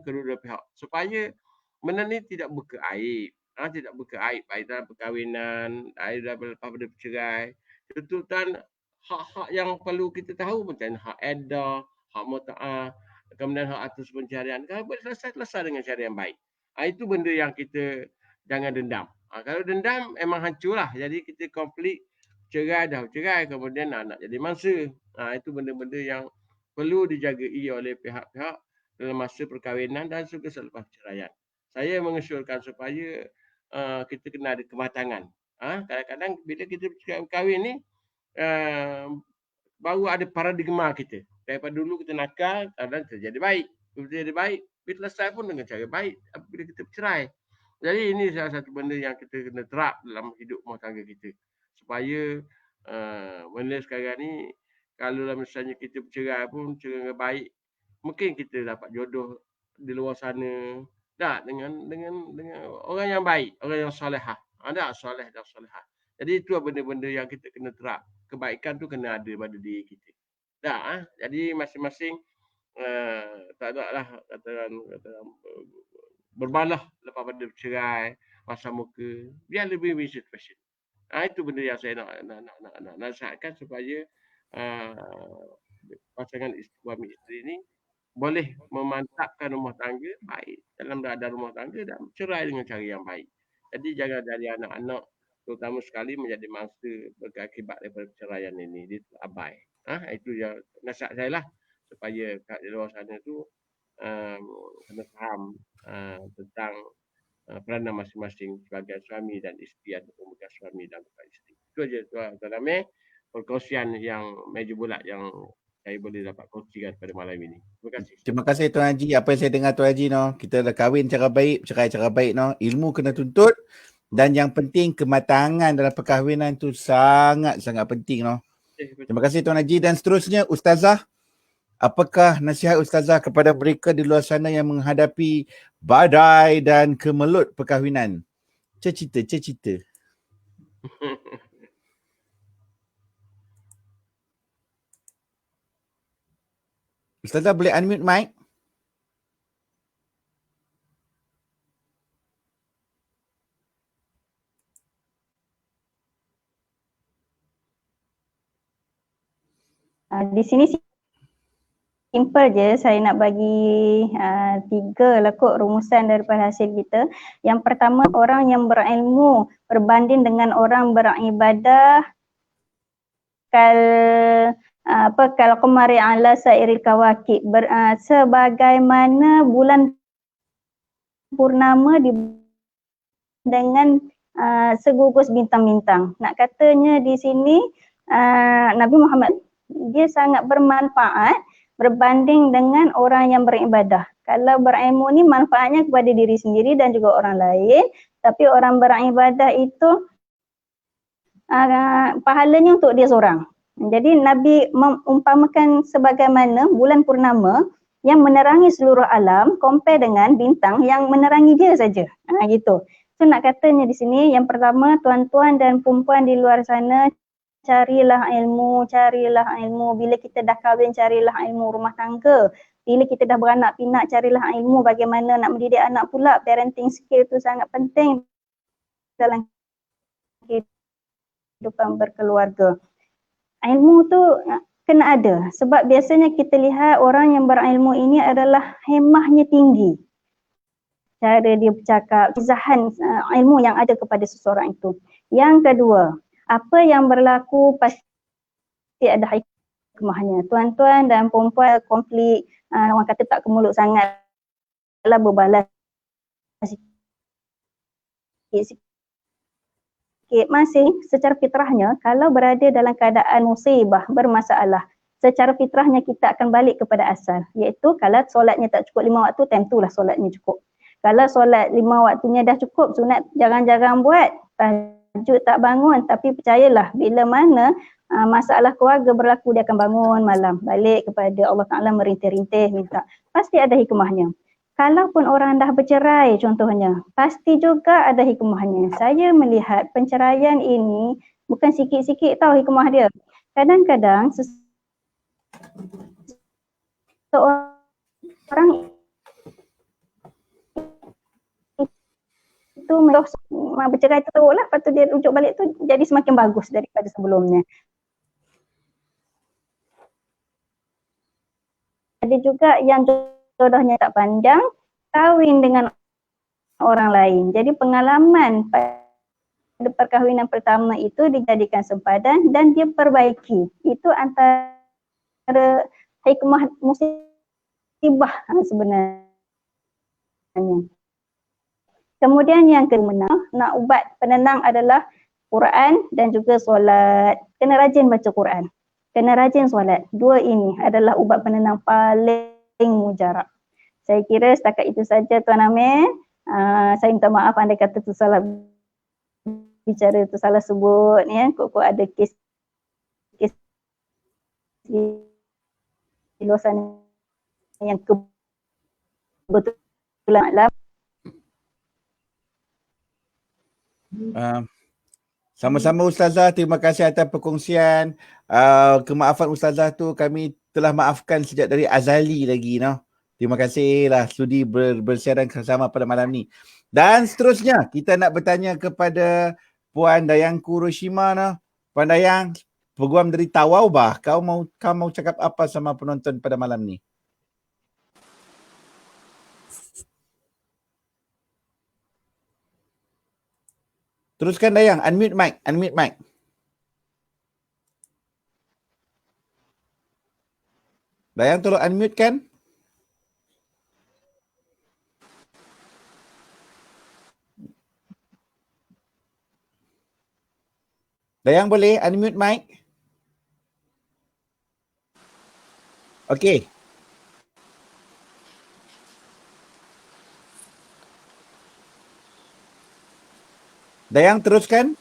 kedua-dua pihak supaya benda ni tidak berkeaib. Tidak berkeaib baik dalam perkahwinan, lepas pada bercerai. Tuntutan hak-hak yang perlu kita tahu macam hak edah, hak muta'ah, kemudian hak atas pencarian. Kalau boleh selesai dengan cara yang baik. Itu benda yang kita jangan dendam. Kalau dendam memang hancurlah. Jadi kita konflik cerai kemudian anak jadi mangsa. Itu benda-benda yang perlu dijagai oleh pihak-pihak dalam masa perkahwinan dan juga selepas perceraian. Saya mengusulkan supaya kita kena ada kematangan. Kadang-kadang bila kita berkahwin ni baru ada paradigma kita. Daripada dulu kita nakal, kadang terjadi baik. Bila terjadi baik, bila selesai pun dengan cara baik bila kita bercerai. Jadi ini salah satu benda yang kita kena terap dalam hidup rumah tangga kita. Supaya benda sekarang ni, kalau misalnya kita bercerai pun cerai dengan baik, mungkin kita dapat jodoh di luar sana. Tak, dengan orang yang baik, orang yang solehah. Ada soleh dan solehah. Jadi itu benda-benda yang kita kena terap. Kebaikan tu kena ada pada diri kita. Tak, jadi masing-masing tak ada lah katakan berbalah lepas pada bercerai, pasang muka. Biar lebih win situation. Itu benda yang saya nak nasihatkan supaya pasangan suami isteri ni boleh memantapkan rumah tangga baik dalam keadaan rumah tangga dan cerai dengan cara yang baik. Jadi jangan dari anak-anak terutama sekali menjadi mangsa berakibat daripada perceraian ini. Dia abai. Itu yang nasihat saya lah supaya kat di luar sana tu kena faham tentang peranan masing-masing sebagai suami dan isteri ataupun bukan suami dan bukan isteri. Itu aja Tuan Amir, perkongsian yang meja bulat yang saya boleh dapat kongsikan pada malam ini. Terima kasih. Terima kasih Tuan Haji. Apa yang saya dengar Tuan Haji kita dah kahwin cara baik, cerai cara baik ilmu kena tuntut dan yang penting kematangan dalam perkahwinan tu sangat-sangat penting Terima kasih Tuan Haji dan seterusnya Ustazah. Apakah nasihat Ustazah kepada mereka di luar sana yang menghadapi badai dan kemelut perkahwinan? Cerita. Ustazah boleh unmute mic? Di sini simple je, saya nak bagi 3 lah kot rumusan daripada hasil kita. Yang pertama, orang yang berilmu berbanding dengan orang beribadah kalau qamari ala sairil kawakib, sebagaimana bulan purnama dengan segugus bintang-bintang. Nak katanya di sini Nabi Muhammad dia sangat bermanfaat berbanding dengan orang yang beribadah. Kalau berilmu ni manfaatnya kepada diri sendiri dan juga orang lain, tapi orang beribadah itu pahalanya untuk dia seorang. Jadi Nabi mengumpamakan sebagaimana bulan purnama yang menerangi seluruh alam compare dengan bintang yang menerangi dia saja. Gitu. So nak katanya di sini yang pertama, tuan-tuan dan perempuan di luar sana, carilah ilmu. Bila kita dah kahwin, carilah ilmu rumah tangga. Bila kita dah beranak pinak, carilah ilmu bagaimana nak mendidik anak pula. Parenting skill tu sangat penting dalam kehidupan berkeluarga. Ilmu tu kena ada sebab biasanya kita lihat orang yang berilmu ini adalah hemahnya tinggi. Cara dia bercakap, kezahan ilmu yang ada kepada seseorang itu. Yang kedua, apa yang berlaku pasti ada hikmahnya. Tuan-tuan dan perempuan konflik, orang kata tak ke mulut sangat lah, berbalas sikit. Masih secara fitrahnya kalau berada dalam keadaan musibah, bermasalah, secara fitrahnya kita akan balik kepada asal, iaitu kalau solatnya tak cukup 5 waktu, time tu lah solatnya cukup. Kalau solat 5 waktunya dah cukup, sunat jarang-jarang buat, tahajud tak bangun, tapi percayalah bila mana masalah keluarga berlaku, dia akan bangun malam, balik kepada Allah Ta'ala, merintih-rintih, minta. Pasti ada hikmahnya. Kalaupun orang dah bercerai contohnya, pasti juga ada hikmahnya. Saya melihat penceraian ini bukan sikit-sikit tahu hikmah dia. Kadang-kadang seorang itu bercerai teruk lah, lepas tu dia rujuk balik tu jadi semakin bagus daripada sebelumnya. Ada juga yang jodohnya tak panjang, kahwin dengan orang lain. Jadi pengalaman pada perkahwinan pertama itu dijadikan sempadan dan dia perbaiki. Itu antara hikmah musibah sebenarnya. Kemudian yang kemenang, nak ubat penenang adalah Quran dan juga solat. Kena rajin baca Quran. Kena rajin solat. Dua ini adalah ubat penenang paling mujarab. Saya kira setakat itu saja Tuan Amir. Saya minta maaf andai kata tu salah bicara, tu salah sebut ya. Kok ada kes di luar sana yang kebetulan maklum. Sama-sama Ustazah, terima kasih atas perkongsian. Kemaafan Ustazah tu kami telah maafkan sejak dari azali lagi. Terima kasihlah sudi bersiaran bersama pada malam ni. Dan seterusnya kita nak bertanya kepada Puan Dayang Kuroshima. Puan Dayang, peguam dari Tawaubah, kau mau cakap apa sama penonton pada malam ni? Teruskan Dayang, unmute mic. Dayang tolong unmute kan? Dayang boleh unmute mic? Okey. Dayang teruskan.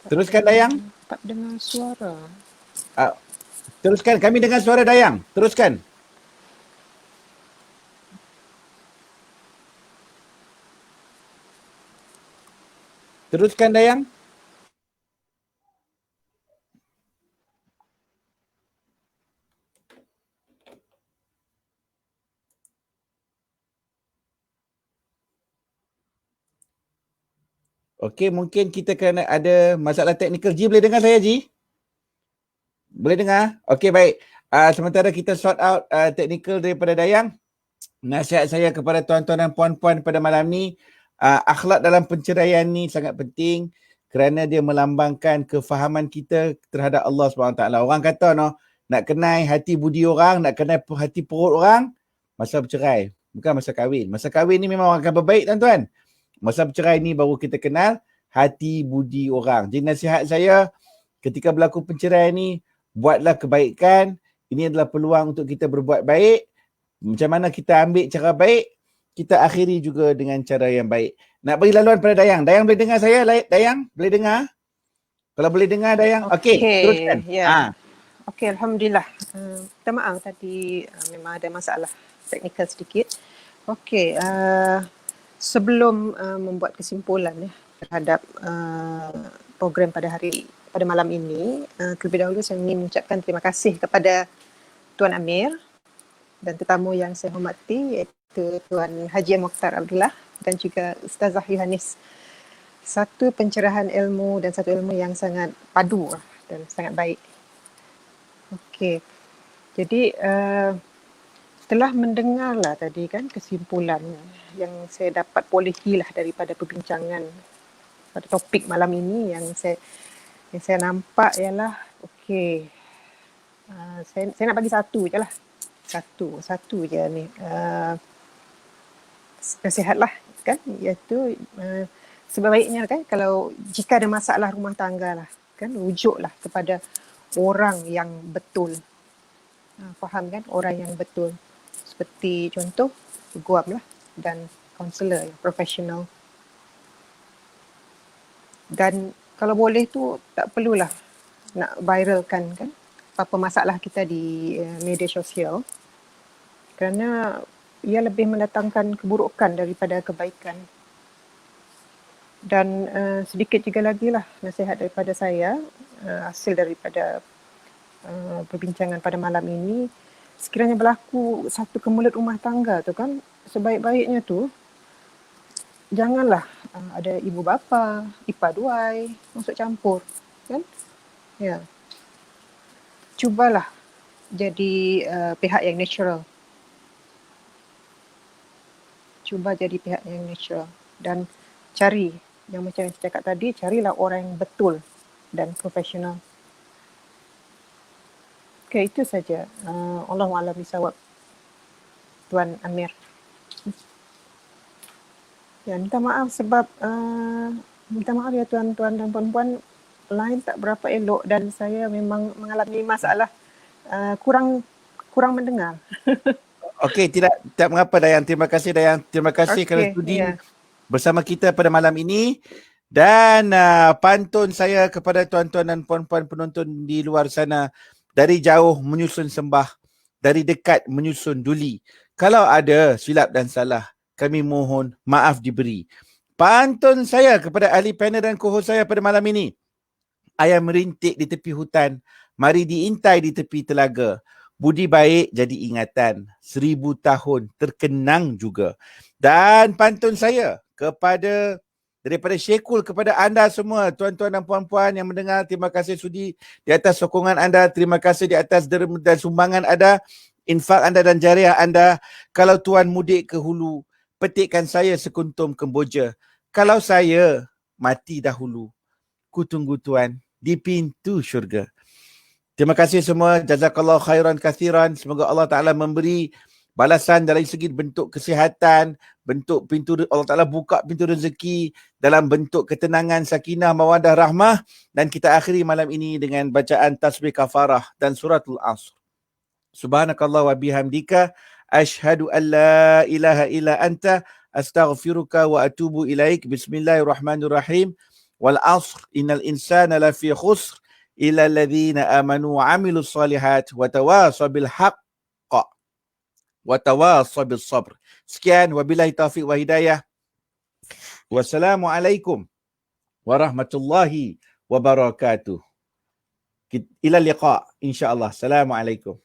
Teruskan Dayang. Tak dengar suara. Teruskan, kami dengar suara Dayang. Teruskan. Teruskan Dayang. Okey, mungkin kita kena ada masalah teknikal. Ji, boleh dengar saya, Ji? Boleh dengar? Okey, baik. Sementara kita sort out teknikal daripada Dayang, nasihat saya kepada tuan-tuan dan puan-puan pada malam ni, akhlak dalam penceraian ni sangat penting kerana dia melambangkan kefahaman kita terhadap Allah SWT. Orang kata nak kenal hati budi orang, nak kenal hati perut orang, masa bercerai, bukan masa kahwin. Masa kahwin ni memang orang akan berbaik, tuan-tuan. Masa bercerai ni baru kita kenal hati budi orang. Jadi nasihat saya, ketika berlaku perceraian ni, buatlah kebaikan. Ini adalah peluang untuk kita berbuat baik. Macam mana kita ambil cara baik, kita akhiri juga dengan cara yang baik. Nak beri laluan pada Dayang. Dayang boleh dengar saya? Dayang boleh dengar? Kalau boleh dengar Dayang. Okey, teruskan. Ya. Okey, Alhamdulillah. Minta maaf tadi memang ada masalah teknikal sedikit. Okey, sebelum membuat kesimpulan terhadap program pada malam ini, terlebih dahulu saya ingin mengucapkan terima kasih kepada Tuan Amir dan tetamu yang saya hormati, iaitu Tuan Haji Mokhtar Abdullah dan juga Ustazah Yohanis. Satu pencerahan ilmu dan satu ilmu yang sangat padu dan sangat baik. Okey, jadi setelah mendengarlah tadi kan kesimpulan yang saya dapat polehilah daripada perbincangan pada topik malam ini, yang saya nampak ialah okey, saya nak bagi satu je lah, satu je ni nasihat lah kan, iaitu sebaiknya kan kalau jika ada masalah rumah tangga lah kan, rujuklah kepada orang yang betul. Faham kan, orang yang betul. Seperti contoh, peguam lah dan kaunselor yang profesional. Dan kalau boleh tu tak perlulah nak viralkan kan apa masalah kita di media sosial, kerana ia lebih mendatangkan keburukan daripada kebaikan. Dan sedikit juga lagi lah nasihat daripada saya, hasil daripada perbincangan pada malam ini, sekiranya berlaku satu kemelut rumah tangga tu kan, sebaik-baiknya tu janganlah ada ibu bapa, ipar duai masuk campur kan. Ya. cubalah jadi pihak yang natural. Cuba jadi pihak yang natural dan cari, yang macam yang saya cakap tadi, carilah orang yang betul dan profesional. Okay, itu saja. Allahu a'lam bishawab, Tuan Amir. Ya, minta maaf sebab minta maaf ya tuan-tuan dan puan-puan, line tak berapa elok dan saya memang mengalami masalah kurang mendengar. Okey, tidak mengapa Dayang. Terima kasih Dayang. Terima kasih kerana sudi bersama kita pada malam ini. Dan pantun saya kepada tuan-tuan dan puan-puan penonton di luar sana, dari jauh menyusun sembah, dari dekat menyusun duli. Kalau ada silap dan salah, kami mohon maaf diberi. Pantun saya kepada ahli panel dan co-host saya pada malam ini. Ayam merintik di tepi hutan, mari diintai di tepi telaga. Budi baik jadi ingatan, 1000 tahun terkenang juga. Dan pantun saya daripada Syekul kepada anda semua, tuan-tuan dan puan-puan yang mendengar, terima kasih sudi di atas sokongan anda, terima kasih di atas derma dan sumbangan anda, infak anda dan jariah anda. Kalau tuan mudik ke hulu, petikkan saya sekuntum kemboja. Kalau saya mati dahulu, ku tunggu tuan di pintu syurga. Terima kasih semua. Jazakallah khairan kathiran. Semoga Allah Ta'ala memberi balasan dari segi bentuk kesihatan, bentuk pintu Allah Ta'ala buka pintu rezeki dalam bentuk ketenangan, sakinah, mawadah, rahmah. Dan kita akhiri malam ini dengan bacaan tasbih kafarah dan suratul Asr. Subhanakallah wa bihamdika ashhadu an la ilaha illa anta astaghfiruka wa atubu ilaik. Bismillahirrahmanirrahim. Wal asr innal insana lafi khusr illa alladhina amanu wa amilus salihat wa tawasaw bil haqq wa tawasaw bis sabr. Sekian, wabillahi taufiq wa hidayah. Wassalamualaikum warahmatullahi wabarakatuh. Ila liqa insyaallah. Assalamualaikum.